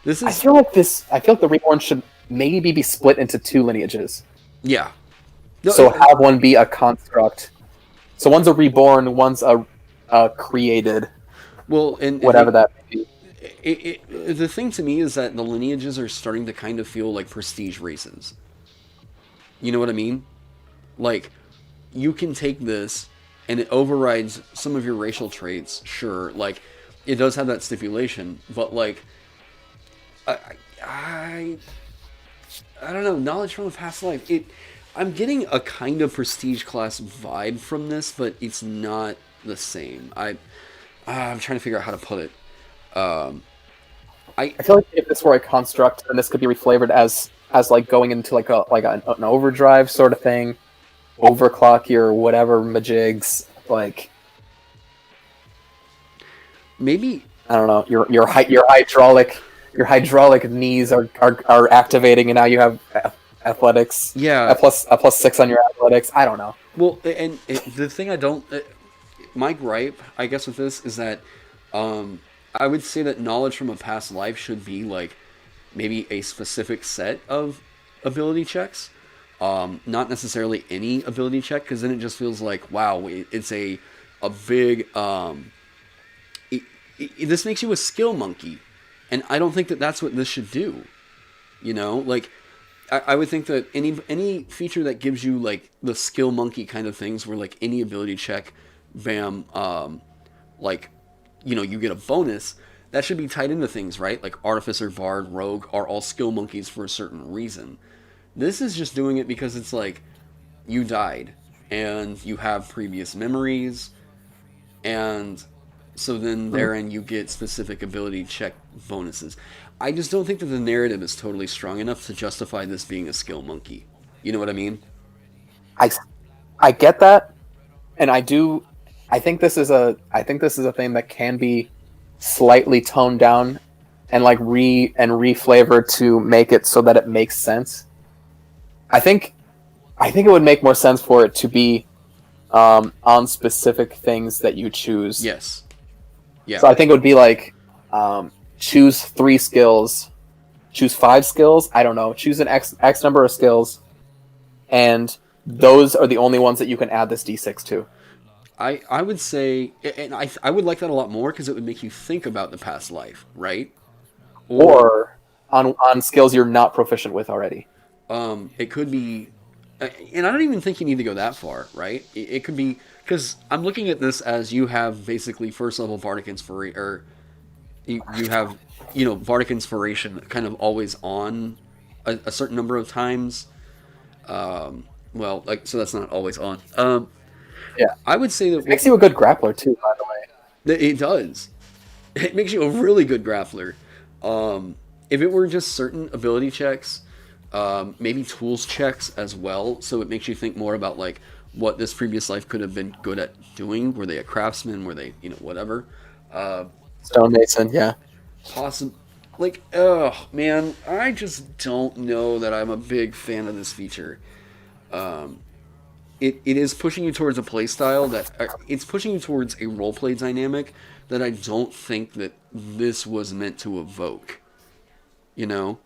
this is. I feel like the Reborn should maybe be split into 2 lineages. Yeah. No, so have one be a construct. So one's a Reborn, one's a created. Well, and whatever that may be. The thing to me is that the lineages are starting to kind of feel like prestige races. You know what I mean? Like, you can take this and it overrides some of your racial traits, sure. Like, it does have that stipulation, but like, I don't know, knowledge from a past life. I'm getting a kind of prestige class vibe from this, but it's not the same. I'm trying to figure out how to put it. I feel like if this were a construct, then this could be reflavored as like going into like an overdrive sort of thing, overclock your whatever majigs, like maybe I don't know, your hydraulic knees are activating, and now you have athletics. Yeah, a plus 6 on your athletics. I don't know. Well, and the thing my gripe, I guess, with this is that I would say that knowledge from a past life should be like maybe a specific set of ability checks, not necessarily any ability check, because then it just feels like, wow, it's a big this makes you a skill monkey, and I don't think that that's what this should do. You know, like I would think that any feature that gives you like the skill monkey kind of things, where like any ability check, bam, like, you know, you get a bonus, that should be tied into things, right? Like Artificer, Bard, Rogue are all skill monkeys for a certain reason. This is just doing it because it's like you died and you have previous memories, and so then therein you get specific ability check bonuses. I just don't think that the narrative is totally strong enough to justify this being a skill monkey. You know what I mean? I get that, and I do. I think this is a thing that can be slightly toned down and like reflavored to make it so that it makes sense. I think it would make more sense for it to be on specific things that you choose. Yes. Yeah. So I think it would be like choose 3 skills, choose 5 skills. I don't know. Choose an X number of skills, and those are the only ones that you can add this D6 to. I would say, and I would like that a lot more, because it would make you think about the past life, right? Or on skills you're not proficient with already. It could be, and I don't even think you need to go that far, right? It could be, because I'm looking at this as you have basically first level Bardic Inspiration, or you have, you know, Bardic Inspiration kind of always on a certain number of times. Well, like, so that's not always on. Yeah, I would say that it makes you a good grappler too, by the way. It does. It makes you a really good grappler. If it were just certain ability checks, maybe tools checks as well, so it makes you think more about like what this previous life could have been good at doing. Were they a craftsman? Were they, you know, whatever? Stonemason, yeah. Possible. Like, oh man, I just don't know that I'm a big fan of this feature. It is pushing you towards a playstyle it's pushing you towards a roleplay dynamic that I don't think that this was meant to evoke. You know?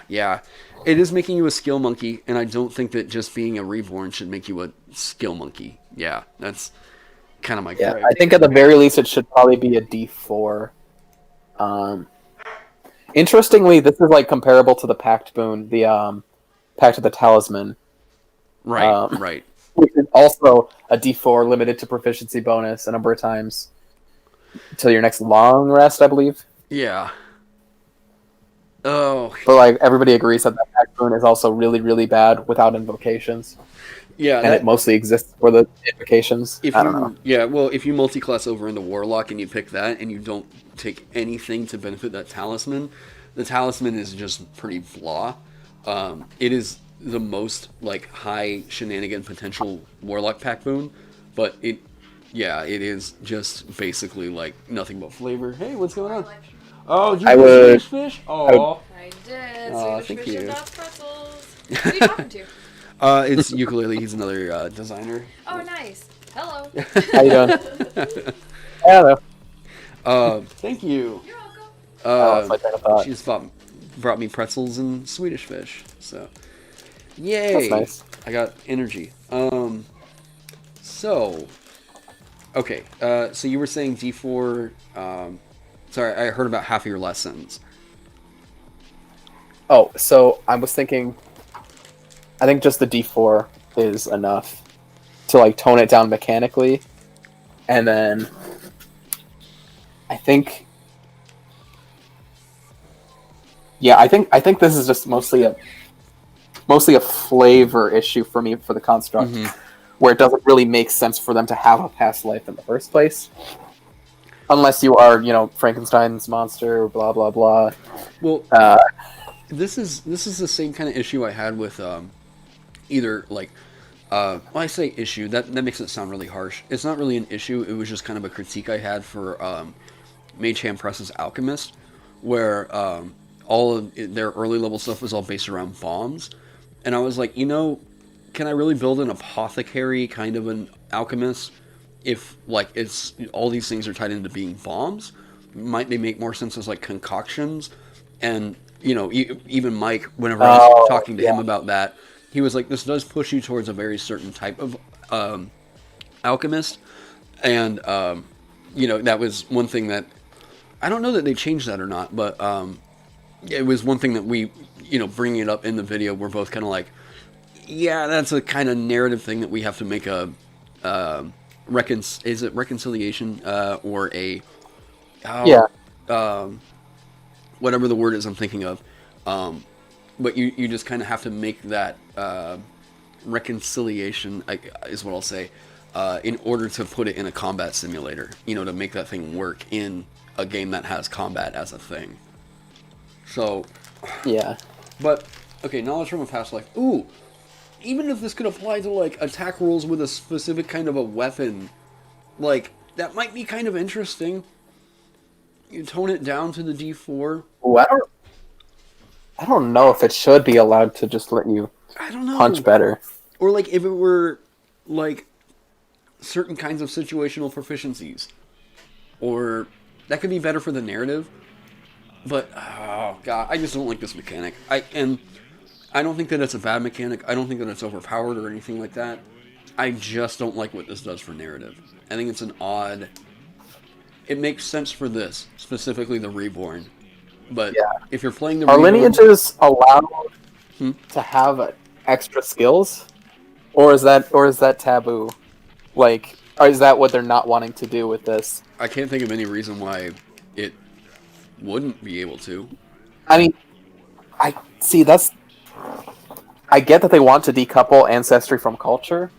Yeah. It is making you a skill monkey, and I don't think that just being a reborn should make you a skill monkey. Yeah, that's kind of my gripe. I think at the very least it should probably be a D4. Interestingly, this is like comparable to the Pact Boon, the Pact of the Talisman. Right, right. Which is also a D4 limited to proficiency bonus a number of times until your next long rest, I believe. Yeah. Oh. But like everybody agrees that that Pact Boon is also really, really bad without invocations. Yeah, and it mostly exists for the invocations. I don't know. Yeah, well, if you multi-class over into Warlock and you pick that and you don't take anything to benefit that talisman, the talisman is just pretty blah. It is the most like high shenanigan potential Warlock Pact Boon, but it is just basically like nothing but flavor. Hey, what's going on? Oh, did you get Swedish fish? Oh, I did. Thank Swedish you. fish without pretzels. Who are you talking to? It's Ukulele. He's another designer. Oh, nice. Hello. How you doing? Hello. Thank you. You're welcome. It's my thought. She just brought me pretzels and Swedish fish. So, yay! That's nice. I got energy. So, okay. So you were saying D4. Sorry, I heard about half of your last sentence. Oh, so I was thinking. I think just the D4 is enough to like tone it down mechanically, and then I think, I think this is just mostly a flavor issue for me for the construct. Mm-hmm. where it doesn't really make sense for them to have a past life in the first place. Unless you are, Frankenstein's monster, blah blah blah. Well, this is the same kind of issue I had with either like well, I say issue, that makes it sound really harsh. It's not really an issue, it was just kind of a critique I had for Mage Hand Press's Alchemist, where all of their early level stuff was all based around bombs. And I was like, can I really build an apothecary kind of an alchemist if like it's all these things are tied into being bombs? Might they make more sense as like concoctions? And even Mike, whenever I was talking to him about that, he was like, this does push you towards a very certain type of alchemist. And that was one thing that I don't know that they changed that or not, but it was one thing that we bringing it up in the video, we're both kind of like, yeah, that's a kind of narrative thing that we have to make a reconciliation or a whatever the word is I'm thinking of, but you just kind of have to make that reconciliation, is what I'll say, in order to put it in a combat simulator, to make that thing work in a game that has combat as a thing. So yeah, but okay, knowledge from a past life. Ooh, even if this could apply to like attack rolls with a specific kind of a weapon, like that might be kind of interesting. You tone it down to the D4. Ooh, I don't know if it should be allowed to just let you punch better. Or like if it were like certain kinds of situational proficiencies. Or that could be better for the narrative. But oh god, I just don't like this mechanic. I don't think that it's a bad mechanic. I don't think that it's overpowered or anything like that. I just don't like what this does for narrative. I think it's an odd... It makes sense for this, specifically the Reborn. But if you're playing the Are Reborn... lineages allowed to have extra skills? Or is that taboo? Like, or is that what they're not wanting to do with this? I can't think of any reason why it wouldn't be able to. I mean, I get that they want to decouple ancestry from culture,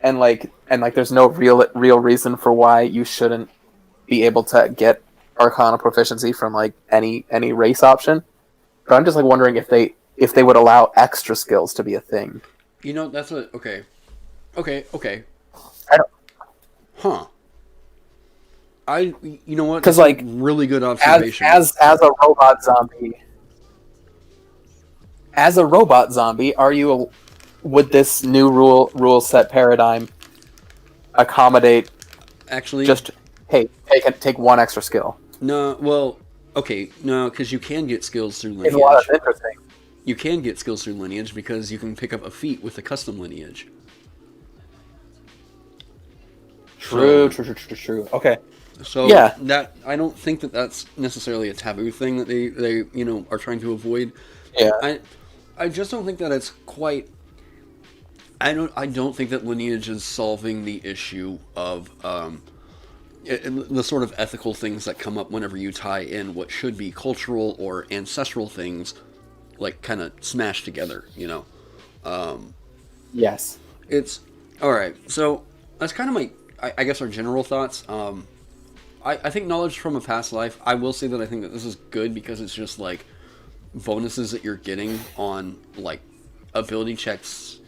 and there's no real reason for why you shouldn't be able to get Arcana proficiency from like any race option. But I'm just like wondering if they would allow extra skills to be a thing. That's a okay. I don't. Huh. You know what? Because like really good observation. As a robot zombie. As a robot zombie, would this new rule set paradigm accommodate? Actually, just take one extra skill. No, well, okay, no, because you can get skills through lineage. Well, that's interesting. You can get skills through lineage because you can pick up a feat with a custom lineage. True. Okay. So yeah, that I don't think that that's necessarily a taboo thing that they are trying to avoid. Yeah. I just don't think that it's quite. I don't think that lineage is solving the issue of the sort of ethical things that come up whenever you tie in what should be cultural or ancestral things, like kind of smashed together. Yes. It's all right. So that's kind of my, I guess, our general thoughts. I think knowledge from a past life. I will say that I think that this is good because it's just like bonuses that you're getting on like ability checks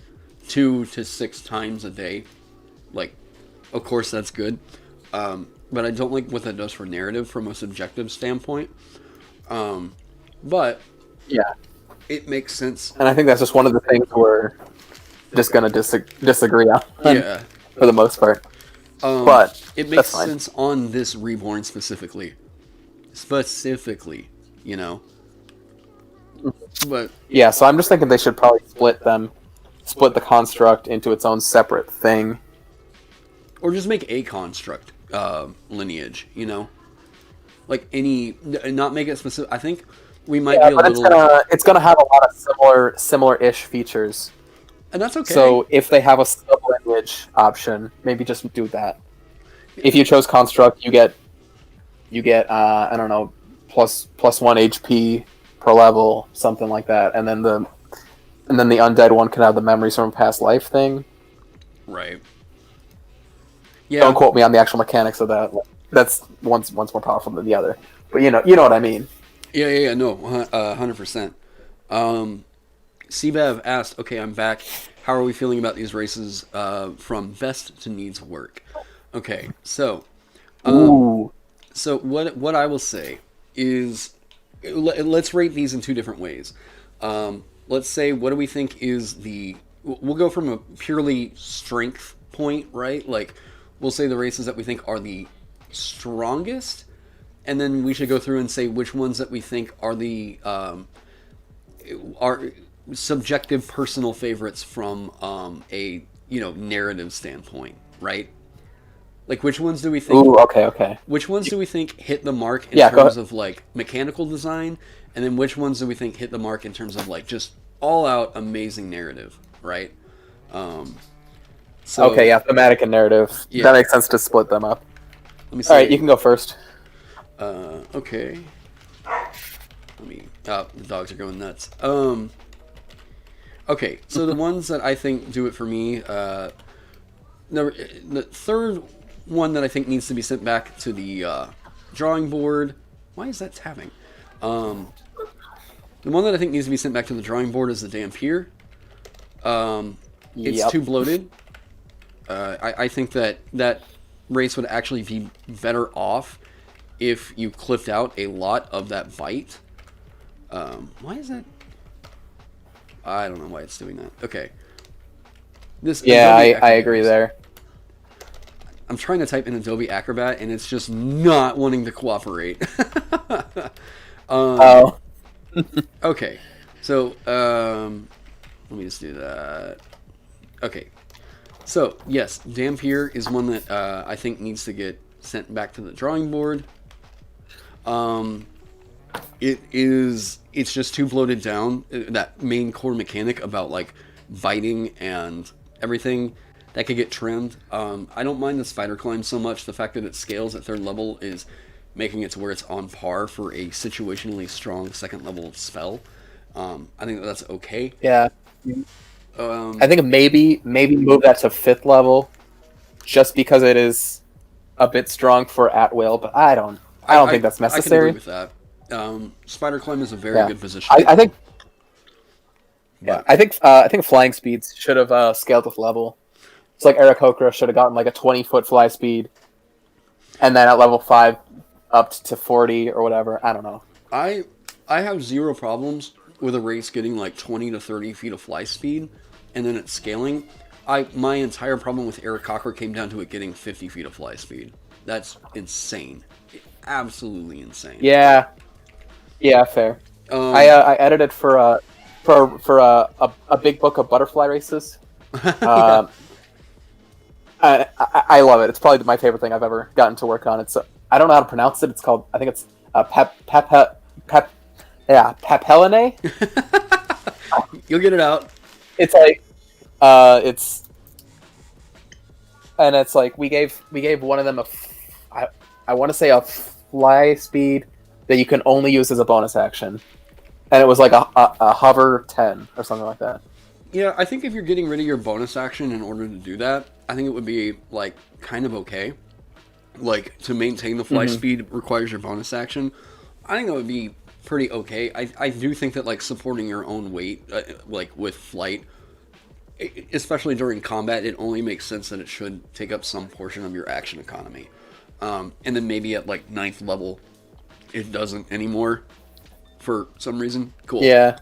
2 to 6 times a day. Like, of course that's good. But I don't like what that does for narrative from a subjective standpoint. But yeah, it makes sense. And I think that's just one of the things we're just gonna disagree on. Yeah, for the most part. But it makes sense on this Reborn specifically. But yeah, so I'm just thinking they should probably split the construct into its own separate thing, or just make a construct lineage. Like not make it specific. I think we might be a little. It's gonna have a lot of similar-ish features. And that's okay. So if they have a sub-lineage option, maybe just do that. If you chose construct, you get I don't know, plus 1 HP per level, something like that, and then the undead one can have the memories from a past life thing. Right. Yeah. Don't quote me on the actual mechanics of that. That's one's more powerful than the other. But you know what I mean. Yeah. No, 100%. CBAV asked, okay, I'm back. How are we feeling about these races from best to needs work? Okay, so Ooh. so what I will say is, let's rate these in two different ways. Let's say, what do we think is we'll go from a purely strength point, right? Like, we'll say the races that we think are the strongest, and then we should go through and say which ones that we think are the are subjective personal favorites from a narrative standpoint, right? Like, which ones do we think? Ooh, okay. Which ones do we think hit the mark in Yeah, terms of like mechanical design, and then which ones do we think hit the mark in terms of like just all out amazing narrative, right? So Okay, yeah, thematic and narrative. Yeah. That makes sense to split them up. Let me see. All right, you can go first. Okay. The dogs are going nuts. Okay, so the ones that I think do it for me, the third one that I think needs to be sent back to the drawing board. Why is that tabbing? The one that I think needs to be sent back to the drawing board is the Dampier. It's Yep. too bloated. I think that race would actually be better off if you clipped out a lot of that bite. Why is that? I don't know why it's doing that. Okay. Yeah, Adobe I Acrobat. agree there. I'm trying to type in Adobe Acrobat, and it's just not wanting to cooperate. Oh. Okay. So, let me just do that. Okay. So, yes, Dampier is one that I think needs to get sent back to the drawing board. It's just too bloated down. That main core mechanic about like biting and everything that could get trimmed. I don't mind the spider climb so much. The fact that it scales at 3rd level is making it to where it's on par for a situationally strong 2nd level spell. I think that's okay. Yeah. I think maybe move that to 5th level, just because it is a bit strong for at will. But I don't think that's I can necessary. agree with that. Spider climb is a very Yeah. good position. I think. But- Yeah, I think flying speeds should have scaled with level. It's like Eric Hokra should have gotten like a 20-foot fly speed, and then at level 5 up to 40 or whatever. I don't know. I have zero problems with a race getting like 20 to 30 feet of fly speed, and then it's scaling. My entire problem with Eric Cocker came down to it getting 50 feet of fly speed. That's insane. Absolutely insane. Yeah, fair. I edited for a big book of butterfly races. I love it. It's probably my favorite thing I've ever gotten to work on. It's I don't know how to pronounce it. It's called, I think it's Papelline. You'll get it out. It's like it's like we gave one of them I want to say a fly speed that you can only use as a bonus action, and it was like a hover 10 or something like that. Yeah, I think if you're getting rid of your bonus action in order to do that, I think it would be like kind of okay. Like, to maintain the fly speed requires your bonus action. I think that would be pretty okay. I do think that like supporting your own weight, like with flight, especially during combat, it only makes sense that it should take up some portion of your action economy. And then maybe at like 9th level, it doesn't anymore for some reason. Cool. Yeah.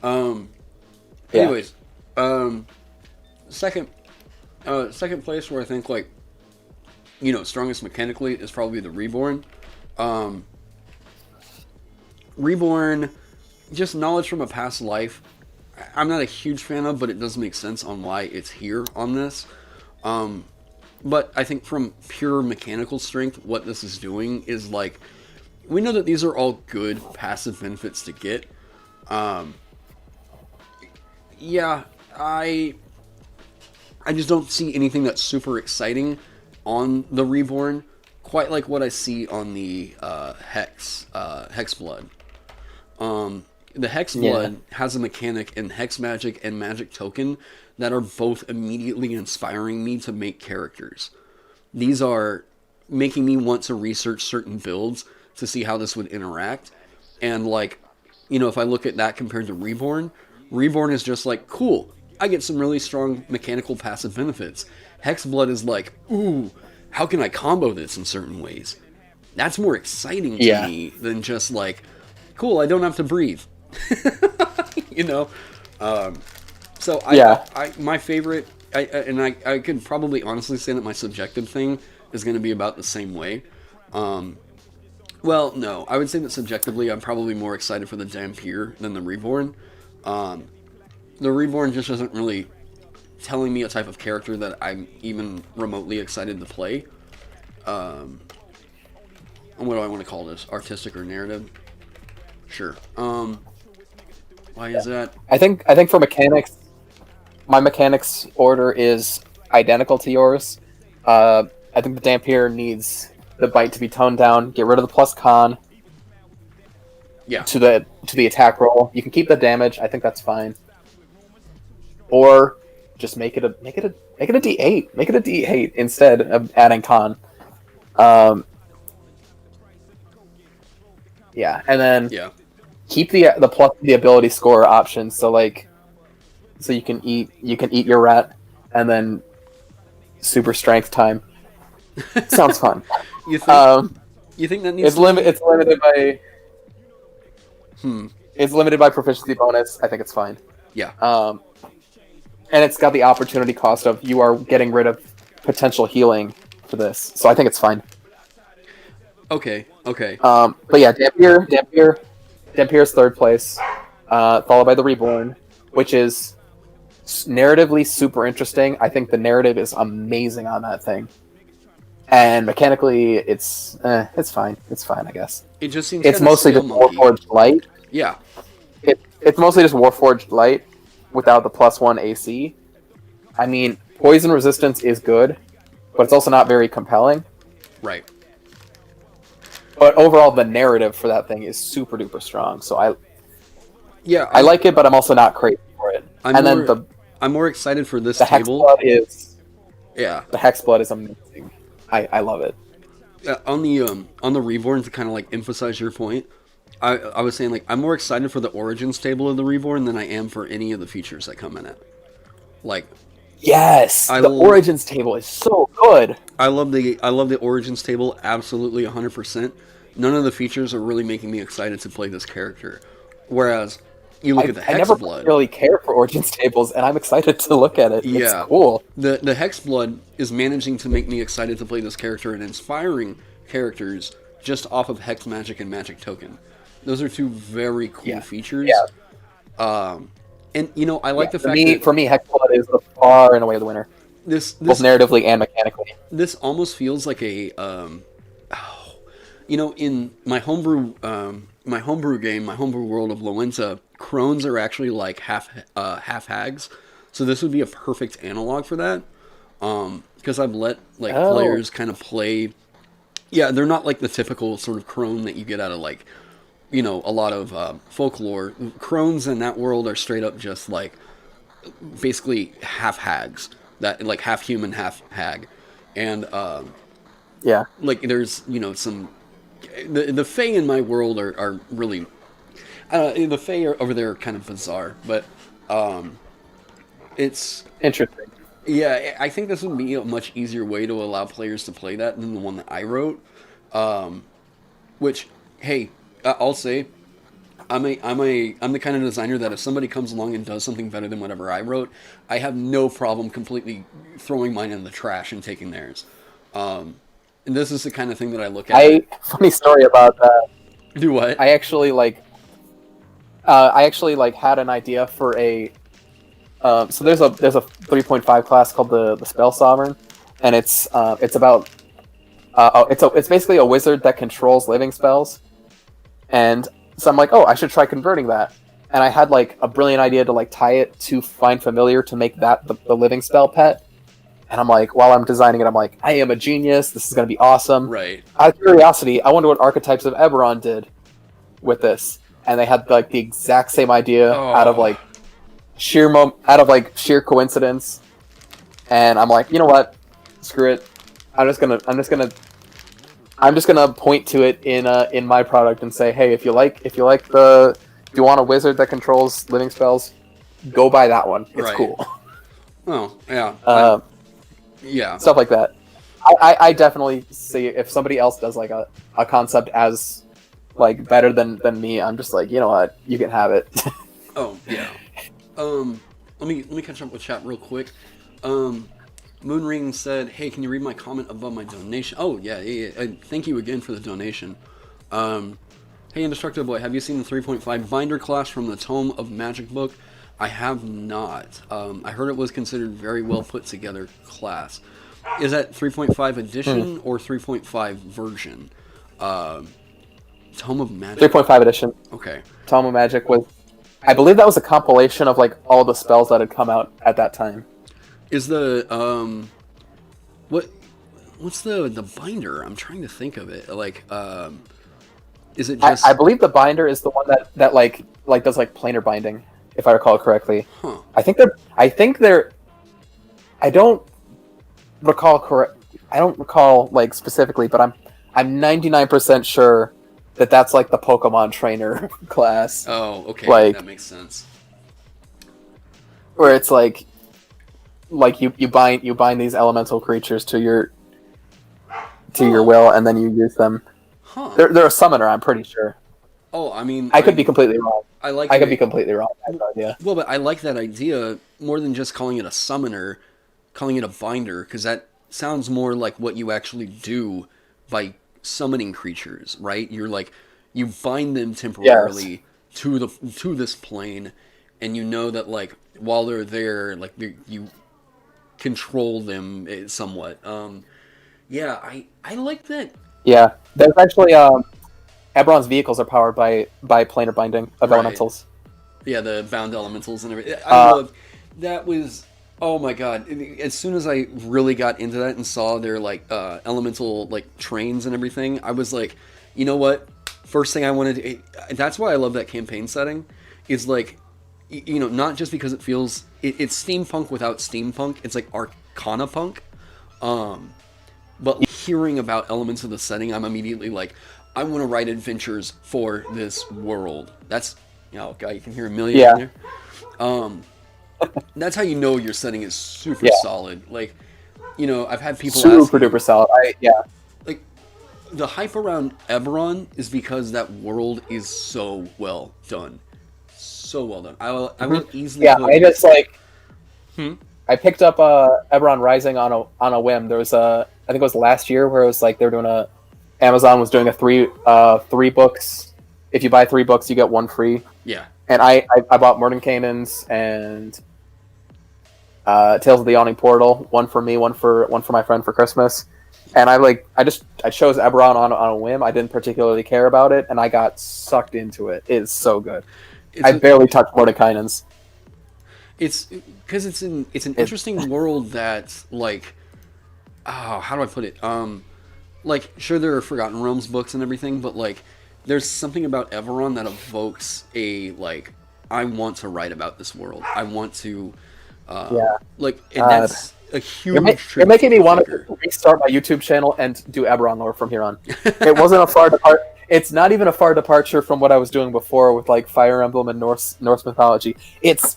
Anyways, second place where I think like, strongest mechanically is probably the Reborn. Reborn, just knowledge from a past life, I'm not a huge fan of, but it does make sense on why it's here on this. But I think from pure mechanical strength, what this is doing is like, we know that these are all good passive benefits to get. Yeah, I just don't see anything that's super exciting on the Reborn, quite like what I see on the Hex Blood. the Hex Blood has a mechanic in Hex Magic and Magic Token that are both immediately inspiring me to make characters. These are making me want to research certain builds to see how this would interact. And like, you know, if I look at that compared to Reborn, Reborn is just like, cool, I get some really strong mechanical passive benefits. Hex Blood is like, ooh, how can I combo this in certain ways? That's more exciting to me than just like, cool, I don't have to breathe. You know? So my favorite, I could probably honestly say that my subjective thing is going to be about the same way. Well, no, I would say that subjectively I'm probably more excited for the Dampier than the Reborn. The Reborn just isn't really telling me a type of character that I'm even remotely excited to play. What do I want to call this? Artistic or narrative? Sure. Why is that? I think for mechanics, my mechanics order is identical to yours. I think the Dampier needs the bite to be toned down. Get rid of the plus con. Yeah. To the attack roll. You can keep the damage. I think that's fine. Or just make it a D8. Make it a D8 instead of adding con. Yeah, and then keep the plus the ability score option. So you can eat your rat and then super strength time. Sounds fun. You think that needs it's limited by it's limited by proficiency bonus. I think it's fine. Yeah. And it's got the opportunity cost of you are getting rid of potential healing for this. So I think it's fine. Okay. But yeah, Dampier's third place, followed by the Reborn, which is narratively super interesting. I think the narrative is amazing on that thing, and mechanically, it's fine. It's fine, I guess. It just seems it's mostly just Warforged Light. Yeah, it's mostly just Warforged Light without the +1 AC. I mean, poison resistance is good, but it's also not very compelling. Right. But overall, the narrative for that thing is super duper strong. So I like it, but I'm also not crazy for it. I'm more excited for this table. The Hex Blood is amazing. I love it. On the Reborn, to kind of like emphasize your point, I was saying like I'm more excited for the Origins table of the Reborn than I am for any of the features that come in it. Like, yes, the Origins table is so good. I love the Origins table absolutely 100%. None of the features are really making me excited to play this character. Whereas you look at the Hex Blood. I never really care for Origins tables, and I'm excited to look at it. Yeah. It's cool. The Hex Blood is managing to make me excited to play this character and inspiring characters just off of Hex Magic and Magic Token. Those are two very cool features. Yeah. And you know, I like the fact that for me, Hex Blood is the far and away the winner. This both narratively and mechanically. This almost feels like a you know, in my homebrew game, my homebrew world of Loenza, crones are actually like half hags. So this would be a perfect analog for that. Because I've let players kind of play. Yeah, they're not like the typical sort of crone that you get out of like, you know, a lot of folklore. Crones in that world are straight up just like basically half hags, that like half human, half hag, and like there's, you know, some the Fae in my world are really the Fae over there are kind of bizarre, but it's interesting. Yeah, I think this would be a much easier way to allow players to play that than the one that I wrote. Which, hey, I'll say, I'm the kind of designer that if somebody comes along and does something better than whatever I wrote, I have no problem completely throwing mine in the trash and taking theirs. And this is the kind of thing that I look at. Funny story about that. Do what? I actually had an idea for a. So there's a 3.5 class called the Spell Sovereign, and it's about it's basically a wizard that controls living spells, and so I'm like, oh, I should try converting that, and I had like a brilliant idea to like tie it to Find Familiar to make that the living spell pet, and I'm like, while I'm designing it, I'm like, I am a genius. This is gonna be awesome. Right. Out of curiosity, I wonder what Archetypes of Eberron did with this. and they had like the exact same idea Oh. out of like sheer coincidence. And I'm like, you know what? Screw it. I'm just gonna point to it in my product and say, hey, if you want a wizard that controls living spells, go buy that one. It's Right. cool. Oh, yeah. Yeah. Stuff like that. I definitely see if somebody else does like a concept as like better than me, I'm just like, you know what, you can have it. Oh, yeah. Let me catch up with chat real quick. Moonring said, hey, can you read my comment above my donation? Oh, yeah. Thank you again for the donation. Hey, Indestructible Boy, have you seen the 3.5 binder class from the Tome of Magic book? I have not. I heard it was considered very well put together class. Is that 3.5 edition or 3.5 version? Tome of Magic? 3.5 edition. Okay. Tome of Magic was, I believe that was a compilation of like all the spells that had come out at that time. Is the what's the binder? I'm trying to think of it. Like, is it just? I believe the binder is the one that like does like planar binding, if I recall correctly. Huh. I think they're. I don't recall like specifically, but I'm 99% sure that that's like the Pokemon trainer class. Oh, okay. Like, that makes sense. Where it's like you bind these elemental creatures to your will, and then you use them. Huh. They're a summoner, I'm pretty sure. Oh, I mean, I could be completely wrong. I could be completely wrong. I have no idea. Well, but I like that idea more than just calling it a summoner, calling it a binder, because that sounds more like what you actually do by summoning creatures, right? You're like, you bind them temporarily to this plane, and you know that like while they're there, like you control them somewhat. Yeah, I like that. Yeah, there's actually Eberron's vehicles are powered by planar binding of Right. elementals. Yeah, the bound elementals and everything. I love that. Was, oh my god! As soon as I really got into that and saw their like elemental like trains and everything, I was like, you know what? First thing I wanted to. That's why I love that campaign setting. Is like, you know, not just because it feels it's steampunk without steampunk. It's like Arcana punk. But hearing about elements of the setting, I'm immediately like, I want to write adventures for this world. That's, you know, God, you can hear a million in there. That's how you know your setting is super solid. Like, you know, I've had people super duper solid. like, the hype around Eberron is because that world is so well done. So well done. I will easily. Yeah, put I just like. Hmm? I picked up Eberron Rising on a whim. There was I think it was last year where it was like they were doing Amazon was doing a three books. If you buy 3 books, you get 1 free. Yeah. And I bought Mordenkainen's and Tales of the Yawning Portal. One for me, one for my friend for Christmas. And I chose Eberron on a whim. I didn't particularly care about it, and I got sucked into it. It is so good. I barely touched Mordenkainen's. It's because it's an interesting world that like, oh, how do I put it? Like, sure, there are Forgotten Realms books and everything, but like, there's something about Eberron that evokes a like, I want to write about this world. I want to, like, and that's a huge. You're making me want to restart my YouTube channel and do Eberron lore from here on. It wasn't a far depart. It's not even a far departure from what I was doing before with like Fire Emblem and Norse mythology. It's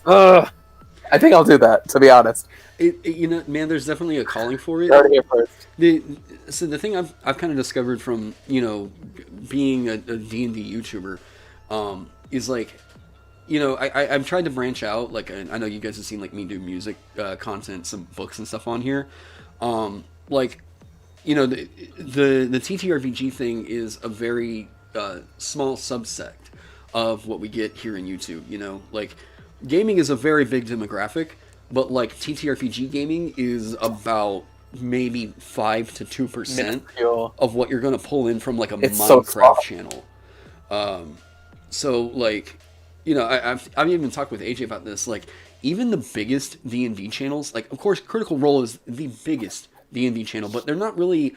I think I'll do that, to be honest. You know, man, there's definitely a calling for it. You heard it here first. So the thing I've kind of discovered from, you know, being a D&D YouTuber, is like, you know, I've tried to branch out. Like, I know you guys have seen like me do music content, some books and stuff on here. Like, you know, the TTRPG thing is a very small subset of what we get here in YouTube. You know, like, gaming is a very big demographic, but like TTRPG gaming is about maybe 5 to 2% of what you're going to pull in from like a Minecraft channel. So like, you know, I've even talked with AJ about this. Like, even the biggest D&D channels, like, of course, Critical Role is the biggest D&D channel, but they're not really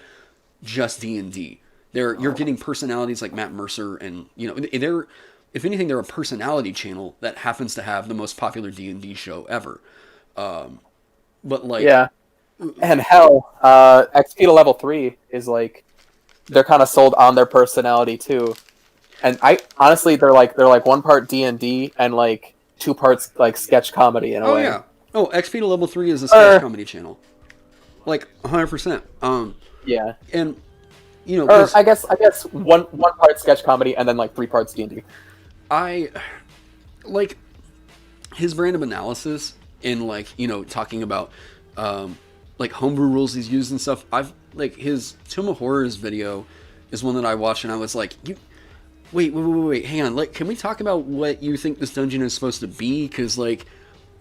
just D&D. You're getting personalities like Matt Mercer, and you know, if anything, they're a personality channel that happens to have the most popular D&D show ever. But like, Yeah, and hell, XP to level 3 is like they're kind of sold on their personality too. And I honestly, they're like 1 part D&D and like 2 parts like sketch comedy in a way. yeah, XP to level 3 is a sketch comedy channel, like 100%. Yeah, And you know, or 'cause I guess one part sketch comedy and then like 3 parts D&D. I like his brand of analysis in like, you know, talking about like homebrew rules he's used and stuff. I've like his Tomb of Horrors video is one that I watched and I was like, wait, hang on, like, can we talk about what you think this dungeon is supposed to be? Because like,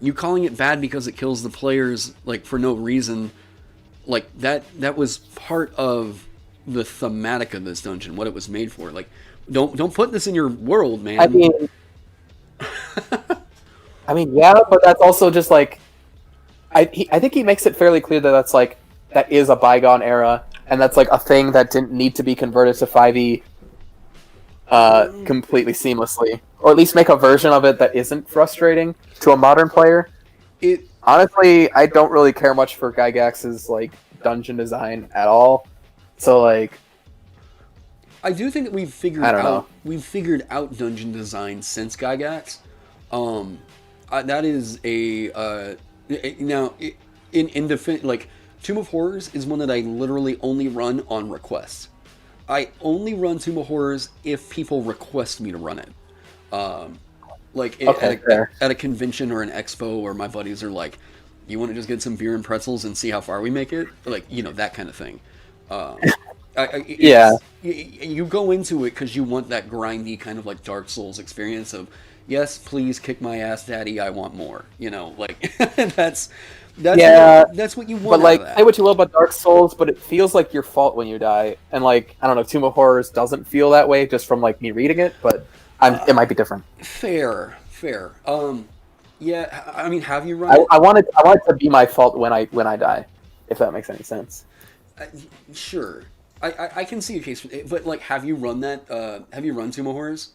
you calling it bad because it kills the players like for no reason, like that was part of the thematic of this dungeon, what it was made for. Like, don't put this in your world, man. I mean, yeah, but that's also just like, I think he makes it fairly clear that that is a bygone era, and that's like a thing that didn't need to be converted to 5e completely seamlessly, or at least make a version of it that isn't frustrating to a modern player. Honestly, I don't really care much for Gygax's like dungeon design at all. So like, I do think that we've figured out dungeon design since Gygax. That is now in defense, like Tomb of Horrors is one that I literally only run on request. I only run Tomb of Horrors if people request me to run it. At a convention or an expo where my buddies are like, you want to just get some beer and pretzels and see how far we make it? Like, you know, that kind of thing. You go into it because you want that grindy kind of like Dark Souls experience of, yes, please kick my ass, daddy, I want more. You know, like, that's what you want. But like, say what you will about Dark Souls, but it feels like your fault when you die. And like, I don't know, Tomb of Horrors doesn't feel that way just from like me reading it, but it might be different. Fair. Yeah, I mean, have you run it? I want it to be my fault when I die, if that makes any sense. Sure. I can see a case for it, but like, have you run that? Have you run Tomb of Horrors?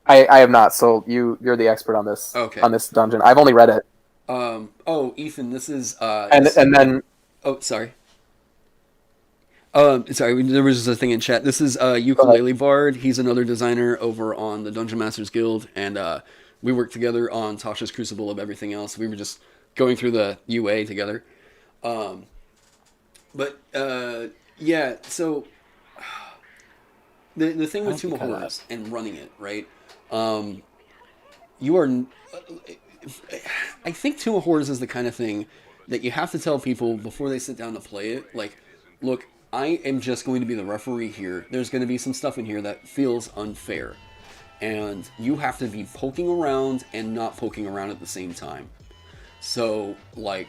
I have not. So you're the expert on this. Okay. On this dungeon, I've only read it. Ethan, this is and then. Oh, sorry. Sorry, there was a thing in chat. This is Ukulele Bard. He's another designer over on the Dungeon Masters Guild, and we worked together on Tasha's Crucible of everything else. We were just going through the UA together. Yeah, so the thing with Tomb of Horrors and running it, right? You are... I think Tomb of Horrors is the kind of thing that you have to tell people before they sit down to play it, like, look, I am just going to be the referee here. There's going to be some stuff in here that feels unfair. And you have to be poking around and not poking around at the same time. So, like,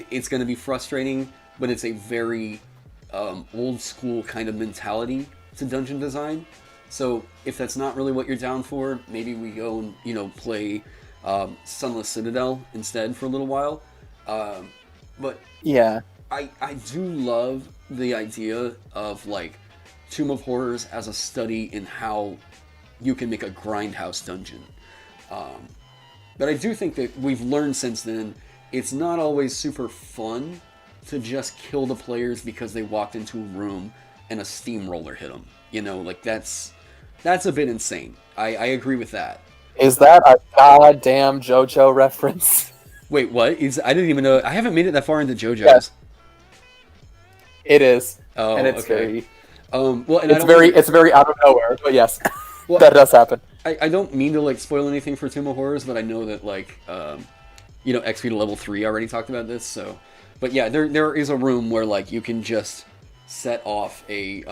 it's going to be frustrating, but it's a very old school kind of mentality to dungeon design. So, if that's not really what you're down for, maybe we go and, you know, play Sunless Citadel instead for a little while. But yeah, I do love the idea of like Tomb of Horrors as a study in how you can make a grindhouse dungeon. But I do think that we've learned since then it's not always super fun to just kill the players because they walked into a room and a steamroller hit them. You know, like that's a bit insane. I agree with that. Is that a goddamn JoJo reference? Wait, what? I didn't even know. I haven't made it that far into JoJo's. Yes. It is. Oh, and it's okay. It's very out of nowhere, but yes, well, that does happen. I don't mean to like spoil anything for Tomb of Horrors, but I know that like you know, XP to level 3 already talked about this. So, but yeah, there is a room where like you can just set off a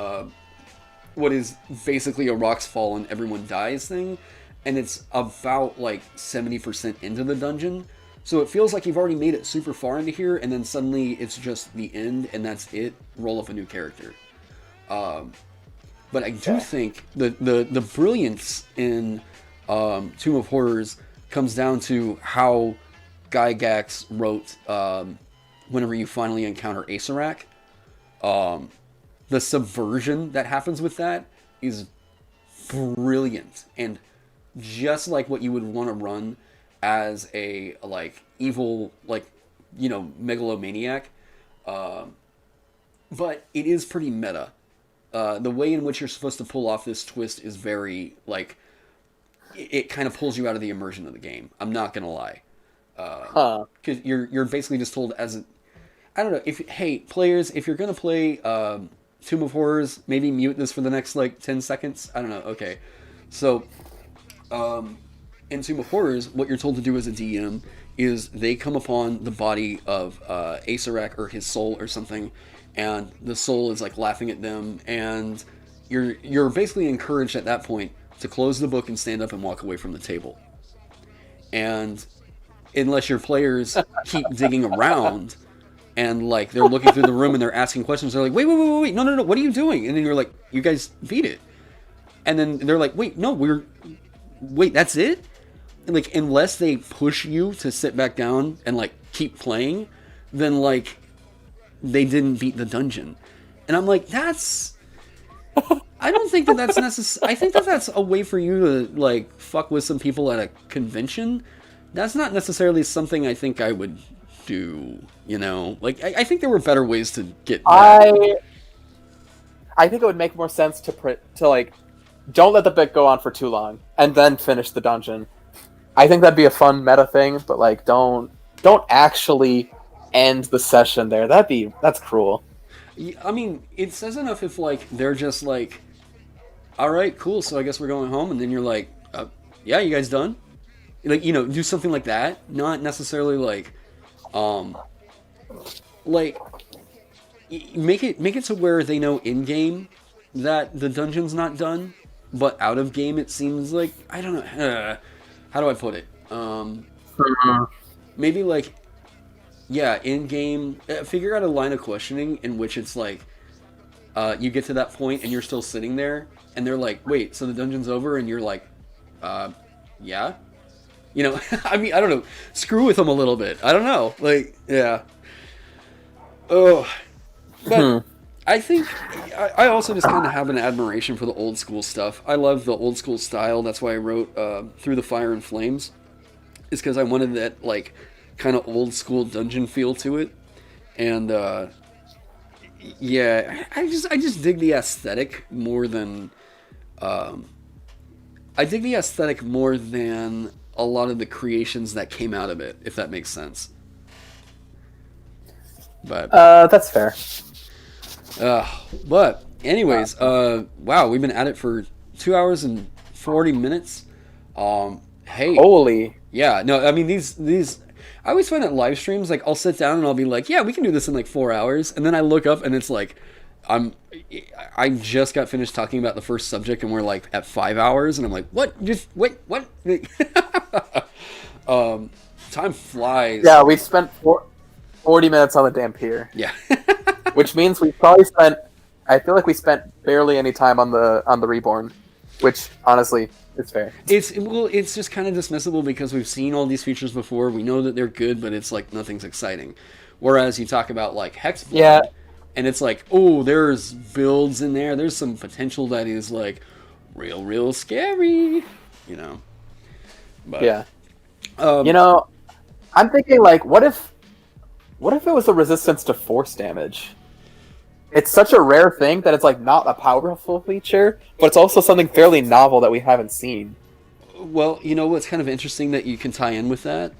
what is basically a rocks fall and everyone dies thing, and it's about like 70% into the dungeon. So it feels like you've already made it super far into here, and then suddenly it's just the end, and that's it. Roll up a new character. But I do think the brilliance in Tomb of Horrors comes down to how Gygax wrote whenever you finally encounter Acerak. The subversion that happens with that is brilliant and just like what you would want to run as a like evil megalomaniac, but it is pretty meta. The way in which you're supposed to pull off this twist is very like it kind of pulls you out of the immersion of the game. I'm not gonna lie, because you're basically just told I don't know, hey players, if you're gonna play Tomb of Horrors, maybe mute this for the next like 10 seconds. I don't know. Okay, so in Tomb of Horrors, what you're told to do as a DM is they come upon the body of Asarak or his soul or something, and the soul is like laughing at them, and you're basically encouraged at that point to close the book and stand up and walk away from the table. And unless your players keep digging around and like they're looking through the room and they're asking questions, they're like, wait, no, what are you doing? And then you're like, you guys beat it. And then they're like, wait, that's it? And like, unless they push you to sit back down and like keep playing, then like they didn't beat the dungeon. And I'm like, I don't think that's necessary. I think that's a way for you to like fuck with some people at a convention. That's not necessarily something I think I would do, you know? Like, I think there were better ways to get that. I think it would make more sense to like, don't let the bit go on for too long, and then finish the dungeon. I think that'd be a fun meta thing, but like, don't actually end the session there. That's cruel. I mean, it says enough if like they're just like, all right, cool, so I guess we're going home, and then you're like, yeah, you guys done? Like, you know, do something like that. Not necessarily like, like make it to where they know in game that the dungeon's not done, but out of game it seems like, I don't know, how do I put it? Maybe like, yeah, in game, figure out a line of questioning in which it's like, you get to that point and you're still sitting there, and they're like, wait, so the dungeon's over? And you're like, yeah. You know, I mean, I don't know. Screw with them a little bit. I don't know. Like, yeah. Oh. But I think I also just kind of have an admiration for the old school stuff. I love the old school style. That's why I wrote Through the Fire and Flames. It's because I wanted that, like, kind of old school dungeon feel to it. And, yeah, I just dig the aesthetic more than... I dig the aesthetic more than a lot of the creations that came out of it, if that makes sense. But that's fair. But anyways, wow, we've been at it for 2 hours and 40 minutes. Hey, holy, yeah, no, I mean these. I always find that live streams, like I'll sit down and I'll be like, yeah, we can do this in like 4 hours, and then I look up and it's like, I just got finished talking about the first subject and we're like at 5 hours, and I'm like, what? Just wait, what? Time flies. Yeah, we spent 40 minutes on the damn pier. Yeah. Which means we probably spent... I feel like we spent barely any time on the Reborn. Which, honestly, is fair. It's just kind of dismissible because we've seen all these features before. We know that they're good, but it's like nothing's exciting. Whereas you talk about like Hex Blood, yeah, and it's like, oh, there's builds in there. There's some potential that is like real scary, you know. But, yeah. You know, I'm thinking like, what if it was a resistance to force damage? It's such a rare thing that it's like not a powerful feature, but it's also something fairly novel that we haven't seen. Well, you know what's kind of interesting that you can tie in with that?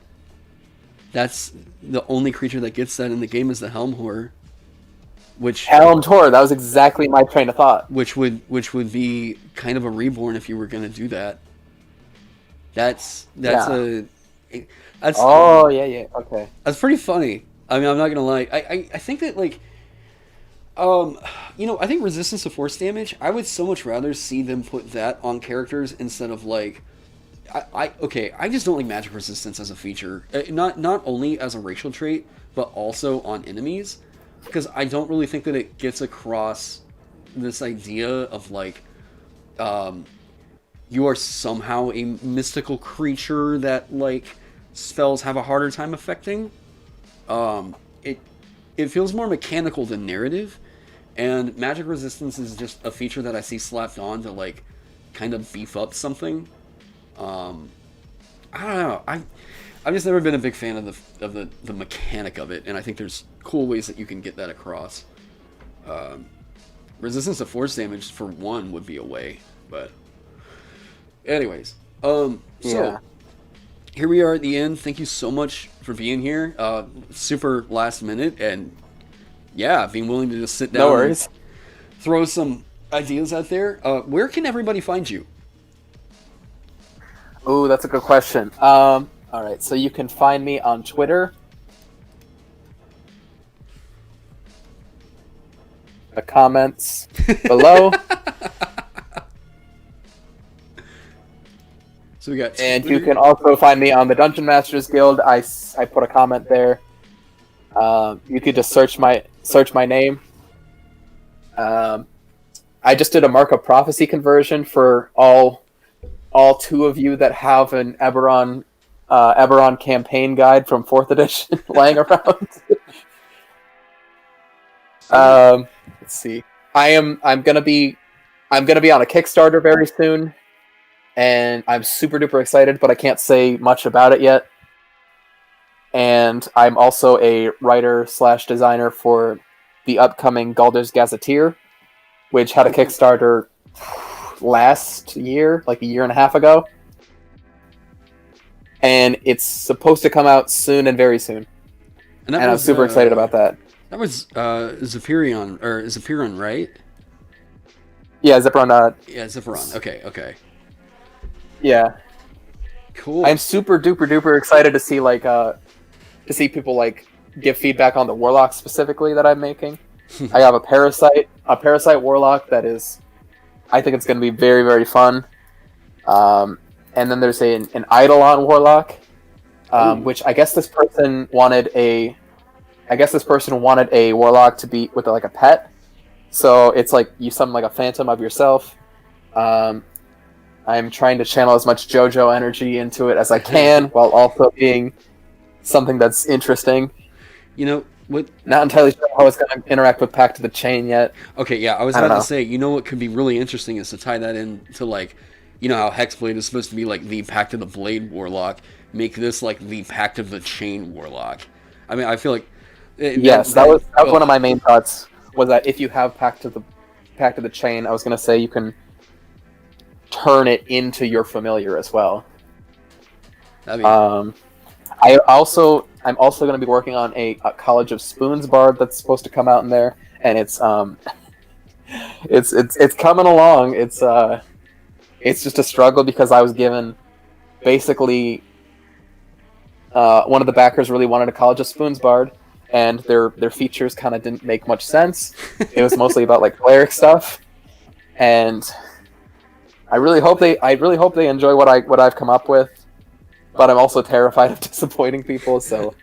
That's the only creature that gets that in the game is the Helm Horror. Helm Horror, that was exactly my train of thought. Which would be kind of a reborn if you were going to do that. That's okay. That's pretty funny. I mean, I'm not gonna lie. I think that like, you know, I think resistance to force damage. I would so much rather see them put that on characters instead of like, I just don't like magic resistance as a feature. Not only as a racial trait, but also on enemies, because I don't really think that it gets across this idea of like, you are somehow a mystical creature that like spells have a harder time affecting. It feels more mechanical than narrative, and magic resistance is just a feature that I see slapped on to like kind of beef up something. I don't know. I've just never been a big fan of the mechanic of it, and I think there's cool ways that you can get that across. Resistance to force damage for one would be a way, but anyways, so here we are at the end. Thank you so much for being here. Super last minute, and yeah, being willing to just sit down. No worries. And throw some ideas out there. Where can everybody find you? Oh, that's a good question. All right, so you can find me on Twitter. The comments below. So we got, and you can also find me on the Dungeon Masters Guild. I put a comment there. You could just search my name. I just did a Mark of Prophecy conversion for all two of you that have an Eberron campaign guide from 4th edition lying around. Let's see. I'm gonna be on a Kickstarter very soon, and I'm super duper excited, but I can't say much about it yet. And I'm also a writer / designer for the upcoming Galder's Gazetteer, which had a Kickstarter last year, like a year and a half ago. And it's supposed to come out soon and very soon. And I'm super excited about that. That was Zephyrion, right? Yeah, Zephyrion. Yeah, Zephyrion. Okay. Yeah. Cool. I'm super duper duper excited to see people like give feedback on the warlock specifically that I'm making. I have a parasite warlock that is, I think it's going to be very very fun. And then there's an Eidolon warlock, which I guess this person wanted a warlock to be with like a pet. So it's like you summon like a phantom of yourself. I'm trying to channel as much JoJo energy into it as I can, while also being something that's interesting. You know what? Not entirely sure how it's going to interact with Pact of the Chain yet. Okay, yeah, I was about to say, you know what could be really interesting is to tie that into like, you know how Hex Blade is supposed to be like the Pact of the Blade warlock. Make this like the Pact of the Chain warlock. I mean, I feel like that was one of my main thoughts. Was that if you have Pact of the Chain, I was going to say you can turn it into your familiar as well. I'm also going to be working on a College of Spoons bard that's supposed to come out in there, and it's coming along. It's just a struggle because I was given basically one of the backers really wanted a College of Spoons bard, and their features kind of didn't make much sense. It was mostly about like cleric stuff, and I really hope they enjoy what I've come up with. But I'm also terrified of disappointing people, so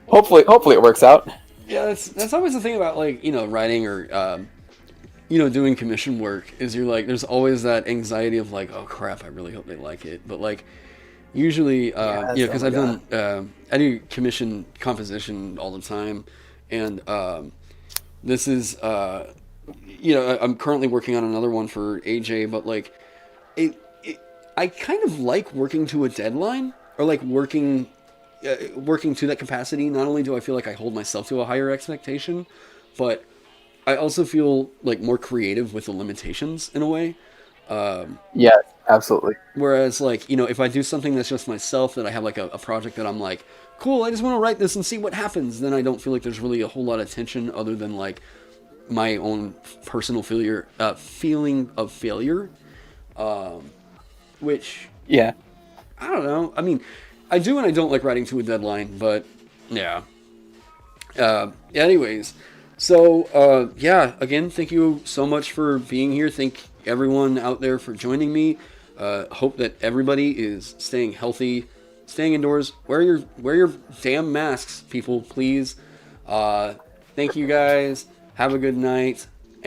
hopefully it works out. Yeah, that's always the thing about like, you know, writing or doing commission work is you're like, there's always that anxiety of like, oh crap, I really hope they like it. But like usually because I do commission composition all the time, and this is I'm currently working on another one for AJ, but like I kind of like working to a deadline, or like working to that capacity. Not only do I feel like I hold myself to a higher expectation, but I also feel like more creative with the limitations in a way. Yeah, absolutely. Whereas like, you know, if I do something that's just myself, that I have like a project that I'm like, cool, I just want to write this and see what happens, then I don't feel like there's really a whole lot of tension other than like my own personal feeling of failure. Which, yeah, I don't know. I mean, I do and I don't like writing to a deadline, but yeah. Anyways, so again, thank you so much for being here. Thank everyone out there for joining me. Hope that everybody is staying healthy, staying indoors. Wear your damn masks, people, please. Thank you guys. Have a good night.